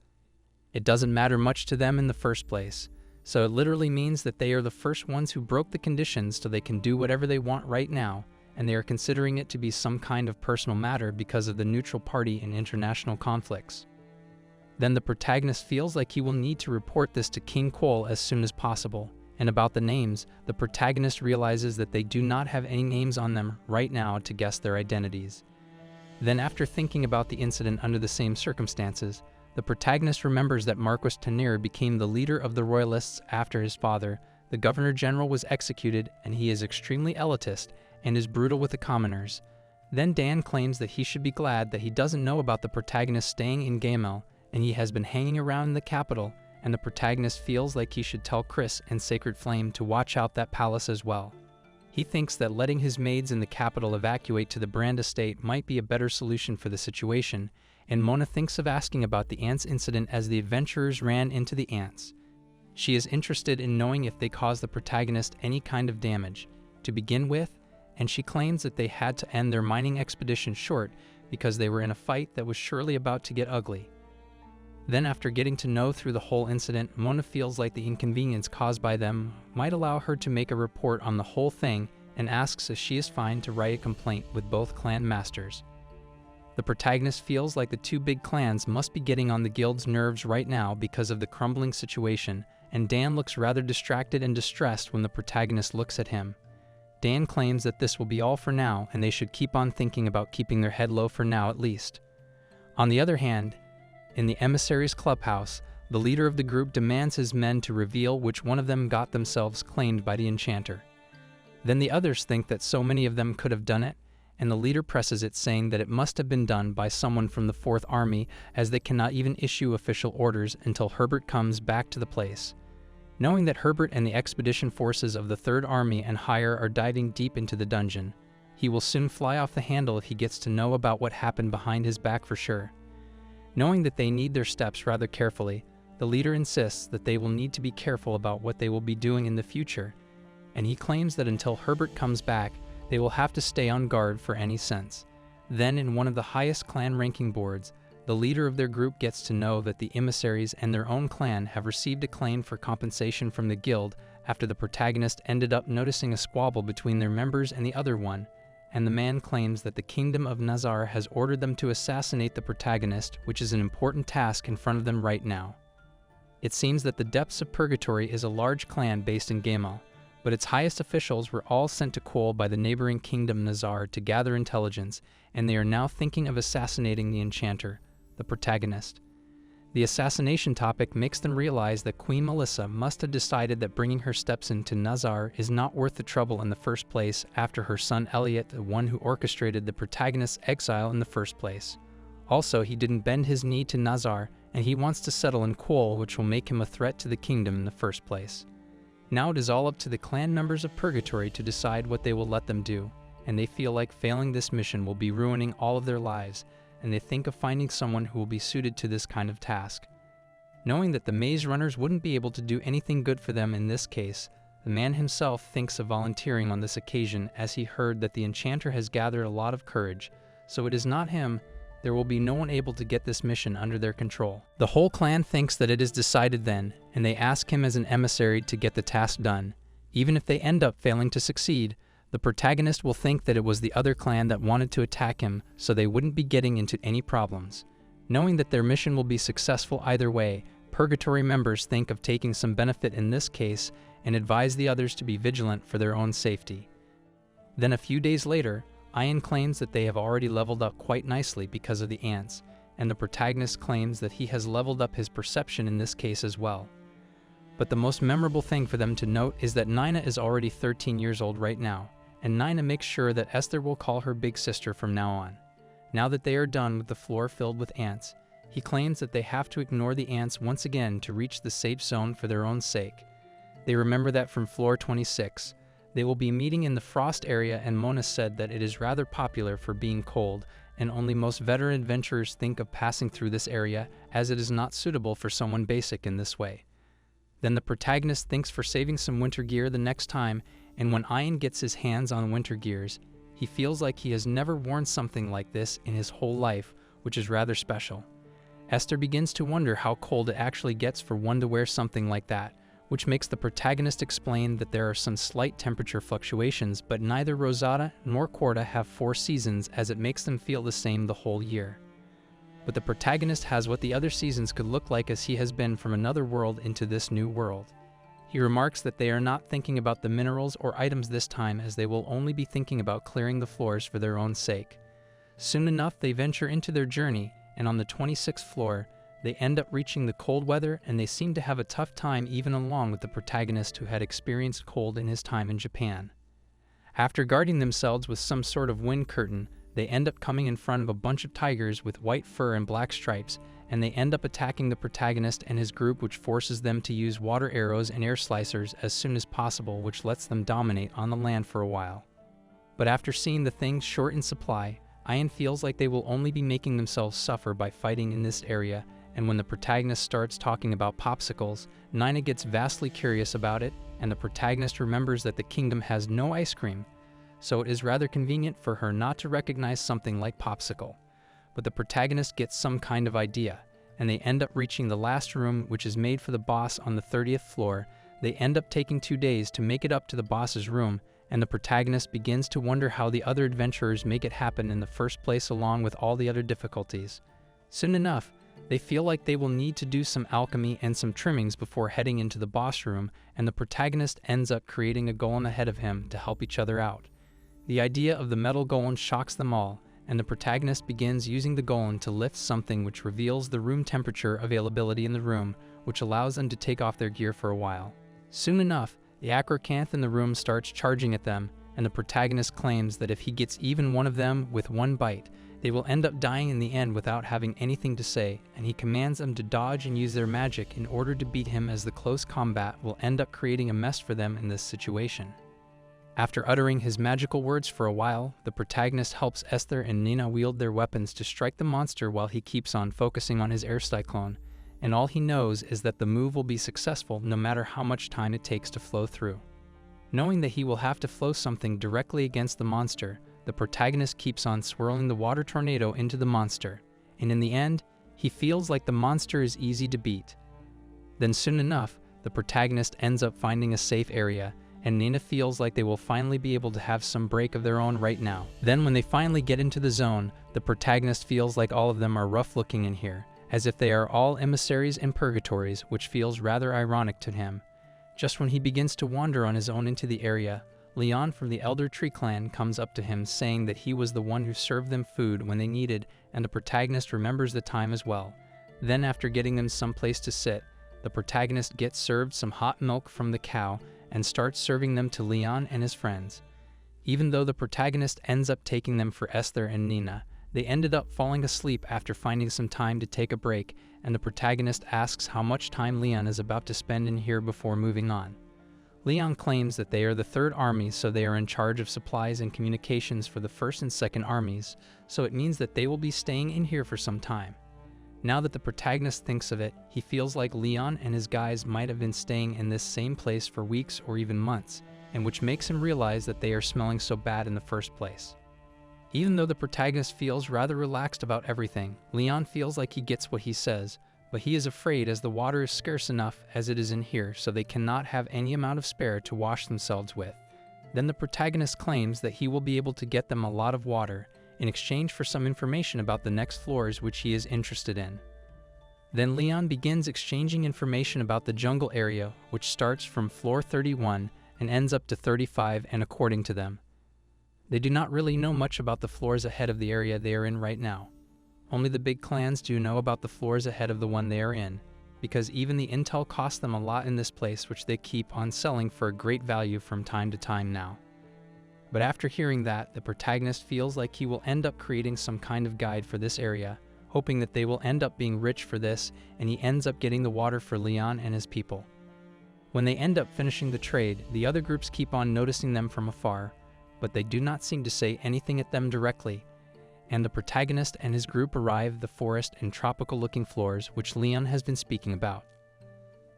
it doesn't matter much to them in the first place. So it literally means that they are the first ones who broke the conditions so they can do whatever they want right now, and they are considering it to be some kind of personal matter because of the neutral party in international conflicts. Then the protagonist feels like he will need to report this to King Cole as soon as possible. And about the names, the protagonist realizes that they do not have any names on them right now to guess their identities. Then after thinking about the incident under the same circumstances, the protagonist remembers that Marquis Tanir became the leader of the Royalists after his father, the Governor-General, was executed, and he is extremely elitist and is brutal with the commoners. Then Dan claims that he should be glad that he doesn't know about the protagonist staying in Gamel, and he has been hanging around in the capital, and the protagonist feels like he should tell Chris and Sacred Flame to watch out that palace as well. He thinks that letting his maids in the capital evacuate to the Brand estate might be a better solution for the situation, and Mona thinks of asking about the ants incident as the adventurers ran into the ants. She is interested in knowing if they caused the protagonist any kind of damage to begin with, and she claims that they had to end their mining expedition short because they were in a fight that was surely about to get ugly. Then after getting to know through the whole incident, Mona feels like the inconvenience caused by them might allow her to make a report on the whole thing and asks if she is fine to write a complaint with both clan masters. The protagonist feels like the two big clans must be getting on the guild's nerves right now because of the crumbling situation, and Dan looks rather distracted and distressed when the protagonist looks at him. Dan claims that this will be all for now, and they should keep on thinking about keeping their head low for now at least. On the other hand, in the emissary's clubhouse, the leader of the group demands his men to reveal which one of them got themselves claimed by the enchanter. Then the others think that so many of them could have done it, and the leader presses it, saying that it must have been done by someone from the Fourth Army, as they cannot even issue official orders until Herbert comes back to the place. Knowing that Herbert and the expedition forces of the Third Army and higher are diving deep into the dungeon, he will soon fly off the handle if he gets to know about what happened behind his back for sure. Knowing that they need their steps rather carefully, the leader insists that they will need to be careful about what they will be doing in the future, and he claims that until Herbert comes back, they will have to stay on guard for any sense. Then, in one of the highest clan ranking boards, the leader of their group gets to know that the emissaries and their own clan have received a claim for compensation from the guild after the protagonist ended up noticing a squabble between their members and the other one, and the man claims that the kingdom of Nazar has ordered them to assassinate the protagonist, which is an important task in front of them right now. It seems that the Depths of Purgatory is a large clan based in Gamal, but its highest officials were all sent to Quoll by the neighboring kingdom Nazar to gather intelligence, and they are now thinking of assassinating the enchanter, the protagonist. The assassination topic makes them realize that Queen Melissa must have decided that bringing her steps into Nazar is not worth the trouble in the first place after her son Elliot, the one who orchestrated the protagonist's exile in the first place. Also, he didn't bend his knee to Nazar, and he wants to settle in Quoll, which will make him a threat to the kingdom in the first place. Now it is all up to the clan members of Purgatory to decide what they will let them do, and they feel like failing this mission will be ruining all of their lives, and they think of finding someone who will be suited to this kind of task. Knowing that the maze runners wouldn't be able to do anything good for them in this case, the man himself thinks of volunteering on this occasion, as he heard that the enchanter has gathered a lot of courage, so it is not him. There will be no one able to get this mission under their control. The whole clan thinks that it is decided then, and they ask him as an emissary to get the task done. Even if they end up failing to succeed, the protagonist will think that it was the other clan that wanted to attack him, so they wouldn't be getting into any problems. Knowing that their mission will be successful either way, Purgatory members think of taking some benefit in this case and advise the others to be vigilant for their own safety. Then a few days later, Ian claims that they have already leveled up quite nicely because of the ants, and the protagonist claims that he has leveled up his perception in this case as well. But the most memorable thing for them to note is that Nina is already 13 years old right now, and Nina makes sure that Esther will call her big sister from now on. Now that they are done with the floor filled with ants, he claims that they have to ignore the ants once again to reach the safe zone for their own sake. They remember that from floor 26, they will be meeting in the frost area, and Mona said that it is rather popular for being cold, and only most veteran adventurers think of passing through this area, as it is not suitable for someone basic in this way. Then the protagonist thinks for saving some winter gear the next time, and when Ian gets his hands on winter gears, he feels like he has never worn something like this in his whole life, which is rather special. Esther begins to wonder how cold it actually gets for one to wear something like that, which makes the protagonist explain that there are some slight temperature fluctuations, but neither Rosada nor Corda have 4 seasons, as it makes them feel the same the whole year. But the protagonist has what the other seasons could look like, as he has been from another world into this new world. He remarks that they are not thinking about the minerals or items this time, as they will only be thinking about clearing the floors for their own sake. Soon enough they venture into their journey, and on the 26th floor, they end up reaching the cold weather, and they seem to have a tough time even along with the protagonist who had experienced cold in his time in Japan. After guarding themselves with some sort of wind curtain, they end up coming in front of a bunch of tigers with white fur and black stripes, and they end up attacking the protagonist and his group, which forces them to use water arrows and air slicers as soon as possible, which lets them dominate on the land for a while. But after seeing the things short in supply, Ian feels like they will only be making themselves suffer by fighting in this area, and when the protagonist starts talking about popsicles, Nina gets vastly curious about it, and the protagonist remembers that the kingdom has no ice cream, so it is rather convenient for her not to recognize something like popsicle. But the protagonist gets some kind of idea, and they end up reaching the last room, which is made for the boss on the 30th floor. They end up taking 2 days to make it up to the boss's room, and the protagonist begins to wonder how the other adventurers make it happen in the first place along with all the other difficulties. Soon enough, They feel like they will need to do some alchemy and some trimmings before heading into the boss room, and the protagonist ends up creating a golem ahead of him to help each other out. The idea of the metal golem shocks them all, and the protagonist begins using the golem to lift something which reveals the room temperature availability in the room, which allows them to take off their gear for a while. Soon enough, the acrocanth in the room starts charging at them, and the protagonist claims that if he gets even one of them with one bite, they will end up dying in the end without having anything to say, and he commands them to dodge and use their magic in order to beat him, as the close combat will end up creating a mess for them in this situation. After uttering his magical words for a while, the protagonist helps Esther and Nina wield their weapons to strike the monster while he keeps on focusing on his air cyclone, and all he knows is that the move will be successful no matter how much time it takes to flow through. Knowing that he will have to flow something directly against the monster, the protagonist keeps on swirling the water tornado into the monster, and in the end, he feels like the monster is easy to beat. Then soon enough, the protagonist ends up finding a safe area, and Nina feels like they will finally be able to have some break of their own right now. Then when they finally get into the zone, the protagonist feels like all of them are rough looking in here, as if they are all emissaries and purgatories, which feels rather ironic to him. Just when he begins to wander on his own into the area, Leon from the Elder Tree clan comes up to him saying that he was the one who served them food when they needed, and the protagonist remembers the time as well. Then after getting them some place to sit, the protagonist gets served some hot milk from the cow and starts serving them to Leon and his friends. Even though the protagonist ends up taking them for Esther and Nina, they ended up falling asleep after finding some time to take a break, and the protagonist asks how much time Leon is about to spend in here before moving on. Leon claims that they are the Third Army, so they are in charge of supplies and communications for the First and Second Armies, so it means that they will be staying in here for some time. Now that the protagonist thinks of it, he feels like Leon and his guys might have been staying in this same place for weeks or even months, and which makes him realize that they are smelling so bad in the first place. Even though the protagonist feels rather relaxed about everything, Leon feels like he gets what he says, but he is afraid as the water is scarce enough as it is in here, so they cannot have any amount of spare to wash themselves with. Then the protagonist claims that he will be able to get them a lot of water, in exchange for some information about the next floors which he is interested in. Then Leon begins exchanging information about the jungle area, which starts from floor 31 and ends up to 35, and according to them, they do not really know much about the floors ahead of the area they are in right now. Only the big clans do know about the floors ahead of the one they are in, because even the intel costs them a lot in this place, which they keep on selling for a great value from time to time now. But after hearing that, the protagonist feels like he will end up creating some kind of guide for this area, hoping that they will end up being rich for this, and he ends up getting the water for Leon and his people. When they end up finishing the trade, the other groups keep on noticing them from afar, but they do not seem to say anything at them directly, and the protagonist and his group arrive at the forest and tropical-looking floors which Leon has been speaking about.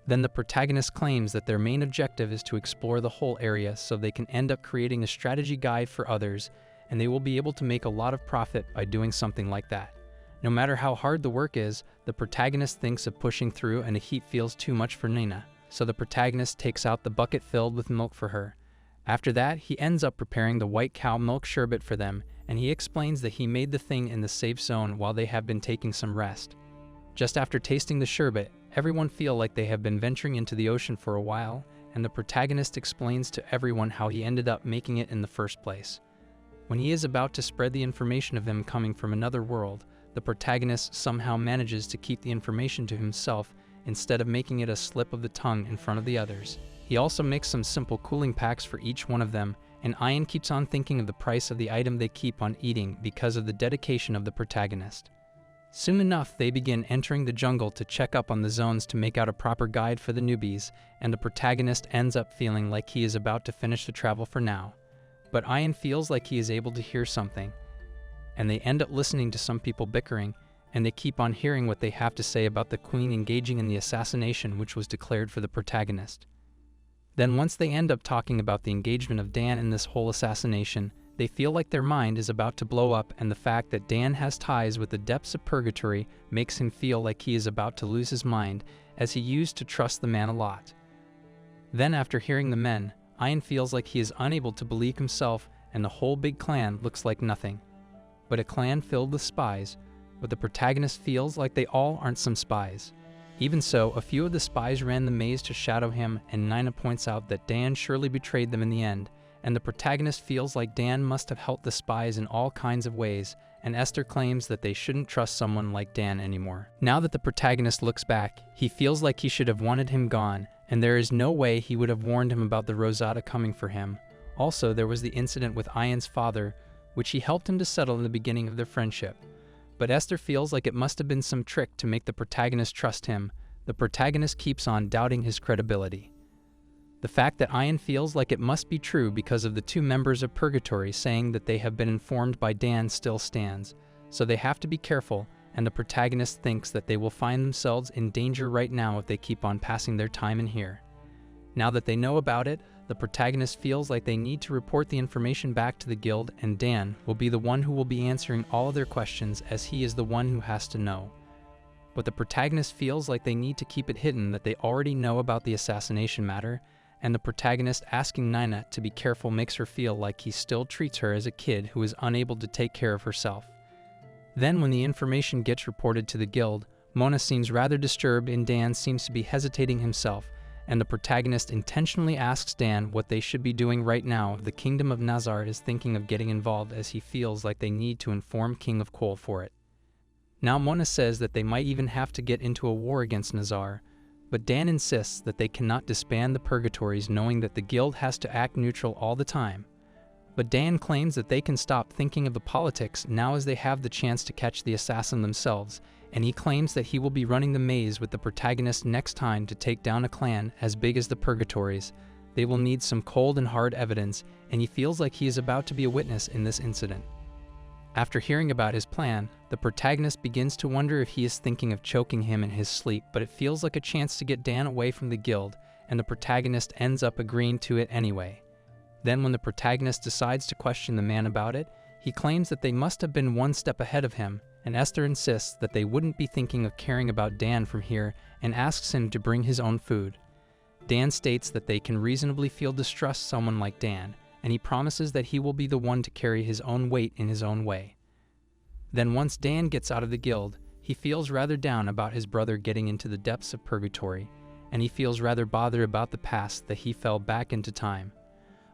Then the protagonist claims that their main objective is to explore the whole area so they can end up creating a strategy guide for others, and they will be able to make a lot of profit by doing something like that. No matter how hard the work is, the protagonist thinks of pushing through, and the heat feels too much for Nina, so the protagonist takes out the bucket filled with milk for her. After that, he ends up preparing the white cow milk sherbet for them, and he explains that he made the thing in the safe zone while they have been taking some rest. Just after tasting the sherbet, everyone feel like they have been venturing into the ocean for a while, and the protagonist explains to everyone how he ended up making it in the first place. When he is about to spread the information of him coming from another world, the protagonist somehow manages to keep the information to himself instead of making it a slip of the tongue in front of the others. He also makes some simple cooling packs for each one of them, and Ian keeps on thinking of the price of the item they keep on eating because of the dedication of the protagonist. Soon enough, they begin entering the jungle to check up on the zones to make out a proper guide for the newbies, and the protagonist ends up feeling like he is about to finish the travel for now. But Ian feels like he is able to hear something, and they end up listening to some people bickering, and they keep on hearing what they have to say about the queen engaging in the assassination which was declared for the protagonist. Then once they end up talking about the engagement of Dan in this whole assassination, they feel like their mind is about to blow up, and the fact that Dan has ties with the depths of purgatory makes him feel like he is about to lose his mind, as he used to trust the man a lot. Then after hearing the men, Ian feels like he is unable to believe himself, and the whole big clan looks like nothing but a clan filled with spies, but the protagonist feels like they all aren't some spies. Even so, a few of the spies ran the maze to shadow him, and Nina points out that Dan surely betrayed them in the end, and the protagonist feels like Dan must have helped the spies in all kinds of ways, and Esther claims that they shouldn't trust someone like Dan anymore. Now that the protagonist looks back, he feels like he should have wanted him gone, and there is no way he would have warned him about the Rosada coming for him. Also, there was the incident with Ian's father, which he helped him to settle in the beginning of their friendship. But Esther feels like it must have been some trick to make the protagonist trust him. The protagonist keeps on doubting his credibility. The fact that Ian feels like it must be true because of the two members of Purgatory saying that they have been informed by Dan still stands, so they have to be careful, and the protagonist thinks that they will find themselves in danger right now if they keep on passing their time in here. Now that they know about it, the protagonist feels like they need to report the information back to the guild, and Dan will be the one who will be answering all of their questions as he is the one who has to know. But the protagonist feels like they need to keep it hidden that they already know about the assassination matter, and the protagonist asking Nina to be careful makes her feel like he still treats her as a kid who is unable to take care of herself. Then when the information gets reported to the guild, Mona seems rather disturbed and Dan seems to be hesitating himself, and the protagonist intentionally asks Dan what they should be doing right now if the Kingdom of Nazar is thinking of getting involved, as he feels like they need to inform King of Kol for it. Now Mona says that they might even have to get into a war against Nazar, but Dan insists that they cannot disband the Purgatories, knowing that the guild has to act neutral all the time. But Dan claims that they can stop thinking of the politics now as they have the chance to catch the assassin themselves, and he claims that he will be running the maze with the protagonist next time to take down a clan as big as the Purgatories. They will need some cold and hard evidence, and he feels like he is about to be a witness in this incident. After hearing about his plan, the protagonist begins to wonder if he is thinking of choking him in his sleep, but it feels like a chance to get Dan away from the guild, and the protagonist ends up agreeing to it anyway. Then when the protagonist decides to question the man about it, he claims that they must have been one step ahead of him, and Esther insists that they wouldn't be thinking of caring about Dan from here and asks him to bring his own food. Dan states that they can reasonably feel distrust someone like Dan, and he promises that he will be the one to carry his own weight in his own way. Then once Dan gets out of the guild, he feels rather down about his brother getting into the depths of Purgatory, and he feels rather bothered about the past that he fell back into time.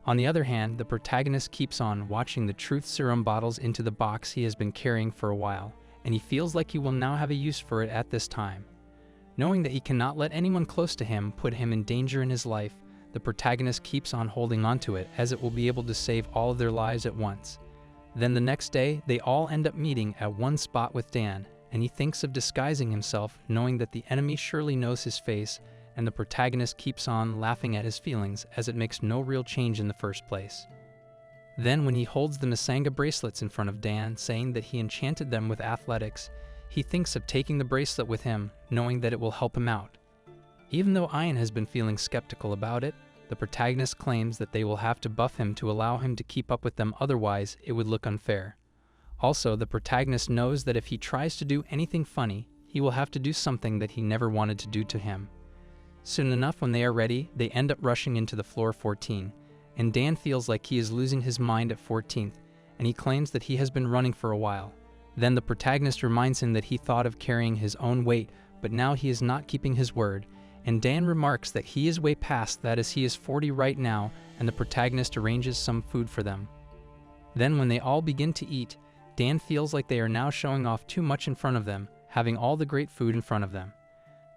On the other hand, the protagonist keeps on watching the truth serum bottles into the box he has been carrying for a while, and he feels like he will now have a use for it at this time. Knowing that he cannot let anyone close to him put him in danger in his life, the protagonist keeps on holding onto it as it will be able to save all of their lives at once. Then the next day, they all end up meeting at one spot with Dan, and he thinks of disguising himself, knowing that the enemy surely knows his face, and the protagonist keeps on laughing at his feelings as it makes no real change in the first place. Then when he holds the Manga bracelets in front of Dan, saying that he enchanted them with athletics, he thinks of taking the bracelet with him, knowing that it will help him out. Even though Ian has been feeling skeptical about it, the protagonist claims that they will have to buff him to allow him to keep up with them, otherwise it would look unfair. Also, the protagonist knows that if he tries to do anything funny, he will have to do something that he never wanted to do to him. Soon enough, when they are ready, they end up rushing into the floor 14, and Dan feels like he is losing his mind at 14th, and he claims that he has been running for a while. Then the protagonist reminds him that he thought of carrying his own weight, but now he is not keeping his word, and Dan remarks that he is way past that as he is 40 right now, and the protagonist arranges some food for them. Then when they all begin to eat, Dan feels like they are now showing off too much in front of them, having all the great food in front of them.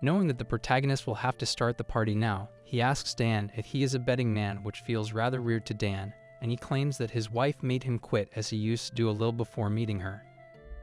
Knowing that the protagonist will have to start the party now, he asks Dan if he is a betting man, which feels rather weird to Dan, and he claims that his wife made him quit as he used to do a little before meeting her.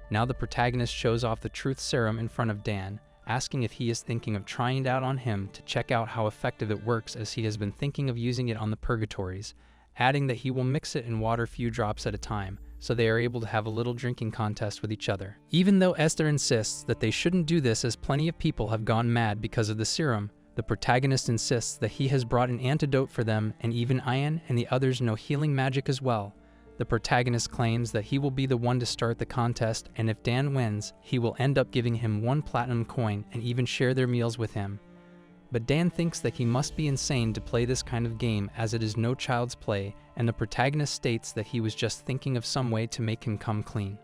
Now the protagonist shows off the truth serum in front of Dan, asking if he is thinking of trying it out on him to check out how effective it works, as he has been thinking of using it on the Purgatories, adding that he will mix it in water few drops at a time, so they are able to have a little drinking contest with each other. Even though Esther insists that they shouldn't do this as plenty of people have gone mad because of the serum, the protagonist insists that he has brought an antidote for them, and even Ian and the others know healing magic as well. The protagonist claims that he will be the one to start the contest, and if Dan wins, he will end up giving him 1 platinum coin and even share their meals with him. But Dan thinks that he must be insane to play this kind of game, as it is no child's play, and the protagonist states that he was just thinking of some way to make him come clean.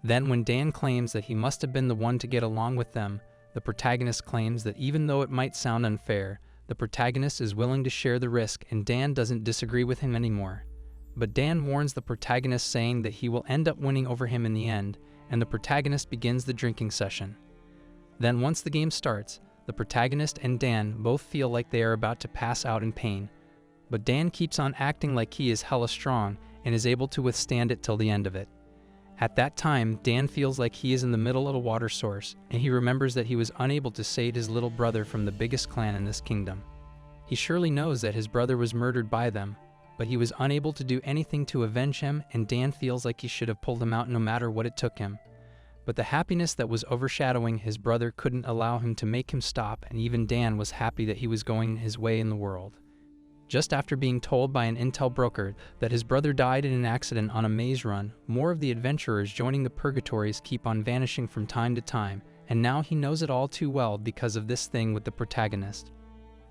Then when Dan claims that he must have been the one to get along with them, the protagonist claims that even though it might sound unfair, the protagonist is willing to share the risk and Dan doesn't disagree with him anymore. But Dan warns the protagonist, saying that he will end up winning over him in the end, and the protagonist begins the drinking session. Then once the game starts, the protagonist and Dan both feel like they are about to pass out in pain. But Dan keeps on acting like he is hella strong and is able to withstand it till the end of it. At that time, Dan feels like he is in the middle of a water source, and he remembers that he was unable to save his little brother from the biggest clan in this kingdom. He surely knows that his brother was murdered by them, but he was unable to do anything to avenge him, and Dan feels like he should have pulled him out no matter what it took him. But the happiness that was overshadowing his brother couldn't allow him to make him stop, and even Dan was happy that he was going his way in the world. Just after being told by an intel broker that his brother died in an accident on a maze run, more of the adventurers joining the purgatories keep on vanishing from time to time, and now he knows it all too well because of this thing with the protagonist.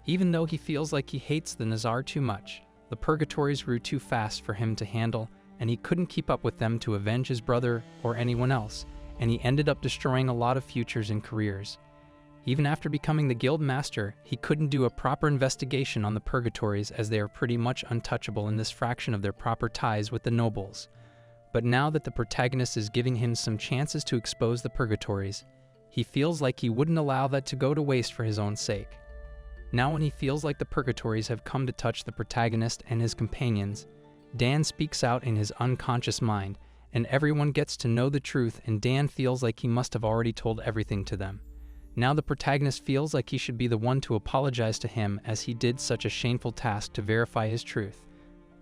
Even though he feels like he hates the Nazar too much, the purgatories grew too fast for him to handle, and he couldn't keep up with them to avenge his brother or anyone else, and he ended up destroying a lot of futures and careers. Even after becoming the guild master, he couldn't do a proper investigation on the purgatories, as they are pretty much untouchable in this fraction of their proper ties with the nobles. But now that the protagonist is giving him some chances to expose the purgatories, he feels like he wouldn't allow that to go to waste for his own sake. Now when he feels like the purgatories have come to touch the protagonist and his companions, Dan speaks out in his unconscious mind, and everyone gets to know the truth, and Dan feels like he must have already told everything to them. Now the protagonist feels like he should be the one to apologize to him, as he did such a shameful task to verify his truth.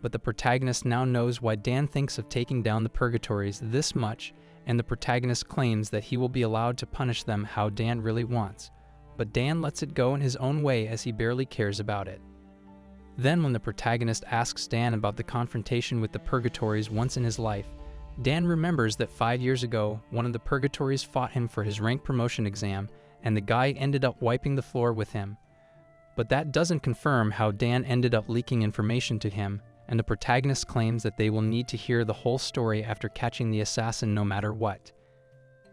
But the protagonist now knows why Dan thinks of taking down the purgatories this much, and the protagonist claims that he will be allowed to punish them how Dan really wants. But Dan lets it go in his own way, as he barely cares about it. Then when the protagonist asks Dan about the confrontation with the purgatories once in his life, Dan remembers that 5 years ago, one of the purgatories fought him for his rank promotion exam, and the guy ended up wiping the floor with him. But that doesn't confirm how Dan ended up leaking information to him, and the protagonist claims that they will need to hear the whole story after catching the assassin no matter what.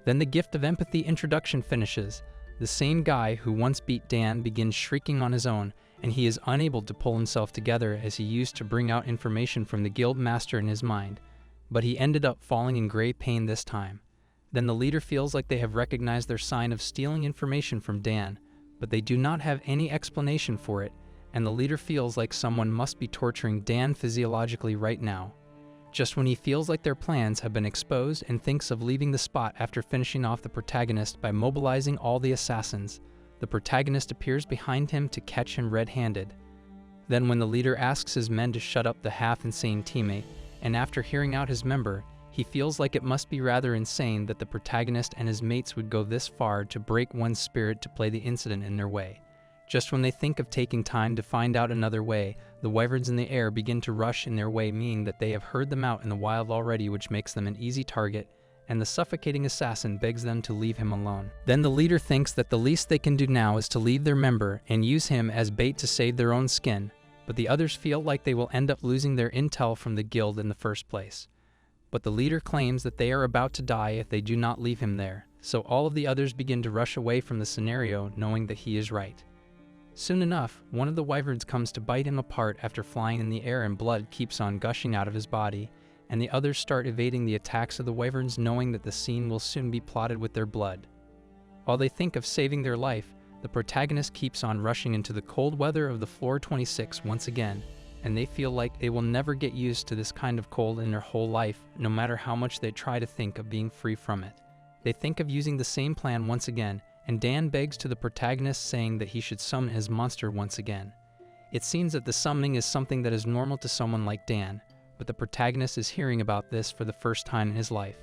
Then the gift of empathy introduction finishes. The same guy who once beat Dan begins shrieking on his own, and he is unable to pull himself together as he used to bring out information from the guild master in his mind. But he ended up falling in grave pain this time. Then the leader feels like they have recognized their sign of stealing information from Dan, but they do not have any explanation for it, and the leader feels like someone must be torturing Dan physiologically right now. Just when he feels like their plans have been exposed and thinks of leaving the spot after finishing off the protagonist by mobilizing all the assassins, the protagonist appears behind him to catch him red-handed. Then when the leader asks his men to shut up the half-insane teammate, and after hearing out his member, he feels like it must be rather insane that the protagonist and his mates would go this far to break one's spirit to play the incident in their way. Just when they think of taking time to find out another way, the wyverns in the air begin to rush in their way, meaning that they have heard them out in the wild already, which makes them an easy target, and the suffocating assassin begs them to leave him alone. Then the leader thinks that the least they can do now is to leave their member and use him as bait to save their own skin, but the others feel like they will end up losing their intel from the guild in the first place. But the leader claims that they are about to die if they do not leave him there, so all of the others begin to rush away from the scenario, knowing that he is right. Soon enough, one of the wyverns comes to bite him apart after flying in the air, and blood keeps on gushing out of his body, and the others start evading the attacks of the wyverns, knowing that the scene will soon be plotted with their blood. While they think of saving their life, the protagonist keeps on rushing into the cold weather of the floor 26 once again, and they feel like they will never get used to this kind of cold in their whole life, no matter how much they try to think of being free from it. They think of using the same plan once again, and Dan begs to the protagonist, saying that he should summon his monster once again. It seems that the summoning is something that is normal to someone like Dan, but the protagonist is hearing about this for the first time in his life.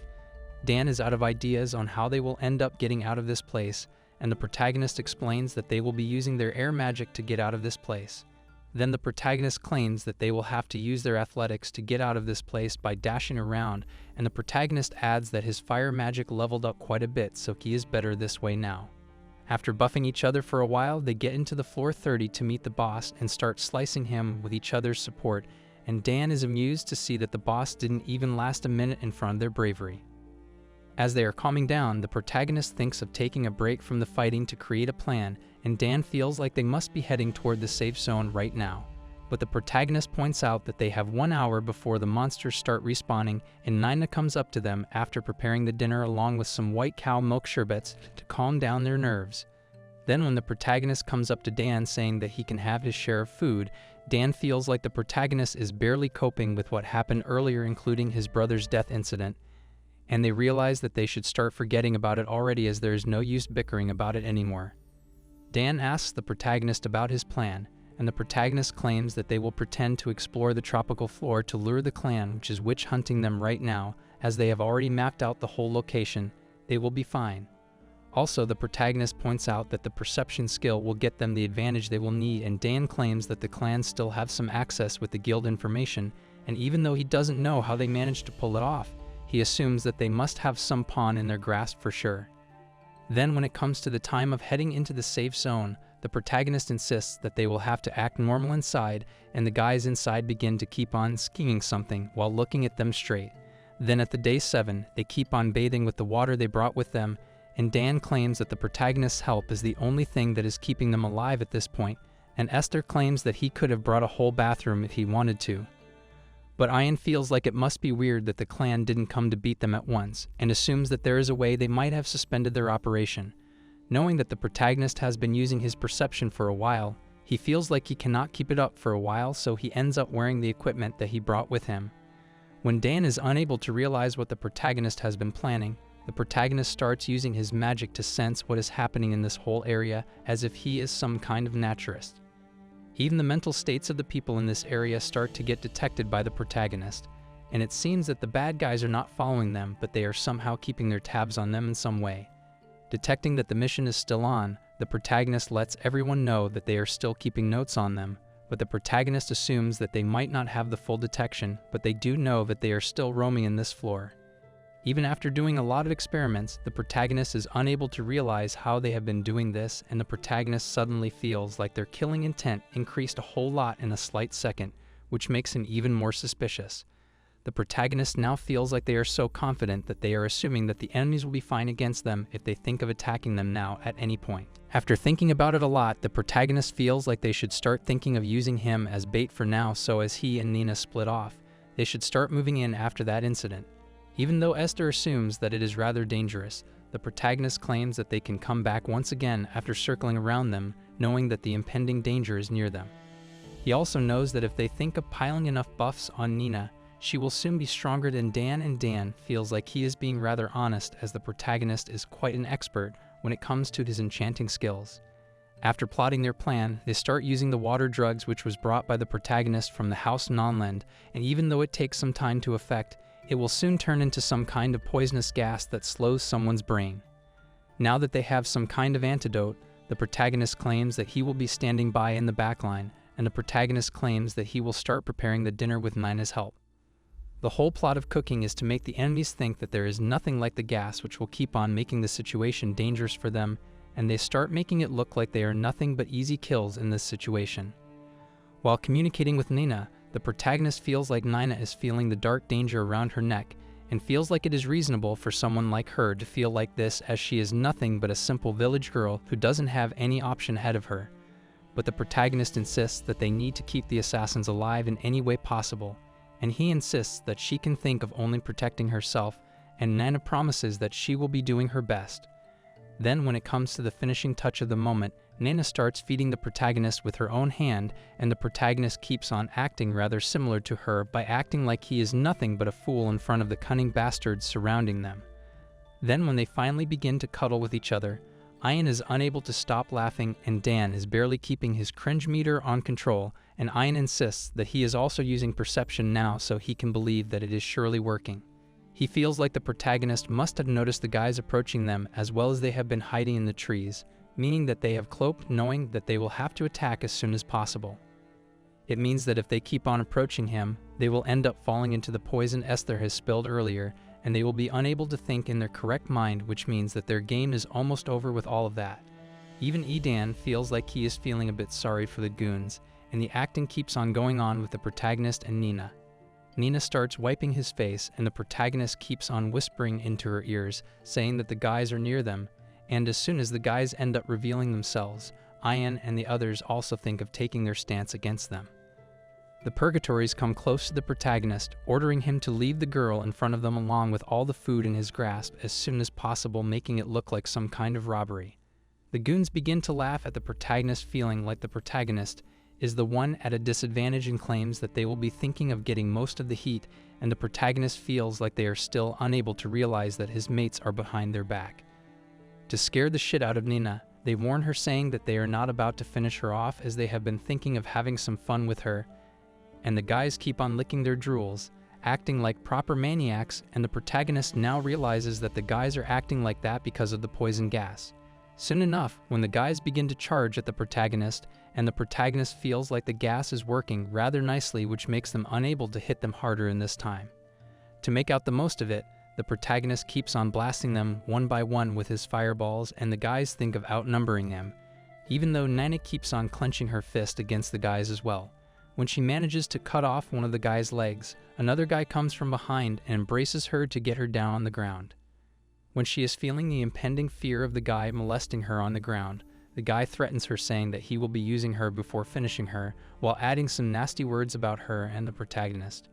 Dan is out of ideas on how they will end up getting out of this place, and the protagonist explains that they will be using their air magic to get out of this place. Then the protagonist claims that they will have to use their athletics to get out of this place by dashing around, and the protagonist adds that his fire magic leveled up quite a bit, so he is better this way now. After buffing each other for a while, they get into the floor 30 to meet the boss and start slicing him with each other's support, and Dan is amused to see that the boss didn't even last a minute in front of their bravery. As they are calming down, the protagonist thinks of taking a break from the fighting to create a plan, and Dan feels like they must be heading toward the safe zone right now. But the protagonist points out that they have 1 hour before the monsters start respawning, and Nina comes up to them after preparing the dinner along with some white cow milk sherbets to calm down their nerves. Then when the protagonist comes up to Dan saying that he can have his share of food, Dan feels like the protagonist is barely coping with what happened earlier, including his brother's death incident, and they realize that they should start forgetting about it already as there is no use bickering about it anymore. Dan asks the protagonist about his plan, and the protagonist claims that they will pretend to explore the tropical floor to lure the clan, which is witch hunting them right now, as they have already mapped out the whole location. They will be fine. Also, the protagonist points out that the perception skill will get them the advantage they will need, and Dan claims that the clan still have some access with the guild information, and even though he doesn't know how they managed to pull it off, he assumes that they must have some pawn in their grasp for sure. Then when it comes to the time of heading into the safe zone, the protagonist insists that they will have to act normal inside, and the guys inside begin to keep on scheming something while looking at them straight. Then at the day 7, they keep on bathing with the water they brought with them, and Dan claims that the protagonist's help is the only thing that is keeping them alive at this point, and Esther claims that he could have brought a whole bathroom if he wanted to. But Ian feels like it must be weird that the clan didn't come to beat them at once, and assumes that there is a way they might have suspended their operation. Knowing that the protagonist has been using his perception for a while, he feels like he cannot keep it up for a while, so he ends up wearing the equipment that he brought with him. When Dan is unable to realize what the protagonist has been planning, the protagonist starts using his magic to sense what is happening in this whole area, as if he is some kind of naturalist. Even the mental states of the people in this area start to get detected by the protagonist, and it seems that the bad guys are not following them, but they are somehow keeping their tabs on them in some way. Detecting that the mission is still on, the protagonist lets everyone know that they are still keeping notes on them, but the protagonist assumes that they might not have the full detection, but they do know that they are still roaming in this floor. Even after doing a lot of experiments, the protagonist is unable to realize how they have been doing this, and the protagonist suddenly feels like their killing intent increased a whole lot in a slight second, which makes him even more suspicious. The protagonist now feels like they are so confident that they are assuming that the enemies will be fine against them if they think of attacking them now at any point. After thinking about it a lot, the protagonist feels like they should start thinking of using him as bait for now, so as he and Nina split off, they should start moving in after that incident. Even though Esther assumes that it is rather dangerous, the protagonist claims that they can come back once again after circling around them, knowing that the impending danger is near them. He also knows that if they think of piling enough buffs on Nina, she will soon be stronger than Dan, and Dan feels like he is being rather honest, as the protagonist is quite an expert when it comes to his enchanting skills. After plotting their plan, they start using the water drugs which was brought by the protagonist from the House Nonland, and even though it takes some time to effect, it will soon turn into some kind of poisonous gas that slows someone's brain. Now that they have some kind of antidote, the protagonist claims that he will be standing by in the backline, and the protagonist claims that he will start preparing the dinner with Nina's help. The whole plot of cooking is to make the enemies think that there is nothing like the gas, which will keep on making the situation dangerous for them, and they start making it look like they are nothing but easy kills in this situation. While communicating with Nina, the protagonist feels like Nina is feeling the dark danger around her neck, and feels like it is reasonable for someone like her to feel like this, as she is nothing but a simple village girl who doesn't have any option ahead of her. But the protagonist insists that they need to keep the assassins alive in any way possible, and he insists that she can think of only protecting herself, and Nina promises that she will be doing her best. Then when it comes to the finishing touch of the moment, Nina starts feeding the protagonist with her own hand, and the protagonist keeps on acting rather similar to her by acting like he is nothing but a fool in front of the cunning bastards surrounding them. Then when they finally begin to cuddle with each other, Ian is unable to stop laughing, and Dan is barely keeping his cringe meter on control, and Ian insists that he is also using perception now so he can believe that it is surely working. He feels like the protagonist must have noticed the guys approaching them as well as they have been hiding in the trees, meaning that they have cloaked, knowing that they will have to attack as soon as possible. It means that if they keep on approaching him, they will end up falling into the poison Esther has spilled earlier, and they will be unable to think in their correct mind, which means that their game is almost over with all of that. Even Edan feels like he is feeling a bit sorry for the goons, and the acting keeps on going on with the protagonist and Nina. Nina starts wiping his face, and the protagonist keeps on whispering into her ears, saying that the guys are near them, and as soon as the guys end up revealing themselves, Ian and the others also think of taking their stance against them. The purgatories come close to the protagonist, ordering him to leave the girl in front of them along with all the food in his grasp as soon as possible, making it look like some kind of robbery. The goons begin to laugh at the protagonist, feeling like the protagonist is the one at a disadvantage and claims that they will be thinking of getting most of the heat, and the protagonist feels like they are still unable to realize that his mates are behind their back. To scare the shit out of Nina, they warn her, saying that they are not about to finish her off as they have been thinking of having some fun with her, and the guys keep on licking their drools, acting like proper maniacs, and the protagonist now realizes that the guys are acting like that because of the poison gas. Soon enough, when the guys begin to charge at the protagonist, and the protagonist feels like the gas is working rather nicely, which makes them unable to hit them harder in this time. To make out the most of it, the protagonist keeps on blasting them one by one with his fireballs, and the guys think of outnumbering them, even though Nina keeps on clenching her fist against the guys as well. When she manages to cut off one of the guy's legs, another guy comes from behind and embraces her to get her down on the ground. When she is feeling the impending fear of the guy molesting her on the ground, the guy threatens her, saying that he will be using her before finishing her, while adding some nasty words about her and the protagonist.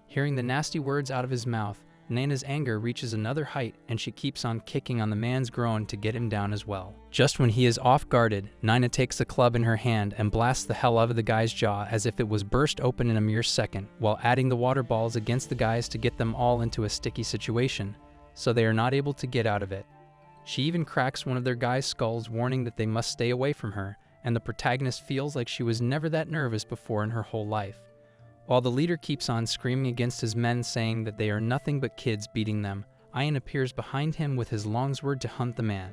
Hearing the nasty words out of his mouth, Nana's anger reaches another height, and she keeps on kicking on the man's groin to get him down as well. Just when he is off guarded, Nina takes the club in her hand and blasts the hell out of the guy's jaw as if it was burst open in a mere second, while adding the water balls against the guys to get them all into a sticky situation, so they are not able to get out of it. She even cracks one of their guys' skulls, warning that they must stay away from her, and the protagonist feels like she was never that nervous before in her whole life. While the leader keeps on screaming against his men, saying that they are nothing but kids beating them, Ian appears behind him with his longsword to hunt the man.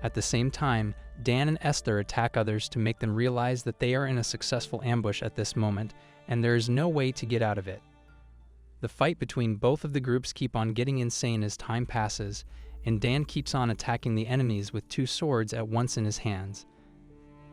At the same time, Dan and Esther attack others to make them realize that they are in a successful ambush at this moment, and there is no way to get out of it. The fight between both of the groups keep on getting insane as time passes, and Dan keeps on attacking the enemies with two swords at once in his hands.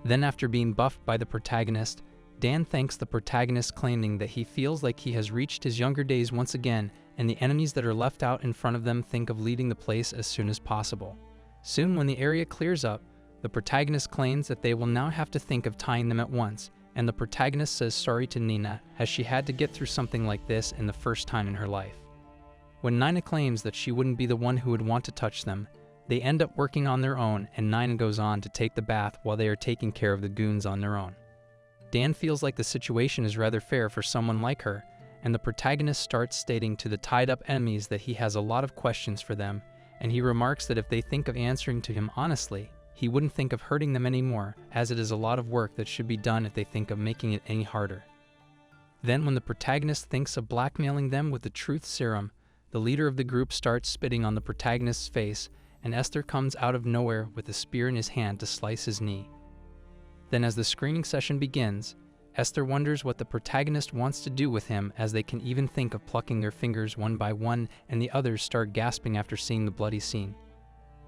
Then, after being buffed by the protagonist, Dan thanks the protagonist, claiming that he feels like he has reached his younger days once again, and the enemies that are left out in front of them think of leaving the place as soon as possible. Soon, when the area clears up, the protagonist claims that they will now have to think of tying them at once, and the protagonist says sorry to Nina, as she had to get through something like this in the first time in her life. When Nina claims that she wouldn't be the one who would want to touch them, they end up working on their own, and Nina goes on to take the bath while they are taking care of the goons on their own. Dan feels like the situation is rather fair for someone like her, and the protagonist starts stating to the tied-up enemies that he has a lot of questions for them, and he remarks that if they think of answering to him honestly, he wouldn't think of hurting them anymore, as it is a lot of work that should be done if they think of making it any harder. Then, when the protagonist thinks of blackmailing them with the truth serum, the leader of the group starts spitting on the protagonist's face, and Esther comes out of nowhere with a spear in his hand to slice his knee. Then, as the screening session begins, Esther wonders what the protagonist wants to do with him, as they can even think of plucking their fingers one by one, and the others start gasping after seeing the bloody scene.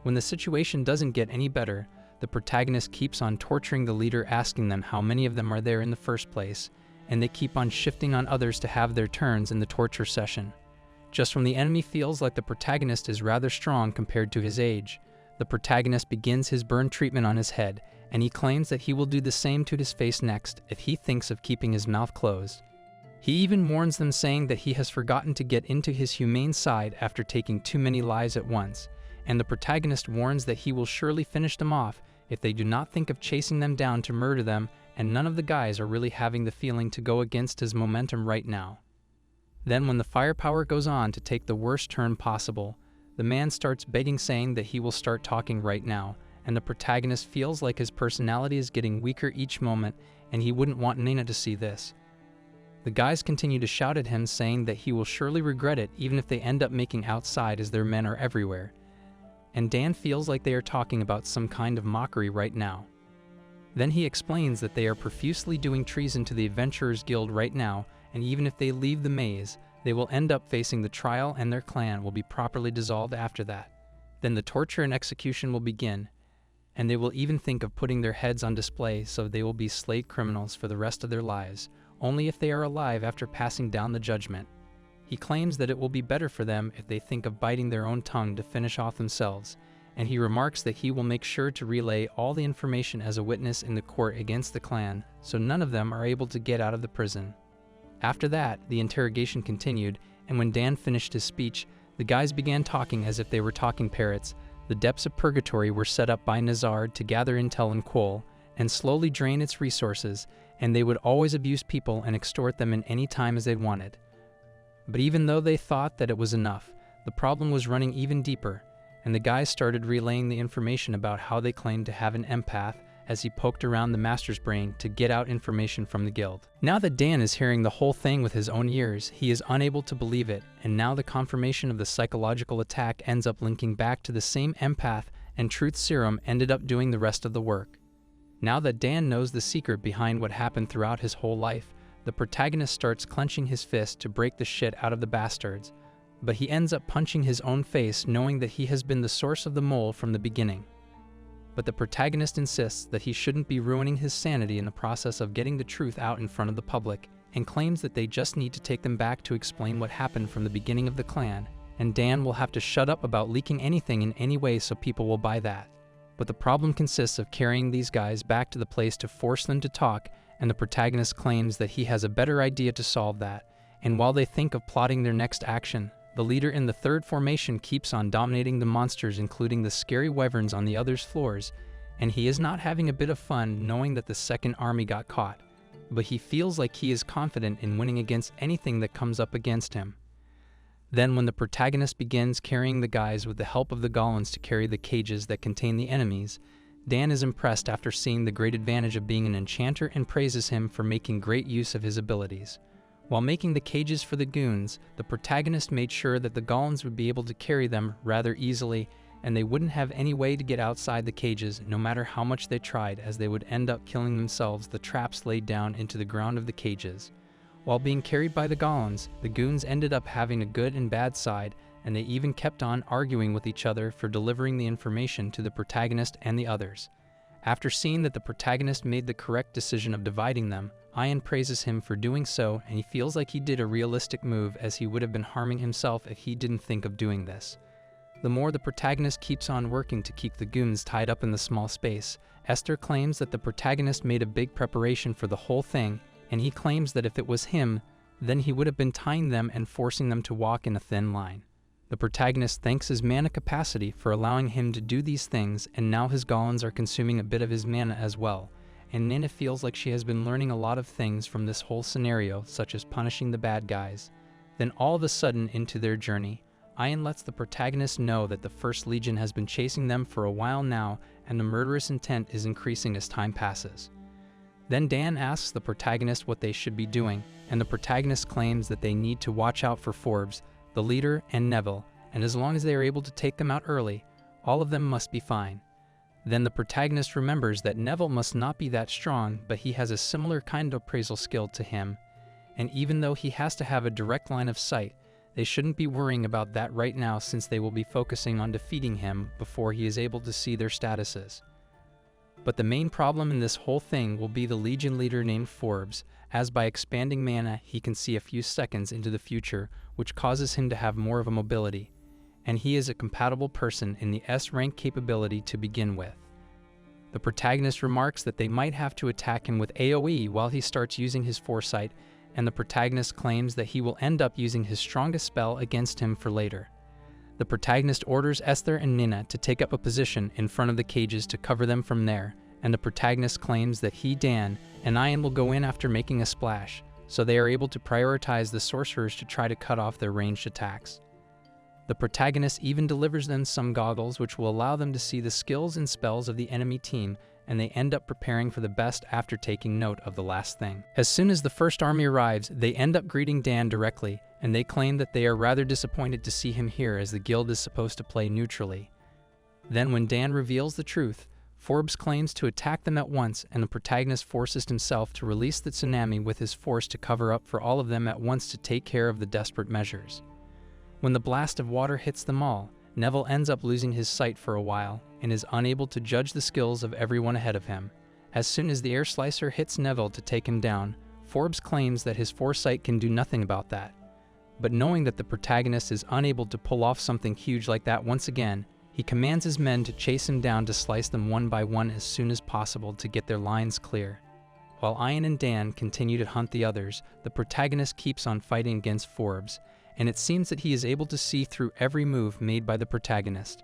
When the situation doesn't get any better, the protagonist keeps on torturing the leader, asking them how many of them are there in the first place, and they keep on shifting on others to have their turns in the torture session. Just when the enemy feels like the protagonist is rather strong compared to his age, the protagonist begins his burn treatment on his head, and he claims that he will do the same to his face next if he thinks of keeping his mouth closed. He even warns them, saying that he has forgotten to get into his humane side after taking too many lives at once, and the protagonist warns that he will surely finish them off if they do not think of chasing them down to murder them, and none of the guys are really having the feeling to go against his momentum right now. Then, when the firepower goes on to take the worst turn possible, the man starts begging, saying that he will start talking right now, and the protagonist feels like his personality is getting weaker each moment, and he wouldn't want Nina to see this. The guys continue to shout at him, saying that he will surely regret it even if they end up making outside, as their men are everywhere. And Dan feels like they are talking about some kind of mockery right now. Then he explains that they are profusely doing treason to the Adventurers Guild right now, and even if they leave the maze, they will end up facing the trial, and their clan will be properly dissolved after that. Then the torture and execution will begin, and they will even think of putting their heads on display, so they will be slayed criminals for the rest of their lives, only if they are alive after passing down the judgment. He claims that it will be better for them if they think of biting their own tongue to finish off themselves, and he remarks that he will make sure to relay all the information as a witness in the court against the clan, so none of them are able to get out of the prison. After that, the interrogation continued, and when Dan finished his speech, the guys began talking as if they were talking parrots. The depths of purgatory were set up by Nazard to gather intel and Quol, and slowly drain its resources, and they would always abuse people and extort them in any time as they wanted. But even though they thought that it was enough, the problem was running even deeper, and the guys started relaying the information about how they claimed to have an empath as he poked around the master's brain to get out information from the guild. Now that Dan is hearing the whole thing with his own ears, he is unable to believe it, and now the confirmation of the psychological attack ends up linking back to the same empath, and Truth Serum ended up doing the rest of the work. Now that Dan knows the secret behind what happened throughout his whole life, the protagonist starts clenching his fist to break the shit out of the bastards, but he ends up punching his own face knowing that he has been the source of the mole from the beginning. But the protagonist insists that he shouldn't be ruining his sanity in the process of getting the truth out in front of the public, and claims that they just need to take them back to explain what happened from the beginning of the clan, and Dan will have to shut up about leaking anything in any way so people will buy that. But the problem consists of carrying these guys back to the place to force them to talk, and the protagonist claims that he has a better idea to solve that, and while they think of plotting their next action, the leader in the third formation keeps on dominating the monsters, including the scary wyverns on the others' floors, and he is not having a bit of fun knowing that the second army got caught, but he feels like he is confident in winning against anything that comes up against him. Then when the protagonist begins carrying the guys with the help of the golems to carry the cages that contain the enemies, Dan is impressed after seeing the great advantage of being an enchanter and praises him for making great use of his abilities. While making the cages for the goons, the protagonist made sure that the golems would be able to carry them rather easily, and they wouldn't have any way to get outside the cages no matter how much they tried, as they would end up killing themselves the traps laid down into the ground of the cages. While being carried by the golems, the goons ended up having a good and bad side, and they even kept on arguing with each other for delivering the information to the protagonist and the others. After seeing that the protagonist made the correct decision of dividing them, Ian praises him for doing so, and he feels like he did a realistic move, as he would have been harming himself if he didn't think of doing this. The more the protagonist keeps on working to keep the goons tied up in the small space, Esther claims that the protagonist made a big preparation for the whole thing, and he claims that if it was him, then he would have been tying them and forcing them to walk in a thin line. The protagonist thanks his mana capacity for allowing him to do these things, and now his golems are consuming a bit of his mana as well, and Nina feels like she has been learning a lot of things from this whole scenario, such as punishing the bad guys. Then all of a sudden into their journey, Ian lets the protagonist know that the First Legion has been chasing them for a while now, and the murderous intent is increasing as time passes. Then Dan asks the protagonist what they should be doing, and the protagonist claims that they need to watch out for Forbes, the leader, and Neville, and as long as they are able to take them out early, all of them must be fine. Then the protagonist remembers that Neville must not be that strong, but he has a similar kind of appraisal skill to him, and even though he has to have a direct line of sight, they shouldn't be worrying about that right now, since they will be focusing on defeating him before he is able to see their statuses. But the main problem in this whole thing will be the Legion leader named Forbes, as by expanding mana he can see a few seconds into the future, which causes him to have more of a mobility, and he is a compatible person in the S-rank capability to begin with. The protagonist remarks that they might have to attack him with AoE while he starts using his foresight, and the protagonist claims that he will end up using his strongest spell against him for later. The protagonist orders Esther and Nina to take up a position in front of the cages to cover them from there, and the protagonist claims that he, Dan, and Ian will go in after making a splash, so they are able to prioritize the sorcerers to try to cut off their ranged attacks. The protagonist even delivers them some goggles which will allow them to see the skills and spells of the enemy team, and they end up preparing for the best after taking note of the last thing. As soon as the first army arrives, they end up greeting Dan directly, and they claim that they are rather disappointed to see him here, as the guild is supposed to play neutrally. Then when Dan reveals the truth, Forbes claims to attack them at once, and the protagonist forces himself to release the tsunami with his force to cover up for all of them at once to take care of the desperate measures. When the blast of water hits them all, Neville ends up losing his sight for a while, and is unable to judge the skills of everyone ahead of him. As soon as the air slicer hits Neville to take him down, Forbes claims that his foresight can do nothing about that. But knowing that the protagonist is unable to pull off something huge like that once again, he commands his men to chase him down to slice them one by one as soon as possible to get their lines clear. While Ian and Dan continue to hunt the others, the protagonist keeps on fighting against Forbes, and it seems that he is able to see through every move made by the protagonist.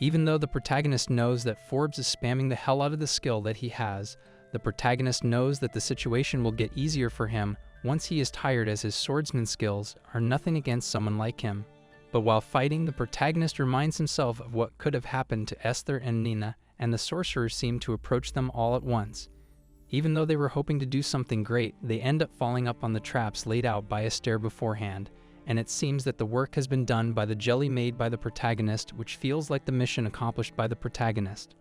Even though the protagonist knows that Forbes is spamming the hell out of the skill that he has, the protagonist knows that the situation will get easier for him once he is tired, as his swordsman skills are nothing against someone like him. But while fighting, the protagonist reminds himself of what could have happened to Esther and Nina, and the sorcerers seem to approach them all at once. Even though they were hoping to do something great, they end up falling up on the traps laid out by Esther beforehand, and it seems that the work has been done by the jelly made by the protagonist, which feels like the mission accomplished by the protagonist.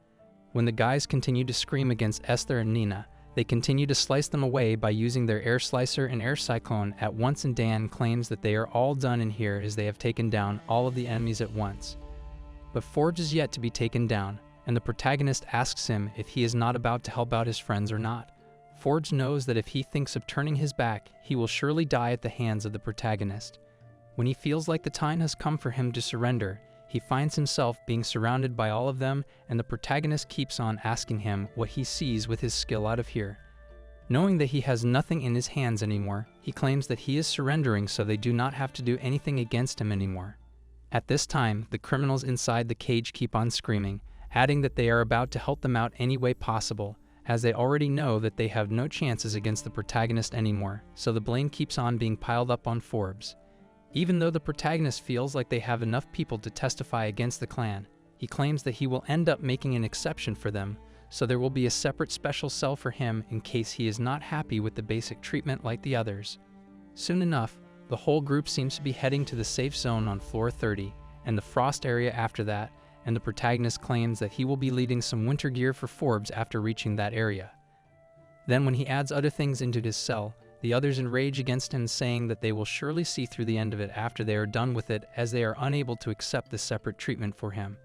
When the guys continue to scream against Esther and Nina, they continue to slice them away by using their air slicer and air cyclone at once, and Dan claims that they are all done in here as they have taken down all of the enemies at once. But Forbes is yet to be taken down, and the protagonist asks him if he is not about to help out his friends or not. Forbes knows that if he thinks of turning his back, he will surely die at the hands of the protagonist. When he feels like the time has come for him to surrender, he finds himself being surrounded by all of them, and the protagonist keeps on asking him what he sees with his skill out of here. Knowing that he has nothing in his hands anymore, he claims that he is surrendering so they do not have to do anything against him anymore. At this time, the criminals inside the cage keep on screaming, adding that they are about to help them out any way possible, as they already know that they have no chances against the protagonist anymore, so the blame keeps on being piled up on Forbes. Even though the protagonist feels like they have enough people to testify against the clan, he claims that he will end up making an exception for them, so there will be a separate special cell for him in case he is not happy with the basic treatment like the others. Soon enough, the whole group seems to be heading to the safe zone on floor 30, and the frost area after that, and the protagonist claims that he will be leading some winter gear for Forbes after reaching that area. Then when he adds other things into his cell, the others enrage against him, saying that they will surely see through the end of it after they are done with it, as they are unable to accept the separate treatment for him.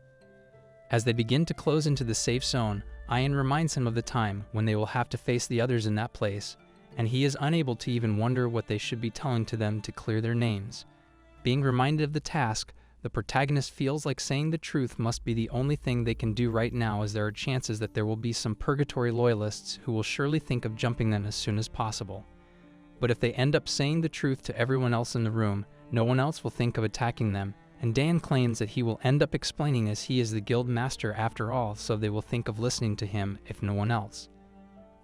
As they begin to close into the safe zone, Ian reminds him of the time when they will have to face the others in that place, and he is unable to even wonder what they should be telling to them to clear their names. Being reminded of the task, the protagonist feels like saying the truth must be the only thing they can do right now, as there are chances that there will be some purgatory loyalists who will surely think of jumping them as soon as possible. But if they end up saying the truth to everyone else in the room, no one else will think of attacking them, and Dan claims that he will end up explaining as he is the guild master after all, so they will think of listening to him if no one else.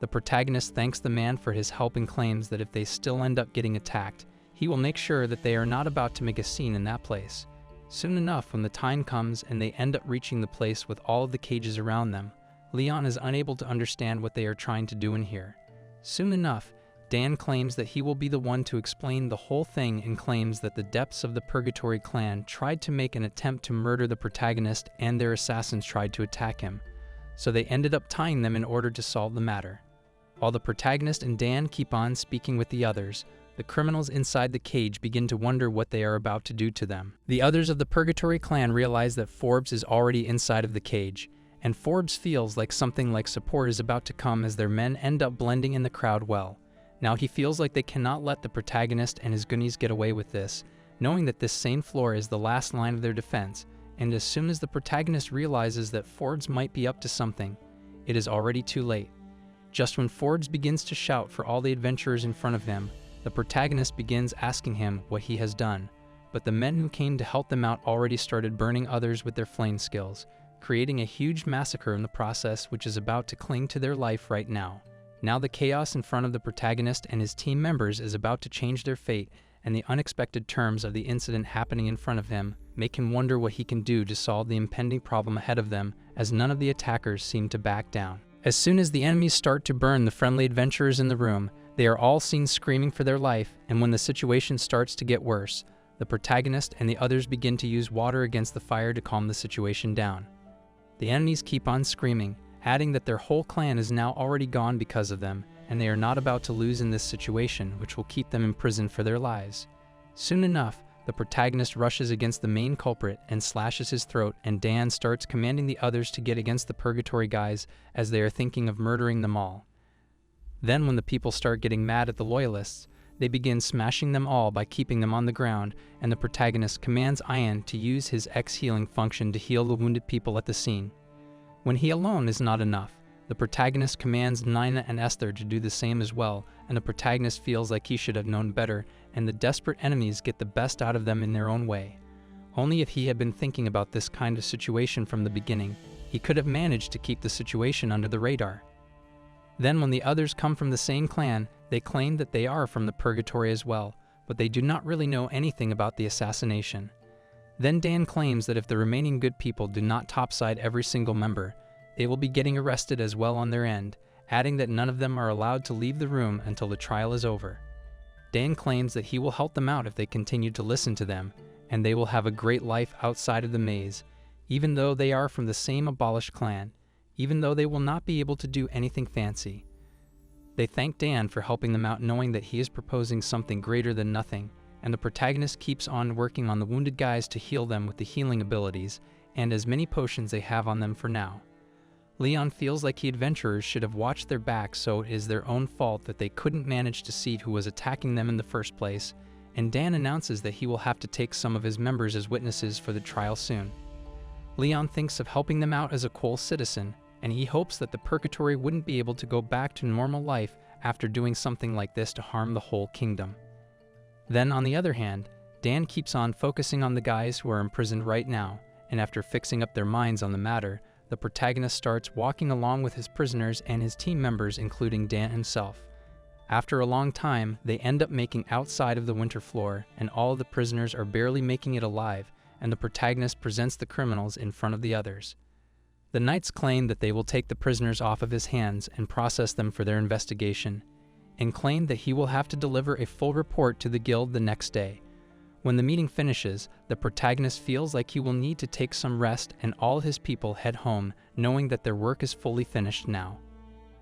The protagonist thanks the man for his help and claims that if they still end up getting attacked, he will make sure that they are not about to make a scene in that place. Soon enough, when the time comes and they end up reaching the place with all of the cages around them, Leon is unable to understand what they are trying to do in here. Soon enough, Dan claims that he will be the one to explain the whole thing, and claims that the depths of the Purgatory clan tried to make an attempt to murder the protagonist, and their assassins tried to attack him, so they ended up tying them in order to solve the matter. While the protagonist and Dan keep on speaking with the others, the criminals inside the cage begin to wonder what they are about to do to them. The others of the Purgatory clan realize that Forbes is already inside of the cage, and Forbes feels like something like support is about to come, as their men end up blending in the crowd well. Now he feels like they cannot let the protagonist and his goonies get away with this, knowing that this same floor is the last line of their defense, and as soon as the protagonist realizes that Forbes might be up to something, it is already too late. Just when Forbes begins to shout for all the adventurers in front of him, the protagonist begins asking him what he has done, but the men who came to help them out already started burning others with their flame skills, creating a huge massacre in the process, which is about to cling to their life right now. Now the chaos in front of the protagonist and his team members is about to change their fate, and the unexpected terms of the incident happening in front of him make him wonder what he can do to solve the impending problem ahead of them, as none of the attackers seem to back down. As soon as the enemies start to burn the friendly adventurers in the room, they are all seen screaming for their life, and when the situation starts to get worse, the protagonist and the others begin to use water against the fire to calm the situation down. The enemies keep on screaming, adding that their whole clan is now already gone because of them, and they are not about to lose in this situation, which will keep them in prison for their lives. Soon enough, the protagonist rushes against the main culprit and slashes his throat, and Dan starts commanding the others to get against the Purgatory guys, as they are thinking of murdering them all. Then when the people start getting mad at the loyalists, They begin smashing them all by keeping them on the ground, and the protagonist commands Ian to use his X-healing function to heal the wounded people at the scene. When he alone is not enough, the protagonist commands Nina and Esther to do the same as well, and the protagonist feels like he should have known better, and the desperate enemies get the best out of them in their own way. Only if he had been thinking about this kind of situation from the beginning, he could have managed to keep the situation under the radar. Then when the others come from the same clan, they claim that they are from the purgatory as well, but they do not really know anything about the assassination. Then Dan claims that if the remaining good people do not topside every single member, they will be getting arrested as well on their end, adding that none of them are allowed to leave the room until the trial is over. Dan claims that he will help them out if they continue to listen to them, and they will have a great life outside of the maze, even though they are from the same abolished clan, even though they will not be able to do anything fancy. They thank Dan for helping them out, knowing that he is proposing something greater than nothing, and the protagonist keeps on working on the wounded guys to heal them with the healing abilities and as many potions they have on them for now. Leon feels like the adventurers should have watched their backs, so it is their own fault that they couldn't manage to see who was attacking them in the first place, and Dan announces that he will have to take some of his members as witnesses for the trial soon. Leon thinks of helping them out as a cool citizen, and he hopes that the purgatory wouldn't be able to go back to normal life after doing something like this to harm the whole kingdom. Then, on the other hand, Dan keeps on focusing on the guys who are imprisoned right now, and after fixing up their minds on the matter, the protagonist starts walking along with his prisoners and his team members, including Dan himself. After a long time, they end up making outside of the winter floor, and all of the prisoners are barely making it alive, and the protagonist presents the criminals in front of the others. The knights claim that they will take the prisoners off of his hands and process them for their investigation, and claim that he will have to deliver a full report to the guild the next day. When the meeting finishes, the protagonist feels like he will need to take some rest, and all his people head home, knowing that their work is fully finished now.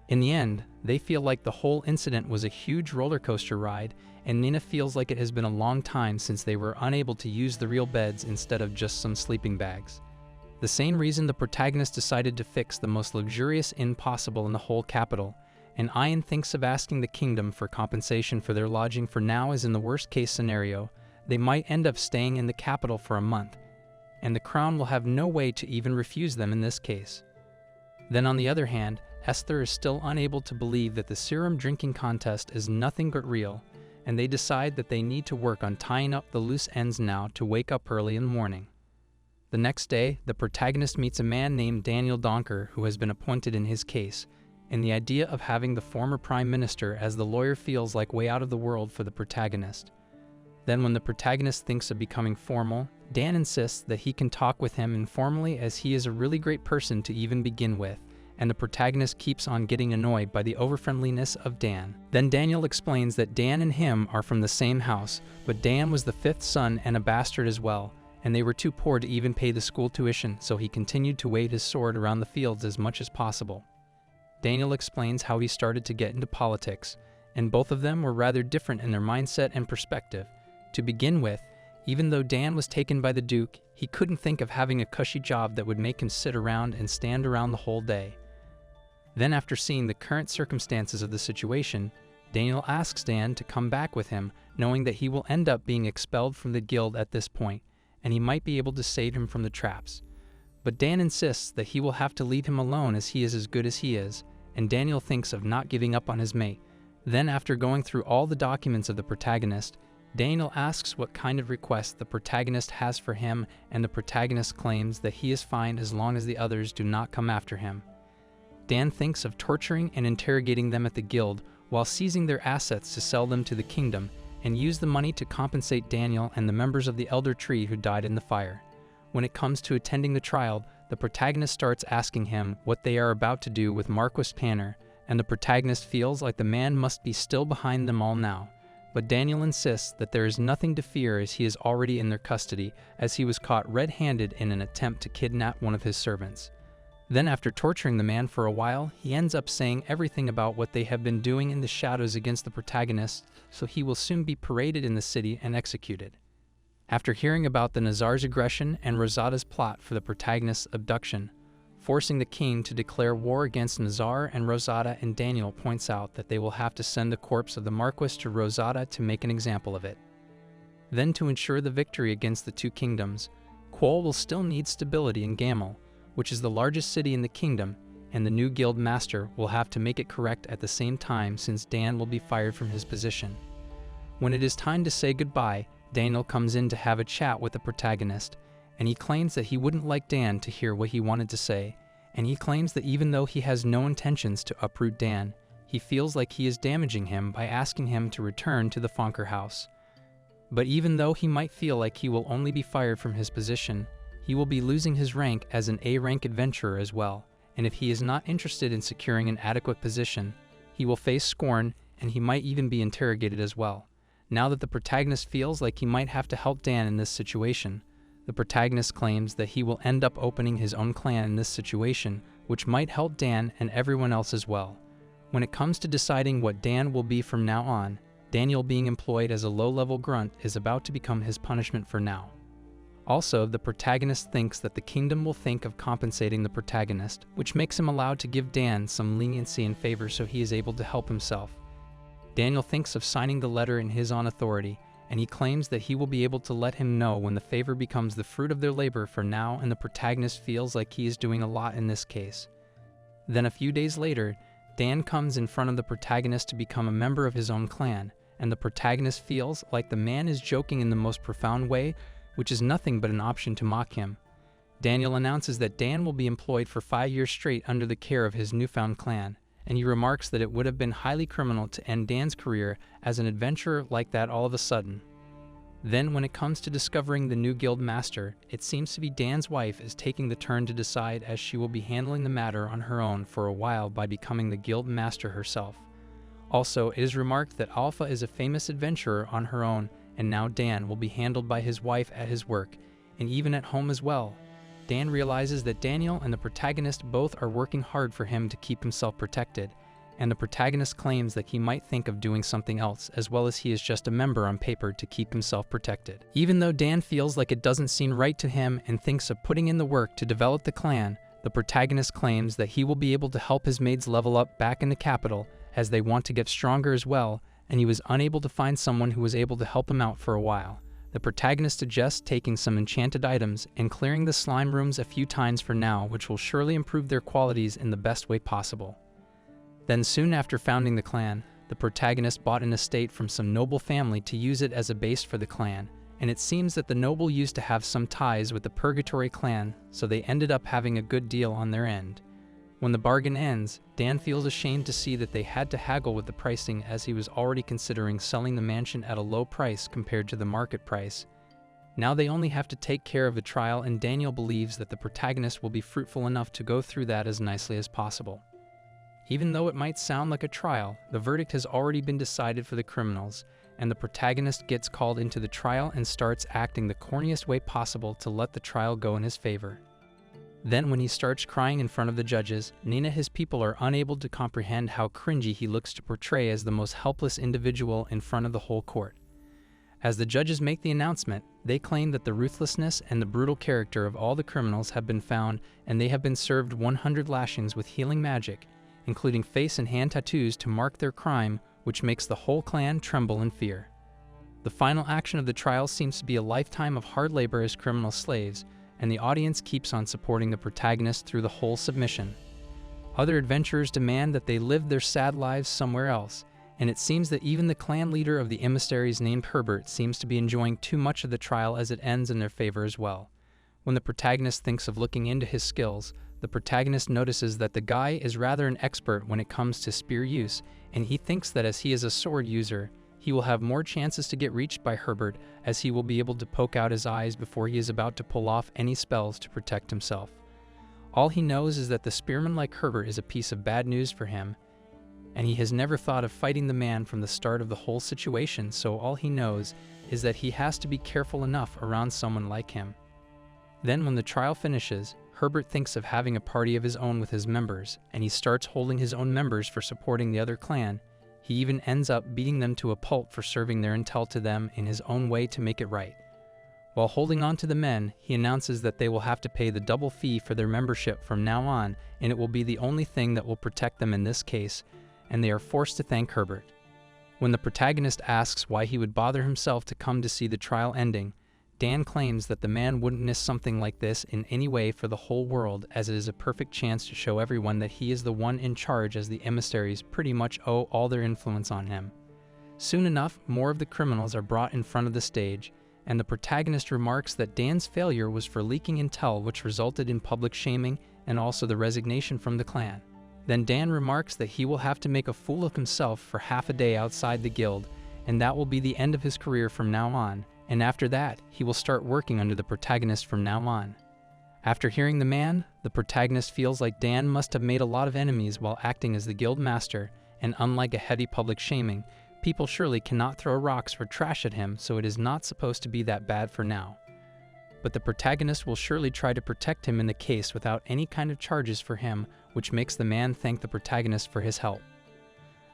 In the end, they feel like the whole incident was a huge roller coaster ride, and Nina feels like it has been a long time since they were unable to use the real beds instead of just some sleeping bags. The same reason the protagonist decided to fix the most luxurious inn possible in the whole capital, and Ian thinks of asking the kingdom for compensation for their lodging for now, as in the worst case scenario, they might end up staying in the capital for a month, and the crown will have no way to even refuse them in this case. Then on the other hand, Esther is still unable to believe that the serum drinking contest is nothing but real, and they decide that they need to work on tying up the loose ends now to wake up early in the morning. The next day, the protagonist meets a man named Daniel Donker who has been appointed in his case, and the idea of having the former prime minister as the lawyer feels like way out of the world for the protagonist. Then when the protagonist thinks of becoming formal, Dan insists that he can talk with him informally, as he is a really great person to even begin with, and the protagonist keeps on getting annoyed by the over-friendliness of Dan. Then Daniel explains that Dan and him are from the same house, but Dan was the fifth son and a bastard as well, and they were too poor to even pay the school tuition, so he continued to wave his sword around the fields as much as possible. Daniel explains how he started to get into politics, and both of them were rather different in their mindset and perspective. To begin with, even though Dan was taken by the Duke, he couldn't think of having a cushy job that would make him sit around and stand around the whole day. Then after seeing the current circumstances of the situation, Daniel asks Dan to come back with him, knowing that he will end up being expelled from the guild at this point, and he might be able to save him from the traps. But Dan insists that he will have to leave him alone, as he is as good as he is, and Daniel thinks of not giving up on his mate. Then after going through all the documents of the protagonist, Daniel asks what kind of request the protagonist has for him, and the protagonist claims that he is fine as long as the others do not come after him. Dan thinks of torturing and interrogating them at the guild while seizing their assets to sell them to the kingdom, and use the money to compensate Daniel and the members of the Elder Tree who died in the fire. When it comes to attending the trial, the protagonist starts asking him what they are about to do with Marquis Panner, and the protagonist feels like the man must be still behind them all now. But Daniel insists that there is nothing to fear, as he is already in their custody, as he was caught red-handed in an attempt to kidnap one of his servants. Then after torturing the man for a while, he ends up saying everything about what they have been doing in the shadows against the protagonist, so he will soon be paraded in the city and executed. After hearing about the Nazar's aggression and Rosada's plot for the protagonist's abduction, forcing the king to declare war against Nazar and Rosada, and Daniel points out that they will have to send the corpse of the Marquis to Rosada to make an example of it. Then, to ensure the victory against the two kingdoms, Quol will still need stability in Gamel, which is the largest city in the kingdom, and the new guild master will have to make it correct at the same time since Dan will be fired from his position. When it is time to say goodbye, Daniel comes in to have a chat with the protagonist, and he claims that he wouldn't like Dan to hear what he wanted to say, and he claims that even though he has no intentions to uproot Dan, he feels like he is damaging him by asking him to return to the Fonker house. But even though he might feel like he will only be fired from his position, he will be losing his rank as an A-rank adventurer as well, and if he is not interested in securing an adequate position, he will face scorn and he might even be interrogated as well. Now that the protagonist feels like he might have to help Dan in this situation, the protagonist claims that he will end up opening his own clan in this situation, which might help Dan and everyone else as well. When it comes to deciding what Dan will be from now on, Daniel being employed as a low-level grunt is about to become his punishment for now. Also, the protagonist thinks that the kingdom will think of compensating the protagonist, which makes him allowed to give Dan some leniency and favor so he is able to help himself. Daniel thinks of signing the letter in his own authority, and he claims that he will be able to let him know when the favor becomes the fruit of their labor for now, and the protagonist feels like he is doing a lot in this case. Then a few days later, Dan comes in front of the protagonist to become a member of his own clan, and the protagonist feels like the man is joking in the most profound way, which is nothing but an option to mock him. Daniel announces that Dan will be employed for 5 years straight under the care of his newfound clan, and he remarks that it would have been highly criminal to end Dan's career as an adventurer like that all of a sudden. Then, when it comes to discovering the new guild master, it seems to be Dan's wife is taking the turn to decide, as she will be handling the matter on her own for a while by becoming the guild master herself. Also, it is remarked that Alpha is a famous adventurer on her own, and now Dan will be handled by his wife at his work, and even at home as well. Dan realizes that Daniel and the protagonist both are working hard for him to keep himself protected, and the protagonist claims that he might think of doing something else, as well as he is just a member on paper to keep himself protected. Even though Dan feels like it doesn't seem right to him and thinks of putting in the work to develop the clan, the protagonist claims that he will be able to help his maids level up back in the capital, as they want to get stronger as well, and he was unable to find someone who was able to help him out for a while. The protagonist suggests taking some enchanted items and clearing the slime rooms a few times for now, which will surely improve their qualities in the best way possible. Then soon after founding the clan, the protagonist bought an estate from some noble family to use it as a base for the clan, and it seems that the noble used to have some ties with the Purgatory clan, so they ended up having a good deal on their end. When the bargain ends, Dan feels ashamed to see that they had to haggle with the pricing, as he was already considering selling the mansion at a low price compared to the market price. Now they only have to take care of the trial, and Daniel believes that the protagonist will be fruitful enough to go through that as nicely as possible. Even though it might sound like a trial, the verdict has already been decided for the criminals, and the protagonist gets called into the trial and starts acting the corniest way possible to let the trial go in his favor. Then when he starts crying in front of the judges, Nina his people are unable to comprehend how cringy he looks to portray as the most helpless individual in front of the whole court. As the judges make the announcement, they claim that the ruthlessness and the brutal character of all the criminals have been found, and they have been served 100 lashings with healing magic, including face and hand tattoos to mark their crime, which makes the whole clan tremble in fear. The final action of the trial seems to be a lifetime of hard labor as criminal slaves, and the audience keeps on supporting the protagonist through the whole submission. Other adventurers demand that they live their sad lives somewhere else, and it seems that even the clan leader of the emissaries named Herbert seems to be enjoying too much of the trial as it ends in their favor as well. When the protagonist thinks of looking into his skills, the protagonist notices that the guy is rather an expert when it comes to spear use, and he thinks that as he is a sword user, he will have more chances to get reached by Herbert, as he will be able to poke out his eyes before he is about to pull off any spells to protect himself. All he knows is that the spearman like Herbert is a piece of bad news for him, and he has never thought of fighting the man from the start of the whole situation, so all he knows is that he has to be careful enough around someone like him. Then when the trial finishes, Herbert thinks of having a party of his own with his members, and he starts holding his own members for supporting the other clan. He even ends up beating them to a pulp for serving their intel to them in his own way to make it right. While holding on to the men, he announces that they will have to pay the double fee for their membership from now on, and it will be the only thing that will protect them in this case, and they are forced to thank Herbert. When the protagonist asks why he would bother himself to come to see the trial ending, Dan claims that the man wouldn't miss something like this in any way for the whole world, as it is a perfect chance to show everyone that he is the one in charge, as the emissaries pretty much owe all their influence on him. Soon enough, more of the criminals are brought in front of the stage, and the protagonist remarks that Dan's failure was for leaking intel, which resulted in public shaming and also the resignation from the clan. Then Dan remarks that he will have to make a fool of himself for half a day outside the guild, and that will be the end of his career from now on, and after that, he will start working under the protagonist from now on. After hearing the man, the protagonist feels like Dan must have made a lot of enemies while acting as the guild master, and unlike a heavy public shaming, people surely cannot throw rocks or trash at him, so it is not supposed to be that bad for now. But the protagonist will surely try to protect him in the case without any kind of charges for him, which makes the man thank the protagonist for his help.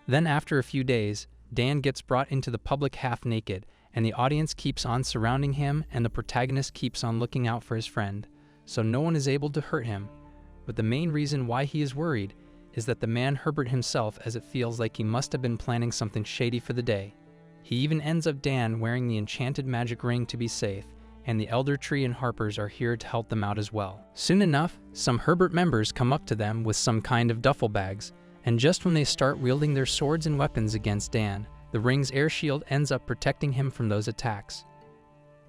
Then after a few days, Dan gets brought into the public half naked, and the audience keeps on surrounding him, and the protagonist keeps on looking out for his friend, so no one is able to hurt him. But the main reason why he is worried is that the man Herbert himself, as it feels like he must have been planning something shady for the day. He even ends up Dan wearing the enchanted magic ring to be safe, and the Elder Tree and Harpers are here to help them out as well. Soon enough, some Herbert members come up to them with some kind of duffel bags, and just when they start wielding their swords and weapons against Dan, the ring's air shield ends up protecting him from those attacks.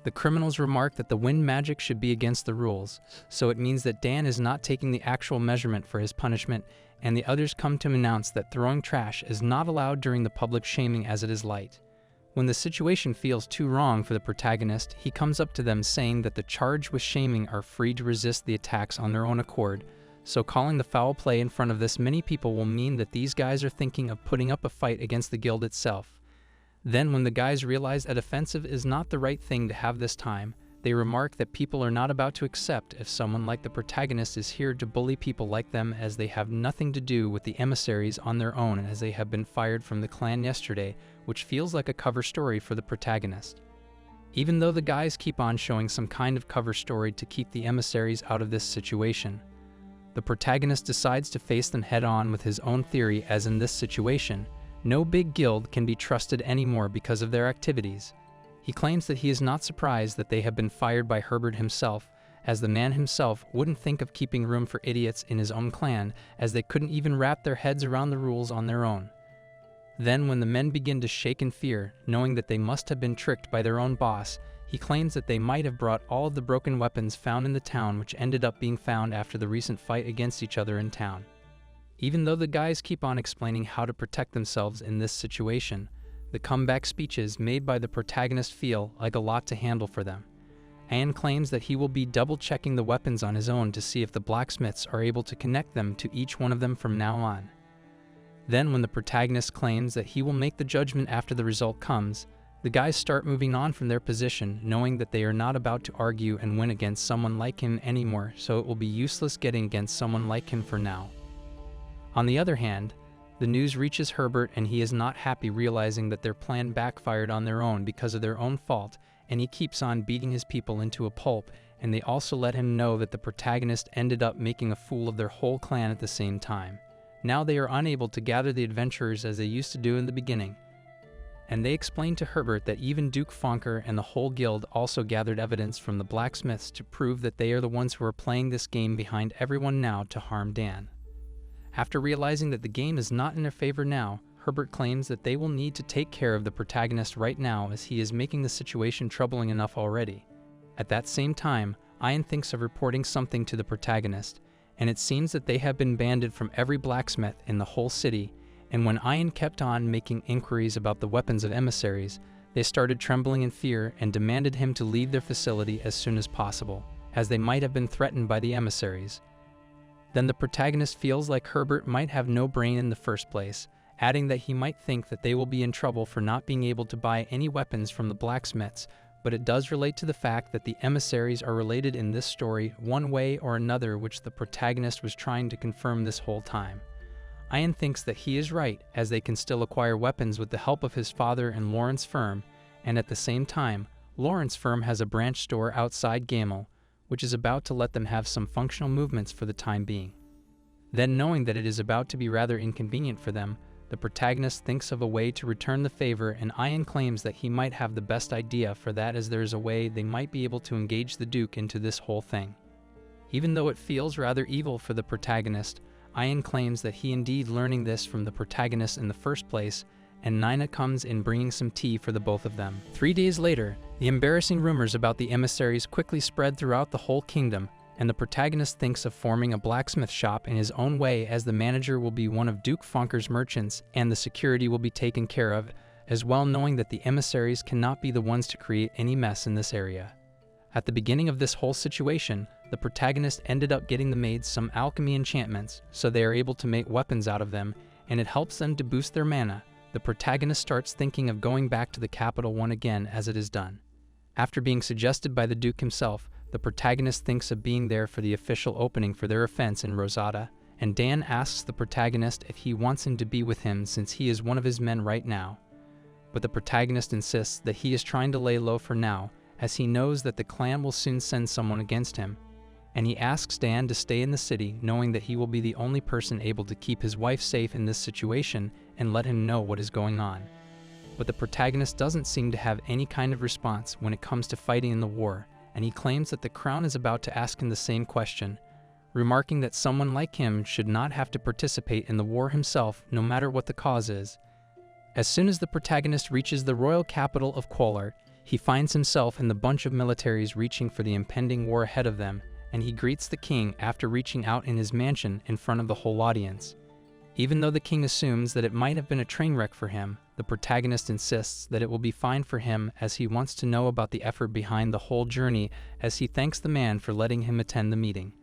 The criminals remark that the wind magic should be against the rules, so it means that Dan is not taking the actual measurement for his punishment, and the others come to announce that throwing trash is not allowed during the public shaming as it is light. When the situation feels too wrong for the protagonist, he comes up to them saying that the charged with shaming are free to resist the attacks on their own accord, so calling the foul play in front of this many people will mean that these guys are thinking of putting up a fight against the guild itself. Then when the guys realize that offensive is not the right thing to have this time, they remark that people are not about to accept if someone like the protagonist is here to bully people like them, as they have nothing to do with the emissaries on their own, as they have been fired from the clan yesterday, which feels like a cover story for the protagonist. Even though the guys keep on showing some kind of cover story to keep the emissaries out of this situation, the protagonist decides to face them head on with his own theory, as in this situation, no big guild can be trusted anymore because of their activities. He claims that he is not surprised that they have been fired by Herbert himself, as the man himself wouldn't think of keeping room for idiots in his own clan, as they couldn't even wrap their heads around the rules on their own. Then when the men begin to shake in fear, knowing that they must have been tricked by their own boss, he claims that they might have brought all of the broken weapons found in the town, which ended up being found after the recent fight against each other in town. Even though the guys keep on explaining how to protect themselves in this situation, the comeback speeches made by the protagonist feel like a lot to handle for them. Anne claims that he will be double-checking the weapons on his own to see if the blacksmiths are able to connect them to each one of them from now on. Then when the protagonist claims that he will make the judgment after the result comes, the guys start moving on from their position, knowing that they are not about to argue and win against someone like him anymore, so it will be useless getting against someone like him for now. On the other hand, the news reaches Herbert, and he is not happy, realizing that their plan backfired on their own because of their own fault, and he keeps on beating his people into a pulp, and they also let him know that the protagonist ended up making a fool of their whole clan at the same time. Now they are unable to gather the adventurers as they used to do in the beginning, and they explain to Herbert that even Duke Fonker and the whole guild also gathered evidence from the blacksmiths to prove that they are the ones who are playing this game behind everyone now to harm Dan. After realizing that the game is not in their favor now, Herbert claims that they will need to take care of the protagonist right now, as he is making the situation troubling enough already. At that same time, Ian thinks of reporting something to the protagonist, and it seems that they have been banned from every blacksmith in the whole city, and when Ian kept on making inquiries about the weapons of emissaries, they started trembling in fear and demanded him to leave their facility as soon as possible, as they might have been threatened by the emissaries. Then the protagonist feels like Herbert might have no brain in the first place, adding that he might think that they will be in trouble for not being able to buy any weapons from the blacksmiths, but it does relate to the fact that the emissaries are related in this story one way or another, which the protagonist was trying to confirm this whole time. Ian thinks that he is right, as they can still acquire weapons with the help of his father and Lawrence firm, and at the same time, Lawrence's firm has a branch store outside Gamel, which is about to let them have some functional movements for the time being. Then, knowing that it is about to be rather inconvenient for them, the protagonist thinks of a way to return the favor, and Ian claims that he might have the best idea for that, as there is a way they might be able to engage the Duke into this whole thing. Even though it feels rather evil for the protagonist, Ian claims that he indeed learning this from the protagonist in the first place, and Nina comes in bringing some tea for the both of them. 3 days later, the embarrassing rumors about the emissaries quickly spread throughout the whole kingdom, and the protagonist thinks of forming a blacksmith shop in his own way, as the manager will be one of Duke Fonker's merchants and the security will be taken care of, as well, knowing that the emissaries cannot be the ones to create any mess in this area. At the beginning of this whole situation, the protagonist ended up getting the maids some alchemy enchantments, so they are able to make weapons out of them, and it helps them to boost their mana. The protagonist starts thinking of going back to the capital one again, as it is done. After being suggested by the Duke himself, the protagonist thinks of being there for the official opening for their offense in Rosada, and Dan asks the protagonist if he wants him to be with him since he is one of his men right now. But the protagonist insists that he is trying to lay low for now, as he knows that the clan will soon send someone against him, and he asks Dan to stay in the city, knowing that he will be the only person able to keep his wife safe in this situation and let him know what is going on. But the protagonist doesn't seem to have any kind of response when it comes to fighting in the war, and he claims that the crown is about to ask him the same question, remarking that someone like him should not have to participate in the war himself, no matter what the cause is. As soon as the protagonist reaches the royal capital of Qualarut, he finds himself in the bunch of militaries reaching for the impending war ahead of them, and he greets the king after reaching out in his mansion in front of the whole audience. Even though the king assumes that it might have been a train wreck for him, the protagonist insists that it will be fine for him, as he wants to know about the effort behind the whole journey, as he thanks the man for letting him attend the meeting.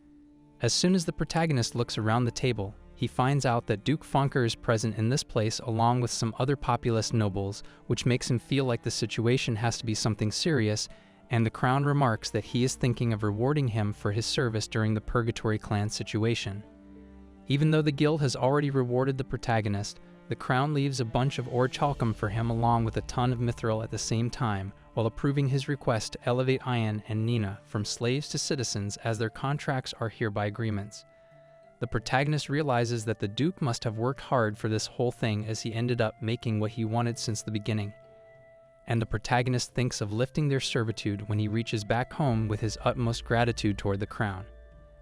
As soon as the protagonist looks around the table, he finds out that Duke Fonker is present in this place along with some other populist nobles, which makes him feel like the situation has to be something serious, and the crown remarks that he is thinking of rewarding him for his service during the Purgatory Clan situation. Even though the guild has already rewarded the protagonist, the crown leaves a bunch of orichalcum for him along with a ton of mithril at the same time, while approving his request to elevate Ian and Nina from slaves to citizens, as their contracts are hereby agreements. The protagonist realizes that the Duke must have worked hard for this whole thing, as he ended up making what he wanted since the beginning. And the protagonist thinks of lifting their servitude when he reaches back home with his utmost gratitude toward the crown.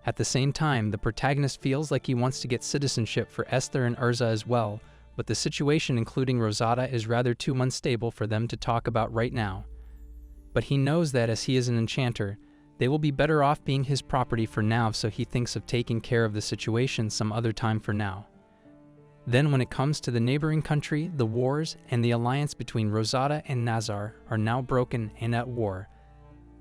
At the same time, the protagonist feels like he wants to get citizenship for Esther and Urza as well, but the situation including Rosada is rather too unstable for them to talk about right now. But he knows that as he is an enchanter, they will be better off being his property for now, so he thinks of taking care of the situation some other time for now. Then when it comes to the neighboring country, the wars and the alliance between Rosada and Nazar are now broken and at war.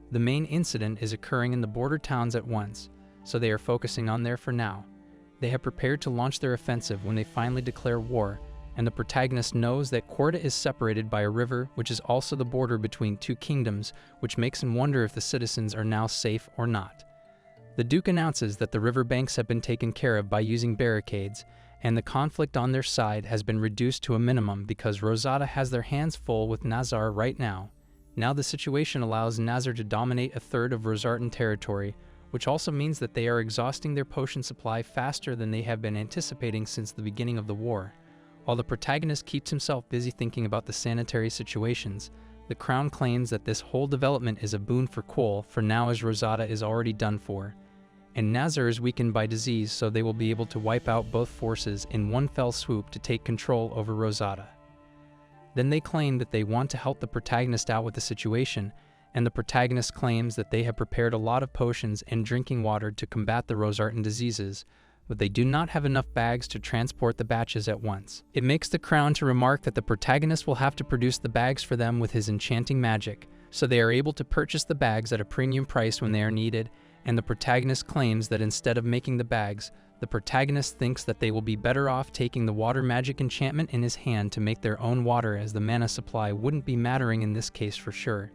The main incident is occurring in the border towns at once, so they are focusing on there for now. They have prepared to launch their offensive when they finally declare war, and the protagonist knows that Quarta is separated by a river, which is also the border between two kingdoms, which makes him wonder if the citizens are now safe or not. The Duke announces that the river banks have been taken care of by using barricades, and the conflict on their side has been reduced to a minimum because Rosada has their hands full with Nazar right now. Now the situation allows Nazar to dominate a third of Rosartan territory, which also means that they are exhausting their potion supply faster than they have been anticipating since the beginning of the war. While the protagonist keeps himself busy thinking about the sanitary situations, the crown claims that this whole development is a boon for Cole, for now as Rosada is already done for. And Nazar is weakened by disease, so they will be able to wipe out both forces in one fell swoop to take control over Rosada. Then they claim that they want to help the protagonist out with the situation, and the protagonist claims that they have prepared a lot of potions and drinking water to combat the Rosartan diseases, but they do not have enough bags to transport the batches at once. It makes the crown to remark that the protagonist will have to produce the bags for them with his enchanting magic, so they are able to purchase the bags at a premium price when they are needed, and the protagonist claims that instead of making the bags, the protagonist thinks that they will be better off taking the water magic enchantment in his hand to make their own water, as the mana supply wouldn't be mattering in this case for sure.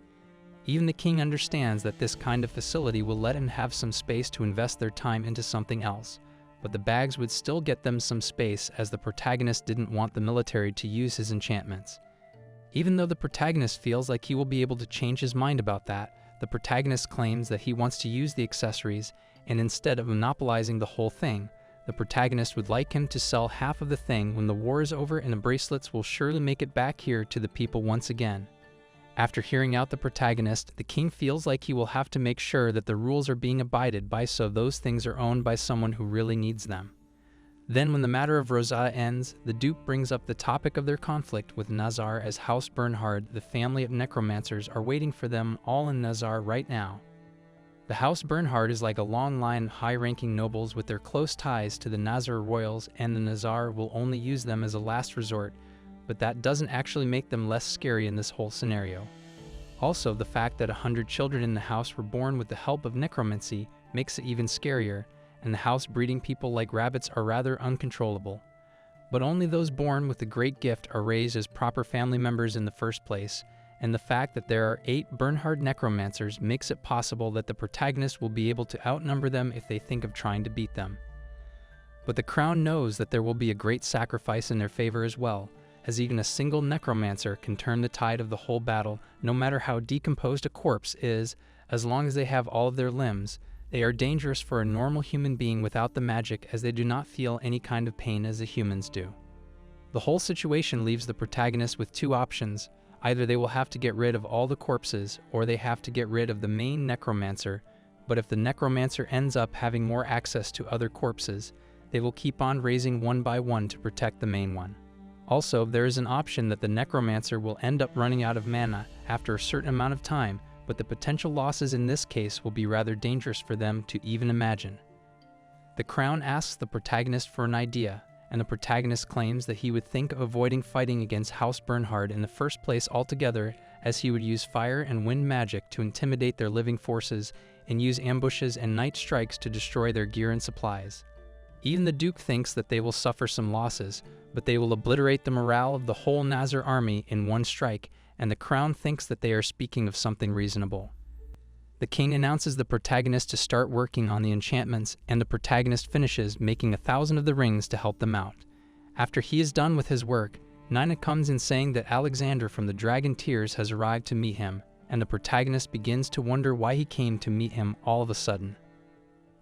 Even the king understands that this kind of facility will let him have some space to invest their time into something else, but the bags would still get them some space, as the protagonist didn't want the military to use his enchantments. Even though the protagonist feels like he will be able to change his mind about that, the protagonist claims that he wants to use the accessories, and instead of monopolizing the whole thing, the protagonist would like him to sell half of the thing when the war is over, and the bracelets will surely make it back here to the people once again. After hearing out the protagonist, the king feels like he will have to make sure that the rules are being abided by, so those things are owned by someone who really needs them. Then when the matter of Rosada ends, the Duke brings up the topic of their conflict with Nazar, as House Bernhard, the family of necromancers, are waiting for them all in Nazar right now. The House Bernhard is like a long line of high-ranking nobles with their close ties to the Nazar royals, and the Nazar will only use them as a last resort, but that doesn't actually make them less scary in this whole scenario. Also, the fact that 100 children in the house were born with the help of necromancy makes it even scarier, and the house breeding people like rabbits are rather uncontrollable. But only those born with the great gift are raised as proper family members in the first place, and the fact that there are 8 Bernhard necromancers makes it possible that the protagonist will be able to outnumber them if they think of trying to beat them. But the crown knows that there will be a great sacrifice in their favor as well, as even a single necromancer can turn the tide of the whole battle, no matter how decomposed a corpse is. As long as they have all of their limbs, they are dangerous for a normal human being without the magic, as they do not feel any kind of pain as the humans do. The whole situation leaves the protagonist with 2 options. Either they will have to get rid of all the corpses, or they have to get rid of the main necromancer, but if the necromancer ends up having more access to other corpses, they will keep on raising one by one to protect the main one. Also, there is an option that the necromancer will end up running out of mana after a certain amount of time, but the potential losses in this case will be rather dangerous for them to even imagine. The crown asks the protagonist for an idea, and the protagonist claims that he would think of avoiding fighting against House Bernhard in the first place altogether, as he would use fire and wind magic to intimidate their living forces and use ambushes and night strikes to destroy their gear and supplies. Even the Duke thinks that they will suffer some losses, but they will obliterate the morale of the whole Nazar army in one strike, and the crown thinks that they are speaking of something reasonable. The king announces the protagonist to start working on the enchantments, and the protagonist finishes making 1,000 of the rings to help them out. After he is done with his work, Nina comes in saying that Alexander from the Dragon Tears has arrived to meet him, and the protagonist begins to wonder why he came to meet him all of a sudden.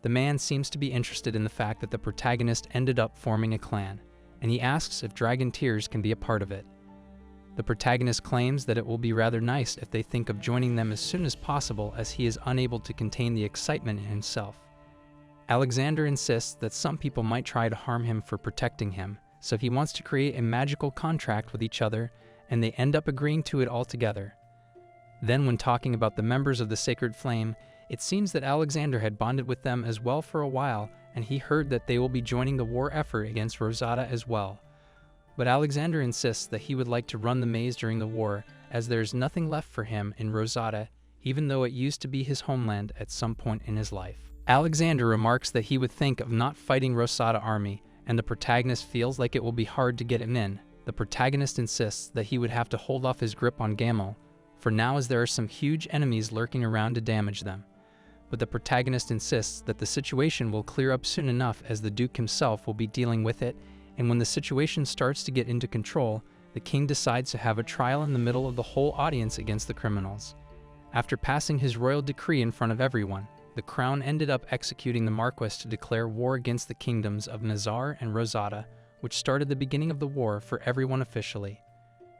The man seems to be interested in the fact that the protagonist ended up forming a clan, and he asks if Dragon Tears can be a part of it. The protagonist claims that it will be rather nice if they think of joining them as soon as possible, as he is unable to contain the excitement in himself. Alexander insists that some people might try to harm him for protecting him, so he wants to create a magical contract with each other, and they end up agreeing to it altogether. Then, when talking about the members of the Sacred Flame, it seems that Alexander had bonded with them as well for a while, and he heard that they will be joining the war effort against Rosada as well. But Alexander insists that he would like to run the maze during the war, as there is nothing left for him in Rosada, even though it used to be his homeland at some point in his life. Alexander remarks that he would think of not fighting Rosada army, and the protagonist feels like it will be hard to get him in. The protagonist insists that he would have to hold off his grip on Gamel, for now, as there are some huge enemies lurking around to damage them. But the protagonist insists that the situation will clear up soon enough, as the Duke himself will be dealing with it, and when the situation starts to get into control, the king decides to have a trial in the middle of the whole audience against the criminals. After passing his royal decree in front of everyone, the crown ended up executing the Marquess to declare war against the kingdoms of Nazar and Rosada, which started the beginning of the war for everyone officially.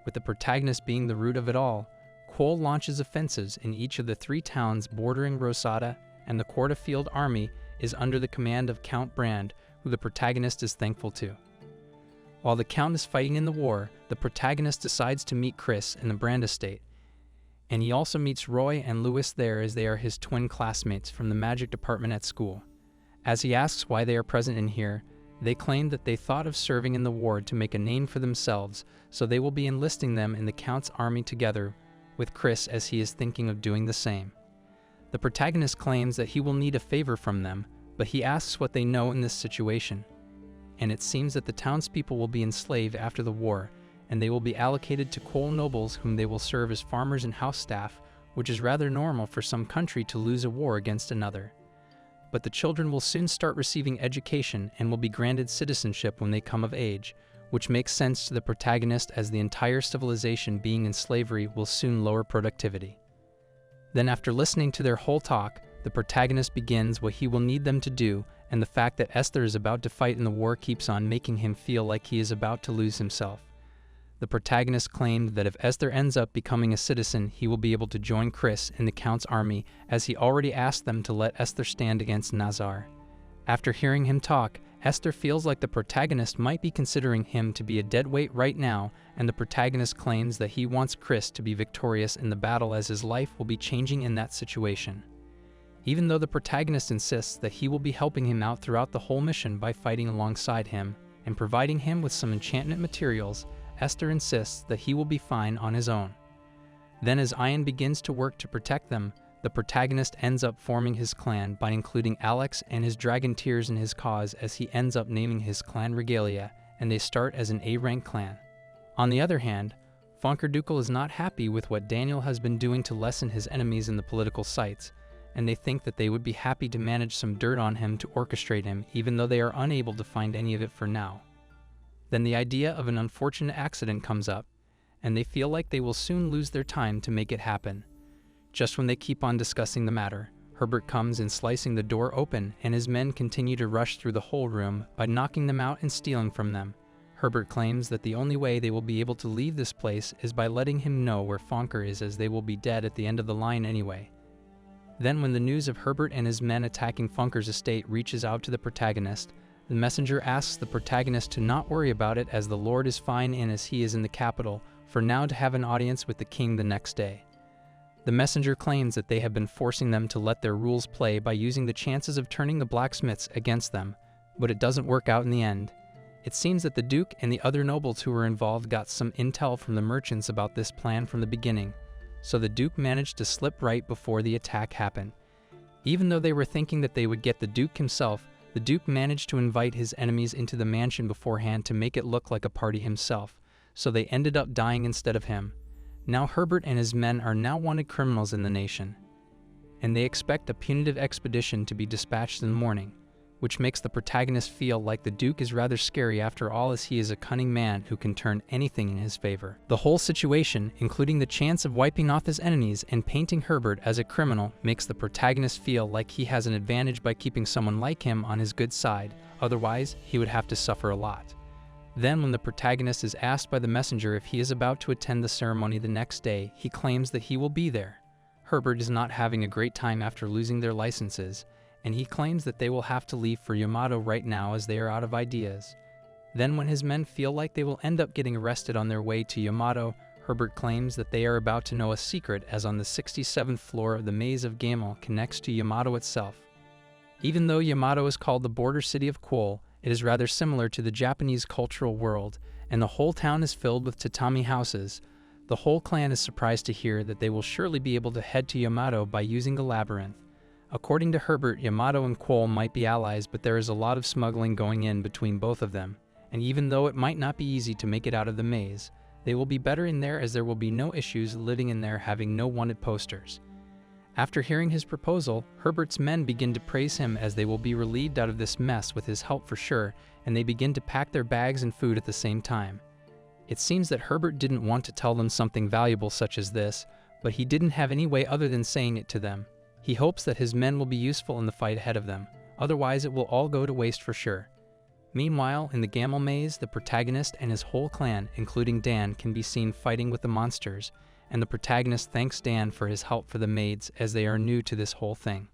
With the protagonist being the root of it all, Quoll launches offensives in each of the 3 towns bordering Rosada, and the Quarterfield army is under the command of Count Brand, who the protagonist is thankful to. While the Count is fighting in the war, the protagonist decides to meet Chris in the Brand estate, and he also meets Roy and Louis there, as they are his twin classmates from the magic department at school. As he asks why they are present in here, they claim that they thought of serving in the war to make a name for themselves, so they will be enlisting them in the Count's army together with Chris, as he is thinking of doing the same. The protagonist claims that he will need a favor from them, but he asks what they know in this situation. And it seems that the townspeople will be enslaved after the war, and they will be allocated to Quoll nobles, whom they will serve as farmers and house staff, which is rather normal for some country to lose a war against another. But the children will soon start receiving education and will be granted citizenship when they come of age, which makes sense to the protagonist as the entire civilization being in slavery will soon lower productivity. Then after listening to their whole talk, the protagonist begins what he will need them to do, and the fact that Esther is about to fight in the war keeps on making him feel like he is about to lose himself. The protagonist claimed that if Esther ends up becoming a citizen, he will be able to join Chris in the Count's army, as he already asked them to let Esther stand against Nazar. After hearing him talk, Esther feels like the protagonist might be considering him to be a dead weight right now, and the protagonist claims that he wants Chris to be victorious in the battle as his life will be changing in that situation. Even though the protagonist insists that he will be helping him out throughout the whole mission by fighting alongside him and providing him with some enchantment materials, Esther insists that he will be fine on his own. Then as Ian begins to work to protect them, the protagonist ends up forming his clan by including Alex and his dragon tears in his cause, as he ends up naming his clan Regalia, and they start as an A-rank clan. On the other hand, Funkerdukal is not happy with what Daniel has been doing to lessen his enemies in the political sites, and they think that they would be happy to manage some dirt on him to orchestrate him, even though they are unable to find any of it for now. Then the idea of an unfortunate accident comes up, and they feel like they will soon lose their time to make it happen. Just when they keep on discussing the matter, Herbert comes in, slicing the door open, and his men continue to rush through the whole room by knocking them out and stealing from them. Herbert claims that the only way they will be able to leave this place is by letting him know where Fonker is, as they will be dead at the end of the line anyway. Then when the news of Herbert and his men attacking Funker's estate reaches out to the protagonist, the messenger asks the protagonist to not worry about it, as the Lord is fine and as he is in the capital, for now to have an audience with the king the next day. The messenger claims that they have been forcing them to let their rules play by using the chances of turning the blacksmiths against them, but it doesn't work out in the end. It seems that the Duke and the other nobles who were involved got some intel from the merchants about this plan from the beginning, so the Duke managed to slip right before the attack happened. Even though they were thinking that they would get the Duke himself, the Duke managed to invite his enemies into the mansion beforehand to make it look like a party himself, so they ended up dying instead of him. Now Herbert and his men are now wanted criminals in the nation, and they expect a punitive expedition to be dispatched in the morning, which makes the protagonist feel like the Duke is rather scary after all, as he is a cunning man who can turn anything in his favor. The whole situation, including the chance of wiping off his enemies and painting Herbert as a criminal, makes the protagonist feel like he has an advantage by keeping someone like him on his good side, otherwise he would have to suffer a lot. Then when the protagonist is asked by the messenger if he is about to attend the ceremony the next day, he claims that he will be there. Herbert is not having a great time after losing their licenses, and he claims that they will have to leave for Yamato right now as they are out of ideas. Then when his men feel like they will end up getting arrested on their way to Yamato, Herbert claims that they are about to know a secret, as on the 67th floor of the Maze of Gamel connects to Yamato itself. Even though Yamato is called the border city of Quoll, it is rather similar to the Japanese cultural world, and the whole town is filled with tatami houses. The whole clan is surprised to hear that they will surely be able to head to Yamato by using the labyrinth. According to Herbert, Yamato and Quoll might be allies, but there is a lot of smuggling going in between both of them, and even though it might not be easy to make it out of the maze, they will be better in there, as there will be no issues living in there having no wanted posters. After hearing his proposal, Herbert's men begin to praise him, as they will be relieved out of this mess with his help for sure, and they begin to pack their bags and food at the same time. It seems that Herbert didn't want to tell them something valuable such as this, but he didn't have any way other than saying it to them. He hopes that his men will be useful in the fight ahead of them, otherwise it will all go to waste for sure. Meanwhile, in the Gamel Maze, the protagonist and his whole clan, including Dan, can be seen fighting with the monsters, and the protagonist thanks Dan for his help for the maids, as they are new to this whole thing.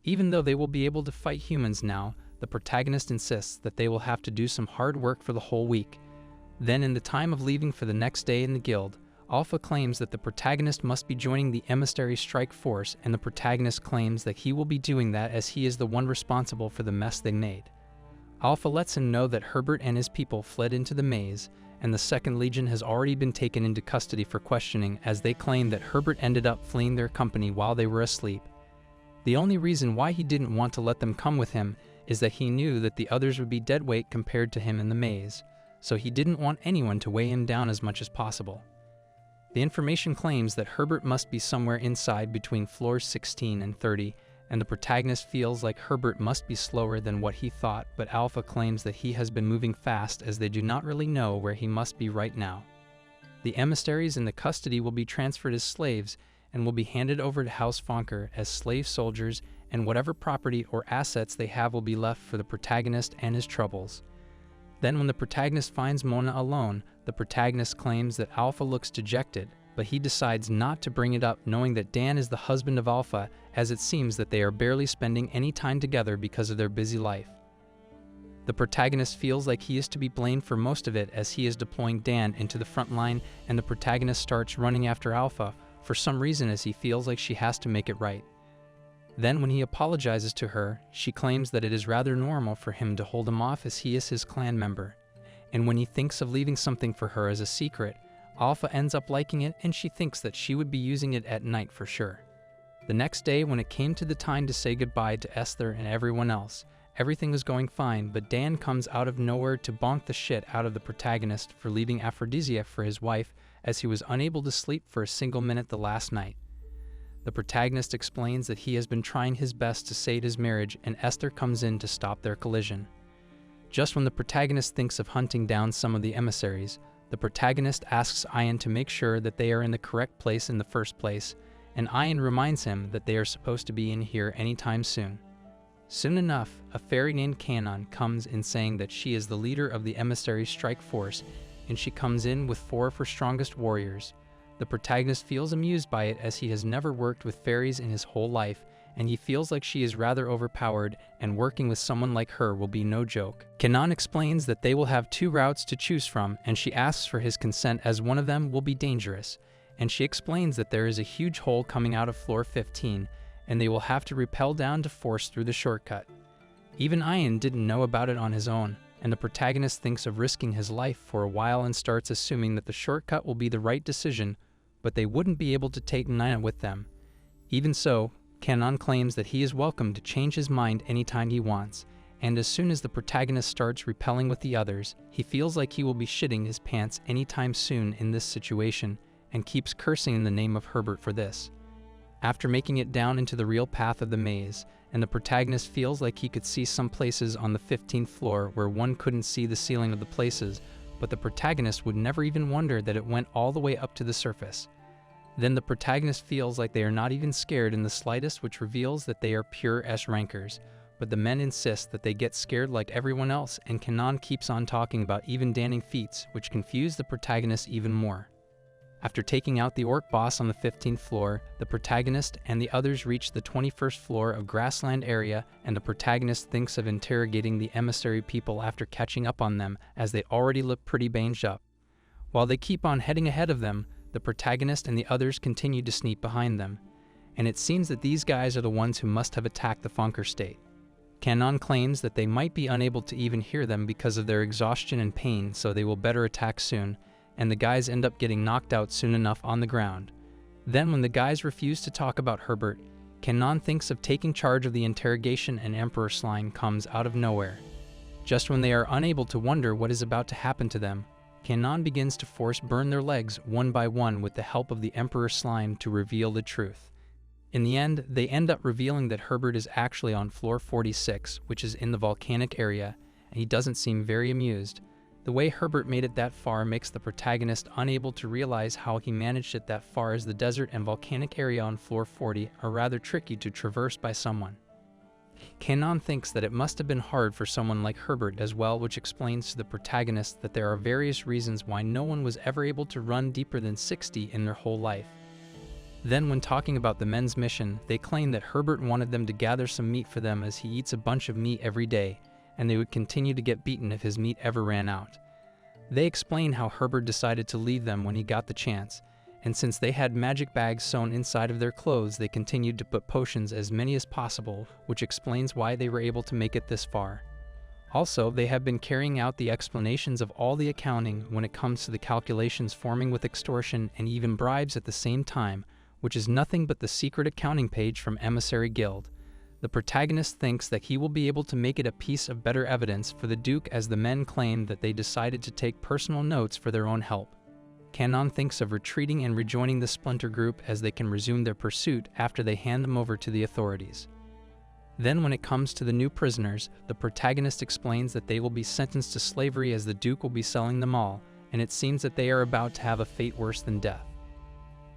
Even though they will be able to fight humans now, the protagonist insists that they will have to do some hard work for the whole week. Then in the time of leaving for the next day in the guild, Alpha claims that the protagonist must be joining the emissary strike force, and the protagonist claims that he will be doing that as he is the one responsible for the mess they made. Alpha lets him know that Herbert and his people fled into the maze, and the Second Legion has already been taken into custody for questioning, as they claim that Herbert ended up fleeing their company while they were asleep. The only reason why he didn't want to let them come with him is that he knew that the others would be dead weight compared to him in the maze, so he didn't want anyone to weigh him down as much as possible. The information claims that Herbert must be somewhere inside between floors 16 and 30, and the protagonist feels like Herbert must be slower than what he thought, but Alpha claims that he has been moving fast as they do not really know where he must be right now. The emissaries in the custody will be transferred as slaves and will be handed over to House Fonker as slave soldiers, and whatever property or assets they have will be left for the protagonist and his troubles. Then when the protagonist finds Mona alone, the protagonist claims that Alpha looks dejected, but he decides not to bring it up, knowing that Dan is the husband of Alpha, as it seems that they are barely spending any time together because of their busy life. The protagonist feels like he is to be blamed for most of it, as he is deploying Dan into the front line, and the protagonist starts running after Alpha for some reason, as he feels like she has to make it right. Then when he apologizes to her, she claims that it is rather normal for him to hold him off as he is his clan member. And when he thinks of leaving something for her as a secret, Alpha ends up liking it, and she thinks that she would be using it at night for sure. The next day, when it came to the time to say goodbye to Esther and everyone else, everything was going fine, but Dan comes out of nowhere to bonk the shit out of the protagonist for leaving Aphrodisia for his wife, as he was unable to sleep for a single minute the last night. The protagonist explains that he has been trying his best to save his marriage, and Esther comes in to stop their collision. Just when the protagonist thinks of hunting down some of the emissaries, the protagonist asks Ian to make sure that they are in the correct place in the first place, and Ian reminds him that they are supposed to be in here anytime soon. Soon enough, a fairy named Canon comes in saying that she is the leader of the emissary strike force, and she comes in with 4 of her strongest warriors. The protagonist feels amused by it, as he has never worked with fairies in his whole life, and he feels like she is rather overpowered, and working with someone like her will be no joke. Canon explains that they will have 2 routes to choose from, and she asks for his consent, as one of them will be dangerous. And she explains that there is a huge hole coming out of floor 15, and they will have to rappel down to force through the shortcut. Even Ian didn't know about it on his own, and the protagonist thinks of risking his life for a while and starts assuming that the shortcut will be the right decision, but they wouldn't be able to take Nina with them. Even so, Canon claims that he is welcome to change his mind anytime he wants, and as soon as the protagonist starts repelling with the others, he feels like he will be shitting his pants anytime soon in this situation, and keeps cursing in the name of Herbert for this. After making it down into the real path of the maze, and the protagonist feels like he could see some places on the 15th floor where one couldn't see the ceiling of the places, but the protagonist would never even wonder that it went all the way up to the surface. Then the protagonist feels like they are not even scared in the slightest, which reveals that they are pure S-rankers, but the men insist that they get scared like everyone else, and Canon keeps on talking about even damning feats, which confuse the protagonist even more. After taking out the orc boss on the 15th floor, the protagonist and the others reach the 21st floor of Grassland area, and the protagonist thinks of interrogating the emissary people after catching up on them, as they already look pretty banged up. While they keep on heading ahead of them, the protagonist and the others continue to sneak behind them, and it seems that these guys are the ones who must have attacked the Fonker state. Canon claims that they might be unable to even hear them because of their exhaustion and pain, so they will better attack soon, and the guys end up getting knocked out soon enough on the ground. Then when the guys refuse to talk about Herbert, Canon thinks of taking charge of the interrogation, and Emperor Slime comes out of nowhere. Just when they are unable to wonder what is about to happen to them, Canon begins to force burn their legs one by one with the help of the Emperor Slime to reveal the truth. In the end, they end up revealing that Herbert is actually on floor 46, which is in the volcanic area, and he doesn't seem very amused. The way Herbert made it that far makes the protagonist unable to realize how he managed it that far, as the desert and volcanic area on floor 40 are rather tricky to traverse by someone. Canon thinks that it must have been hard for someone like Herbert as well, which explains to the protagonist that there are various reasons why no one was ever able to run deeper than 60 in their whole life. Then when talking about the men's mission, they claim that Herbert wanted them to gather some meat for them, as he eats a bunch of meat every day, and they would continue to get beaten if his meat ever ran out. They explain how Herbert decided to leave them when he got the chance, and since they had magic bags sewn inside of their clothes, they continued to put potions, as many as possible, which explains why they were able to make it this far. Also, they have been carrying out the explanations of all the accounting when it comes to the calculations forming with extortion and even bribes at the same time, which is nothing but the secret accounting page from Emissary Guild. The protagonist thinks that he will be able to make it a piece of better evidence for the Duke, as the men claim that they decided to take personal notes for their own help. Canon thinks of retreating and rejoining the splinter group, as they can resume their pursuit after they hand them over to the authorities. Then when it comes to the new prisoners, the protagonist explains that they will be sentenced to slavery as the Duke will be selling them all, and it seems that they are about to have a fate worse than death.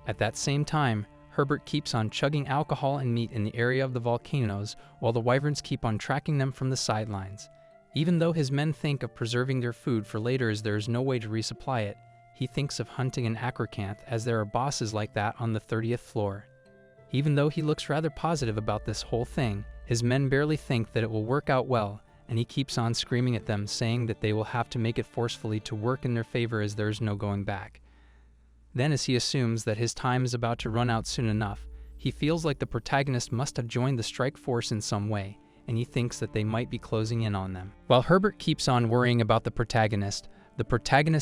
At that same time, Herbert keeps on chugging alcohol and meat in the area of the volcanoes, while the wyverns keep on tracking them from the sidelines. Even though his men think of preserving their food for later as there is no way to resupply it, he thinks of hunting an acrocanth as there are bosses like that on the 30th floor. Even though he looks rather positive about this whole thing, his men barely think that it will work out well, and he keeps on screaming at them, saying that they will have to make it forcefully to work in their favor as there is no going back. Then, as he assumes that his time is about to run out soon enough, he feels like the protagonist must have joined the strike force in some way, and he thinks that they might be closing in on them. While Herbert keeps on worrying about the protagonist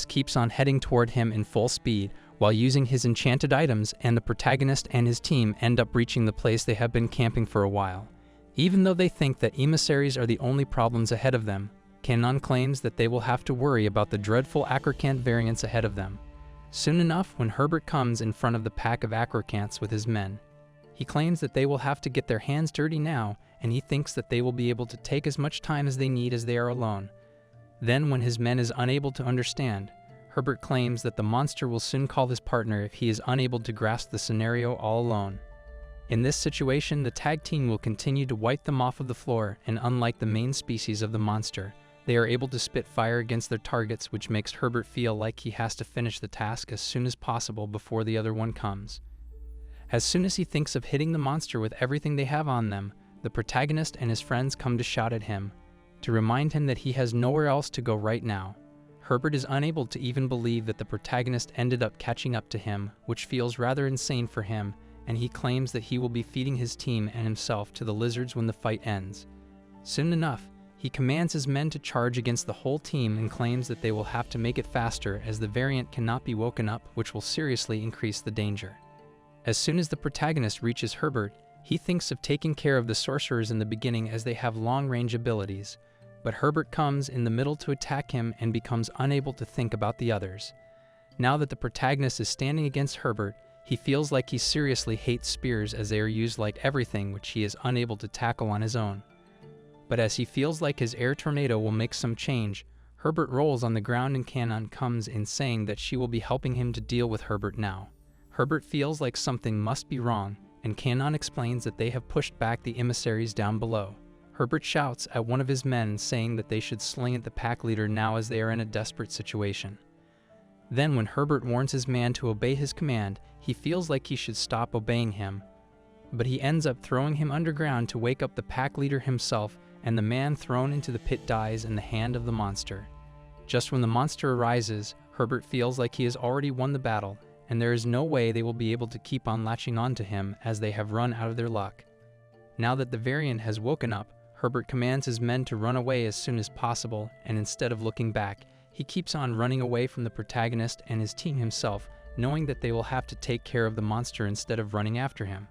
keeps on heading toward him in full speed while using his enchanted items, and the protagonist and his team end up reaching the place they have been camping for a while. Even though they think that emissaries are the only problems ahead of them, Kanon claims that they will have to worry about the dreadful acrocanth variants ahead of them. Soon enough, when Herbert comes in front of the pack of acrocanths with his men, he claims that they will have to get their hands dirty now, and he thinks that they will be able to take as much time as they need as they are alone. Then, when his men is unable to understand, Herbert claims that the monster will soon call his partner if he is unable to grasp the scenario all alone. In this situation, the tag team will continue to wipe them off of the floor, and unlike the main species of the monster, they are able to spit fire against their targets, which makes Herbert feel like he has to finish the task as soon as possible before the other one comes. As soon as he thinks of hitting the monster with everything they have on them, the protagonist and his friends come to shout at him, to remind him that he has nowhere else to go right now. Herbert is unable to even believe that the protagonist ended up catching up to him, which feels rather insane for him, and he claims that he will be feeding his team and himself to the lizards when the fight ends. Soon enough, he commands his men to charge against the whole team and claims that they will have to make it faster as the variant cannot be woken up, which will seriously increase the danger. As soon as the protagonist reaches Herbert, he thinks of taking care of the sorcerers in the beginning as they have long-range abilities, but Herbert comes in the middle to attack him and becomes unable to think about the others. Now that the protagonist is standing against Herbert, he feels like he seriously hates spears as they are used like everything which he is unable to tackle on his own. But as he feels like his air tornado will make some change, Herbert rolls on the ground and Kanon comes in saying that she will be helping him to deal with Herbert now. Herbert feels like something must be wrong, and Kanon explains that they have pushed back the emissaries down below. Herbert shouts at one of his men saying that they should sling at the pack leader now as they are in a desperate situation. Then when Herbert warns his man to obey his command, he feels like he should stop obeying him, but he ends up throwing him underground to wake up the pack leader himself, and the man thrown into the pit dies in the hand of the monster. Just when the monster arises, Herbert feels like he has already won the battle, and there is no way they will be able to keep on latching on to him as they have run out of their luck. Now that the variant has woken up, Herbert commands his men to run away as soon as possible, and instead of looking back, he keeps on running away from the protagonist and his team himself, knowing that they will have to take care of the monster instead of running after him.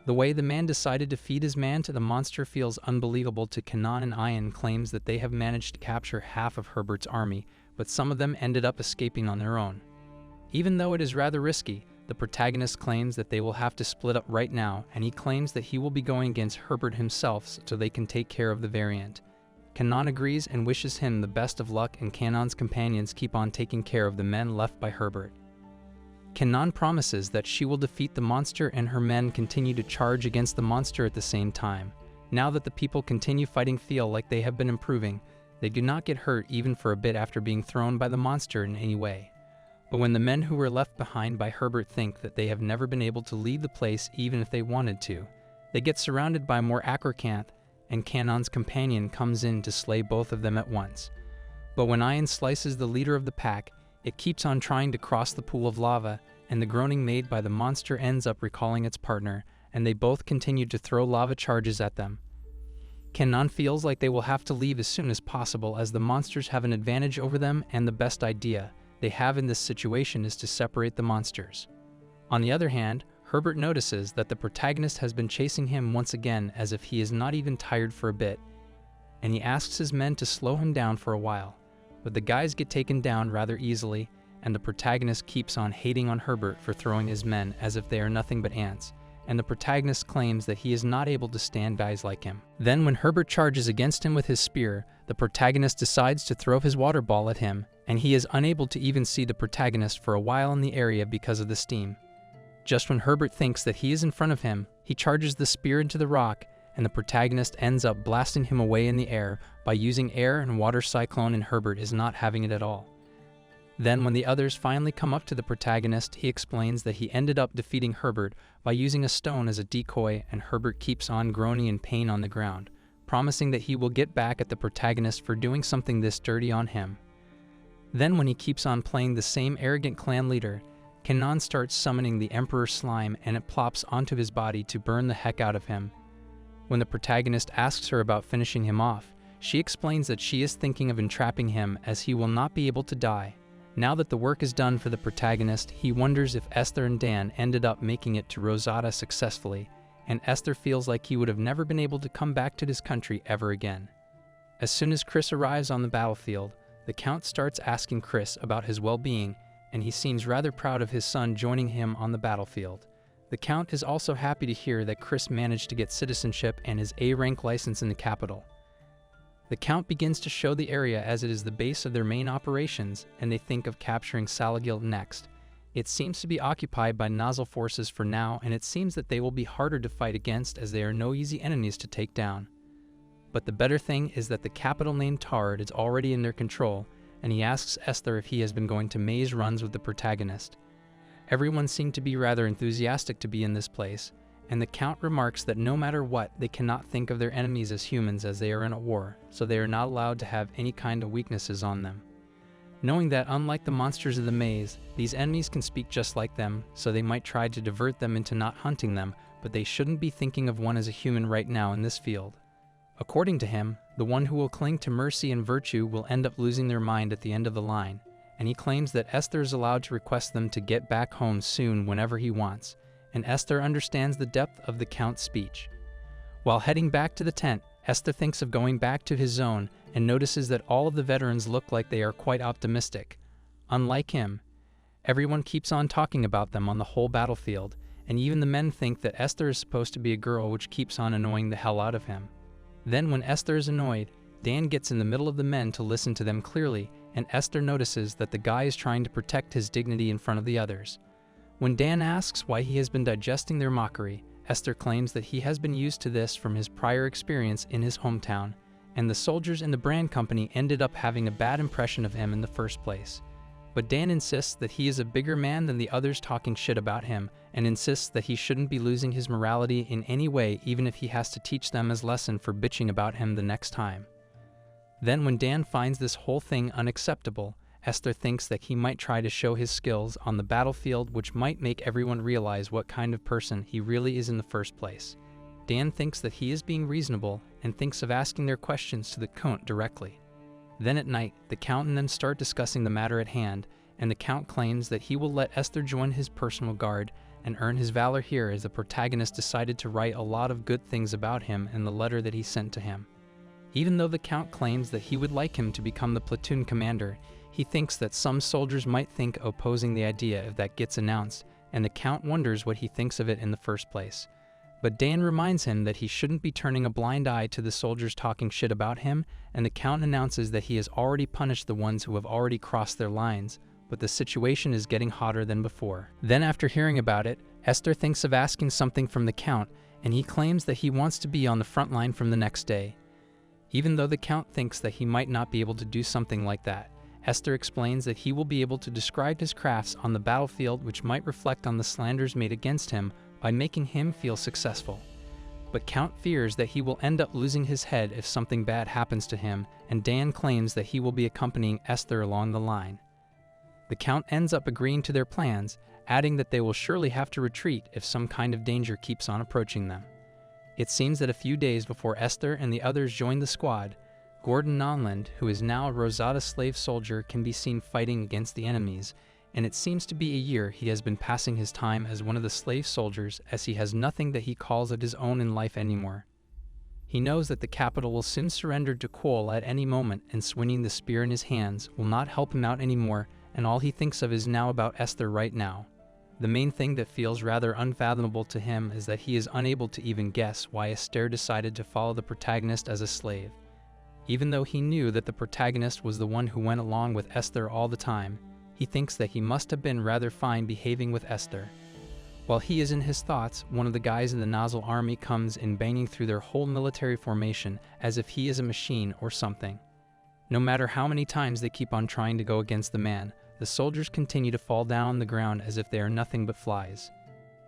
The way the man decided to feed his man to the monster feels unbelievable to Kanon, and Ian claims that they have managed to capture half of Herbert's army, but some of them ended up escaping on their own. Even though it is rather risky, the protagonist claims that they will have to split up right now, and he claims that he will be going against Herbert himself so they can take care of the variant. Kanon agrees and wishes him the best of luck, and Kanon's companions keep on taking care of the men left by Herbert. Kanon promises that she will defeat the monster, and her men continue to charge against the monster at the same time. Now that the people continue fighting feel like they have been improving, they do not get hurt even for a bit after being thrown by the monster in any way. But when the men who were left behind by Herbert think that they have never been able to leave the place even if they wanted to, they get surrounded by more acrocanth, and Kanon's companion comes in to slay both of them at once. But when Ian slices the leader of the pack, it keeps on trying to cross the pool of lava, and the groaning made by the monster ends up recalling its partner, and they both continue to throw lava charges at them. Kanon feels like they will have to leave as soon as possible as the monsters have an advantage over them, and the best idea they have in this situation is to separate the monsters. On the other hand, Herbert notices that the protagonist has been chasing him once again as if he is not even tired for a bit, and he asks his men to slow him down for a while. But the guys get taken down rather easily, and the protagonist keeps on hating on Herbert for throwing his men as if they are nothing but ants, and the protagonist claims that he is not able to stand guys like him. Then when Herbert charges against him with his spear, the protagonist decides to throw his water ball at him, and he is unable to even see the protagonist for a while in the area because of the steam. Just when Herbert thinks that he is in front of him, he charges the spear into the rock, and the protagonist ends up blasting him away in the air by using air and water cyclone, and Herbert is not having it at all. Then when the others finally come up to the protagonist, he explains that he ended up defeating Herbert by using a stone as a decoy, and Herbert keeps on groaning in pain on the ground, promising that he will get back at the protagonist for doing something this dirty on him. Then when he keeps on playing the same arrogant clan leader, Kanan starts summoning the Emperor Slime, and it plops onto his body to burn the heck out of him. When the protagonist asks her about finishing him off, she explains that she is thinking of entrapping him as he will not be able to die. Now that the work is done for the protagonist, he wonders if Esther and Dan ended up making it to Rosada successfully, and Esther feels like he would have never been able to come back to his country ever again. As soon as Chris arrives on the battlefield, the Count starts asking Chris about his well-being, and he seems rather proud of his son joining him on the battlefield. The Count is also happy to hear that Chris managed to get citizenship and his A-rank license in the capital. The Count begins to show the area as it is the base of their main operations, and they think of capturing Salagil next. It seems to be occupied by Nozzle forces for now, and it seems that they will be harder to fight against as they are no easy enemies to take down. But the better thing is that the capital named Tard is already in their control, and he asks Esther if he has been going to maze runs with the protagonist. Everyone seemed to be rather enthusiastic to be in this place, and the Count remarks that no matter what, they cannot think of their enemies as humans as they are in a war, so they are not allowed to have any kind of weaknesses on them. Knowing that unlike the monsters of the maze, these enemies can speak just like them, so they might try to divert them into not hunting them, but they shouldn't be thinking of one as a human right now in this field. According to him, the one who will cling to mercy and virtue will end up losing their mind at the end of the line, and he claims that Esther is allowed to request them to get back home soon whenever he wants, and Esther understands the depth of the Count's speech. While heading back to the tent, Esther thinks of going back to his zone and notices that all of the veterans look like they are quite optimistic. Unlike him, everyone keeps on talking about them on the whole battlefield, and even the men think that Esther is supposed to be a girl, which keeps on annoying the hell out of him. Then when Esther is annoyed, Dan gets in the middle of the men to listen to them clearly, and Esther notices that the guy is trying to protect his dignity in front of the others. When Dan asks why he has been digesting their mockery, Esther claims that he has been used to this from his prior experience in his hometown, and the soldiers in the brand company ended up having a bad impression of him in the first place. But Dan insists that he is a bigger man than the others talking shit about him, and insists that he shouldn't be losing his morality in any way, even if he has to teach them as lesson for bitching about him the next time. Then when Dan finds this whole thing unacceptable, Esther thinks that he might try to show his skills on the battlefield, which might make everyone realize what kind of person he really is in the first place. Dan thinks that he is being reasonable and thinks of asking their questions to the Count directly. Then at night, the Count and them start discussing the matter at hand, and the Count claims that he will let Esther join his personal guard and earn his valor here, as the protagonist decided to write a lot of good things about him in the letter that he sent to him. Even though the Count claims that he would like him to become the platoon commander, he thinks that some soldiers might think opposing the idea if that gets announced, and the Count wonders what he thinks of it in the first place. But Dan reminds him that he shouldn't be turning a blind eye to the soldiers talking shit about him, and the Count announces that he has already punished the ones who have already crossed their lines, but the situation is getting hotter than before. Then after hearing about it, Esther thinks of asking something from the Count, and he claims that he wants to be on the front line from the next day. Even though the Count thinks that he might not be able to do something like that, Esther explains that he will be able to describe his crafts on the battlefield, which might reflect on the slanders made against him by making him feel successful. But Count fears that he will end up losing his head if something bad happens to him, and Dan claims that he will be accompanying Esther along the line. The Count ends up agreeing to their plans, adding that they will surely have to retreat if some kind of danger keeps on approaching them. It seems that a few days before Esther and the others join the squad, Gordon Nonland, who is now a Rosada slave soldier, can be seen fighting against the enemies, and it seems to be a year he has been passing his time as one of the slave soldiers, as he has nothing that he calls it his own in life anymore. He knows that the capital will soon surrender to Quoll at any moment, and swinging the spear in his hands will not help him out anymore, and all he thinks of is now about Esther right now. The main thing that feels rather unfathomable to him is that he is unable to even guess why Esther decided to follow the protagonist as a slave. Even though he knew that the protagonist was the one who went along with Esther all the time, he thinks that he must have been rather fine behaving with Esther. While he is in his thoughts, one of the guys in the Nozzle army comes in banging through their whole military formation as if he is a machine or something. No matter how many times they keep on trying to go against the man, the soldiers continue to fall down on the ground as if they are nothing but flies.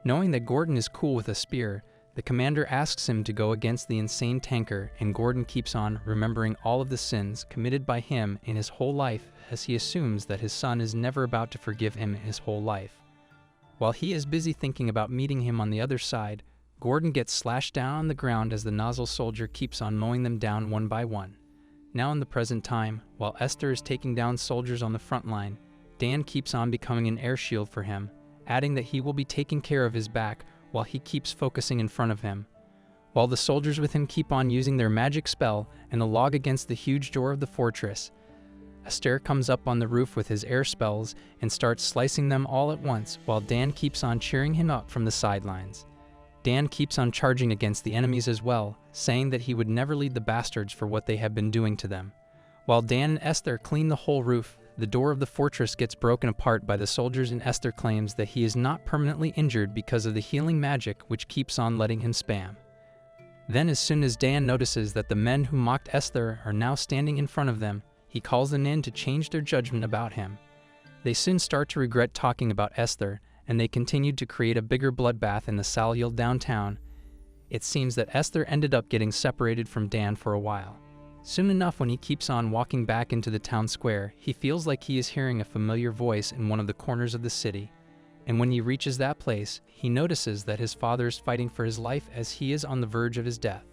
Knowing that Gordon is cool with a spear, the commander asks him to go against the insane tanker, and Gordon keeps on remembering all of the sins committed by him in his whole life as he assumes that his son is never about to forgive him his whole life. While he is busy thinking about meeting him on the other side, Gordon gets slashed down on the ground as the Nozzle soldier keeps on mowing them down one by one. Now in the present time, while Esther is taking down soldiers on the front line, Dan keeps on becoming an air shield for him, adding that he will be taking care of his back while he keeps focusing in front of him. While the soldiers with him keep on using their magic spell and the log against the huge door of the fortress, Esther comes up on the roof with his air spells and starts slicing them all at once while Dan keeps on cheering him up from the sidelines. Dan keeps on charging against the enemies as well, saying that he would never lead the bastards for what they have been doing to them. While Dan and Esther clean the whole roof, the door of the fortress gets broken apart by the soldiers, and Esther claims that he is not permanently injured because of the healing magic which keeps on letting him spam. Then as soon as Dan notices that the men who mocked Esther are now standing in front of them, he calls them in to change their judgment about him. They soon start to regret talking about Esther, and they continued to create a bigger bloodbath in the Salil downtown. It seems that Esther ended up getting separated from Dan for a while. Soon enough, when he keeps on walking back into the town square, he feels like he is hearing a familiar voice in one of the corners of the city. And when he reaches that place, he notices that his father is fighting for his life as he is on the verge of his death.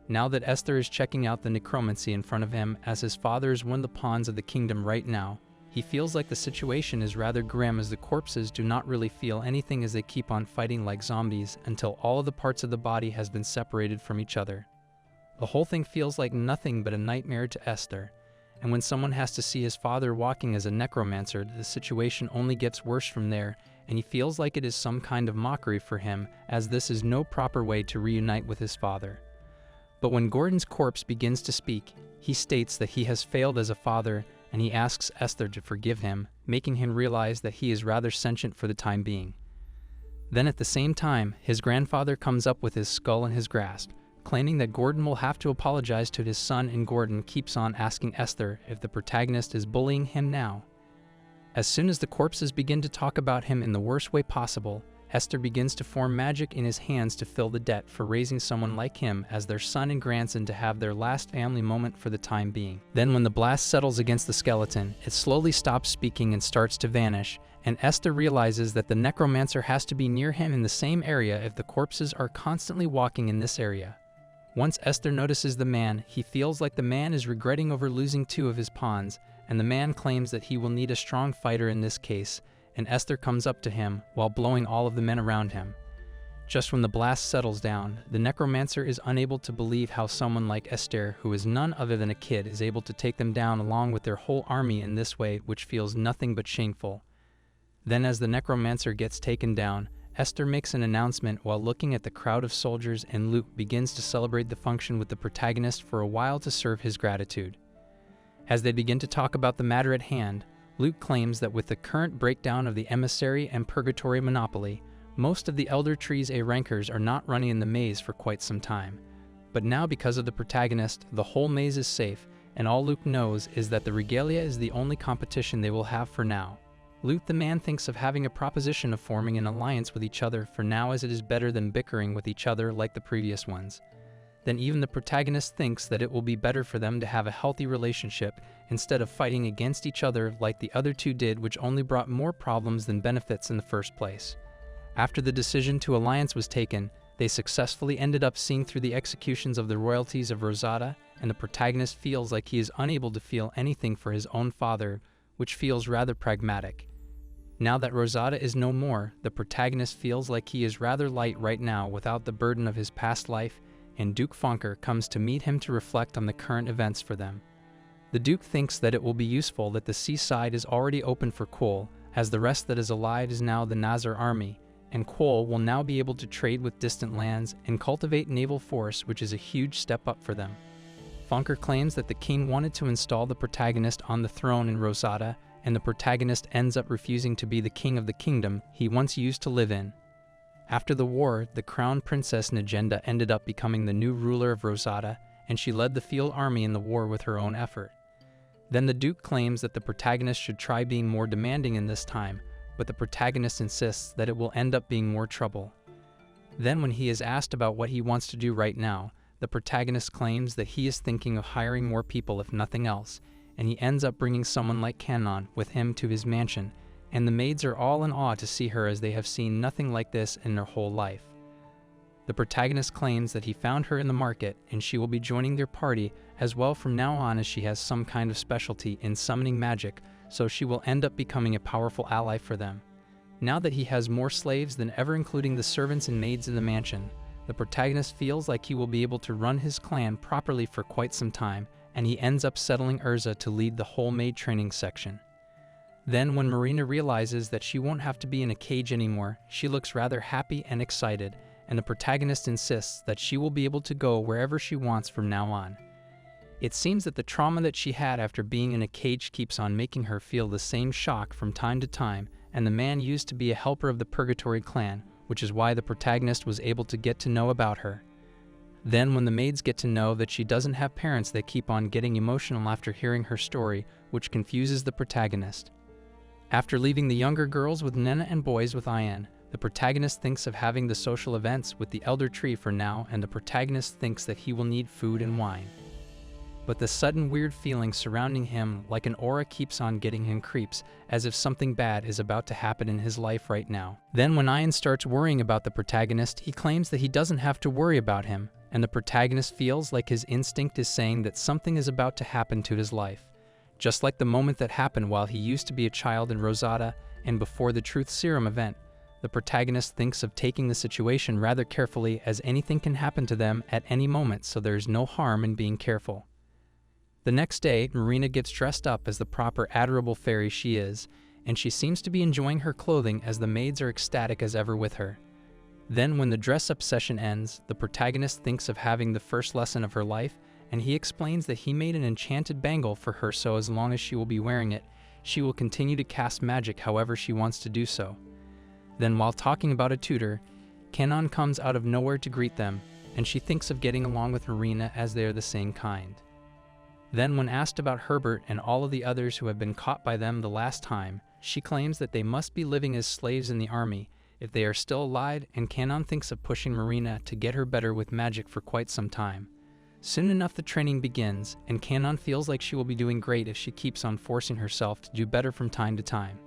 Now that Esther is checking out the necromancy in front of him as his father is one of the pawns of the kingdom right now, he feels like the situation is rather grim as the corpses do not really feel anything as they keep on fighting like zombies until all of the parts of the body has been separated from each other. The whole thing feels like nothing but a nightmare to Esther, and when someone has to see his father walking as a necromancer, the situation only gets worse from there, and he feels like it is some kind of mockery for him, as this is no proper way to reunite with his father. But when Gordon's corpse begins to speak, he states that he has failed as a father, and he asks Esther to forgive him, making him realize that he is rather sentient for the time being. Then at the same time, his grandfather comes up with his skull in his grasp, claiming that Gordon will have to apologize to his son, and Gordon keeps on asking Esther if the protagonist is bullying him now. As soon as the corpses begin to talk about him in the worst way possible, Esther begins to form magic in his hands to fill the debt for raising someone like him as their son and grandson to have their last family moment for the time being. Then when the blast settles against the skeleton, it slowly stops speaking and starts to vanish, and Esther realizes that the necromancer has to be near him in the same area if the corpses are constantly walking in this area. Once Esther notices the man, he feels like the man is regretting over losing 2 of his pawns, and the man claims that he will need a strong fighter in this case, and Esther comes up to him while blowing all of the men around him. Just when the blast settles down, the necromancer is unable to believe how someone like Esther, who is none other than a kid, is able to take them down along with their whole army in this way, which feels nothing but shameful. Then as the necromancer gets taken down, Esther makes an announcement while looking at the crowd of soldiers, and Luke begins to celebrate the function with the protagonist for a while to serve his gratitude. As they begin to talk about the matter at hand, Luke claims that with the current breakdown of the emissary and purgatory monopoly, most of the Elder Tree's rankers are not running in the maze for quite some time. But now because of the protagonist, the whole maze is safe, and all Luke knows is that the regalia is the only competition they will have for now. Luke the man thinks of having a proposition of forming an alliance with each other for now, as it is better than bickering with each other like the previous ones. Then even the protagonist thinks that it will be better for them to have a healthy relationship instead of fighting against each other like the other 2 did, which only brought more problems than benefits in the first place. After the decision to alliance was taken, they successfully ended up seeing through the executions of the royalties of Rosada, and the protagonist feels like he is unable to feel anything for his own father, which feels rather pragmatic. Now that Rosada is no more, the protagonist feels like he is rather light right now without the burden of his past life, and Duke Fonker comes to meet him to reflect on the current events for them. The Duke thinks that it will be useful that the seaside is already open for coal, as the rest that is allied is now the Nazar army, and Quoll will now be able to trade with distant lands and cultivate naval force, which is a huge step up for them. Fonker claims that the king wanted to install the protagonist on the throne in Rosada, and the protagonist ends up refusing to be the king of the kingdom he once used to live in. After the war, the crown princess Najenda ended up becoming the new ruler of Rosada, and she led the field army in the war with her own effort. Then the Duke claims that the protagonist should try being more demanding in this time, but the protagonist insists that it will end up being more trouble. Then when he is asked about what he wants to do right now, the protagonist claims that he is thinking of hiring more people if nothing else, and he ends up bringing someone like Kanon with him to his mansion, and the maids are all in awe to see her as they have seen nothing like this in their whole life. The protagonist claims that he found her in the market and she will be joining their party as well from now on, as she has some kind of specialty in summoning magic, so she will end up becoming a powerful ally for them. Now that he has more slaves than ever, including the servants and maids in the mansion, the protagonist feels like he will be able to run his clan properly for quite some time, and he ends up settling Urza to lead the whole maid training section. Then when Marina realizes that she won't have to be in a cage anymore, she looks rather happy and excited, and the protagonist insists that she will be able to go wherever she wants from now on. It seems that the trauma that she had after being in a cage keeps on making her feel the same shock from time to time, and the man used to be a helper of the Purgatory clan, which is why the protagonist was able to get to know about her. Then when the maids get to know that she doesn't have parents, they keep on getting emotional after hearing her story, which confuses the protagonist. After leaving the younger girls with Nena and boys with Ian, the protagonist thinks of having the social events with the Elder Tree for now, and the protagonist thinks that he will need food and wine. But the sudden weird feeling surrounding him like an aura keeps on getting him creeps, as if something bad is about to happen in his life right now. Then when Ian starts worrying about the protagonist, he claims that he doesn't have to worry about him, and the protagonist feels like his instinct is saying that something is about to happen to his life. Just like the moment that happened while he used to be a child in Rosada and before the Truth Serum event, the protagonist thinks of taking the situation rather carefully, as anything can happen to them at any moment, so there is no harm in being careful. The next day, Marina gets dressed up as the proper adorable fairy she is, and she seems to be enjoying her clothing as the maids are ecstatic as ever with her. Then when the dress-up session ends, the protagonist thinks of having the first lesson of her life, and he explains that he made an enchanted bangle for her, so as long as she will be wearing it, she will continue to cast magic however she wants to do so. Then while talking about a tutor, Kanon comes out of nowhere to greet them, and she thinks of getting along with Marina as they are the same kind. Then when asked about Herbert and all of the others who have been caught by them the last time, she claims that they must be living as slaves in the army if they are still alive, and Kanon thinks of pushing Marina to get her better with magic for quite some time. Soon enough the training begins, and Kanon feels like she will be doing great if she keeps on forcing herself to do better from time to time.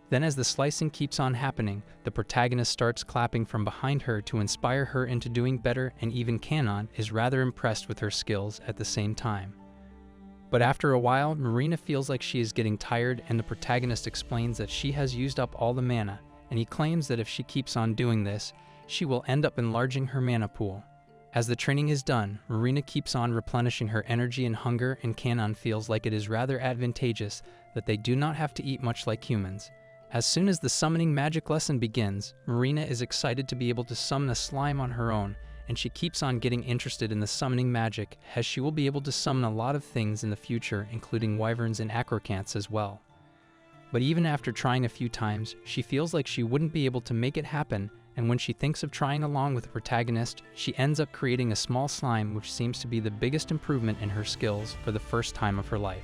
Then as the slicing keeps on happening, the protagonist starts clapping from behind her to inspire her into doing better, and even Kanon is rather impressed with her skills at the same time. But after a while, Marina feels like she is getting tired, and the protagonist explains that she has used up all the mana, and he claims that if she keeps on doing this, she will end up enlarging her mana pool. As the training is done, Marina keeps on replenishing her energy and hunger, and Kanon feels like it is rather advantageous that they do not have to eat much like humans. As soon as the summoning magic lesson begins, Marina is excited to be able to summon a slime on her own, and she keeps on getting interested in the summoning magic, as she will be able to summon a lot of things in the future, including wyverns and acrocants as well. But even after trying a few times, she feels like she wouldn't be able to make it happen, and when she thinks of trying along with the protagonist, she ends up creating a small slime, which seems to be the biggest improvement in her skills for the first time of her life.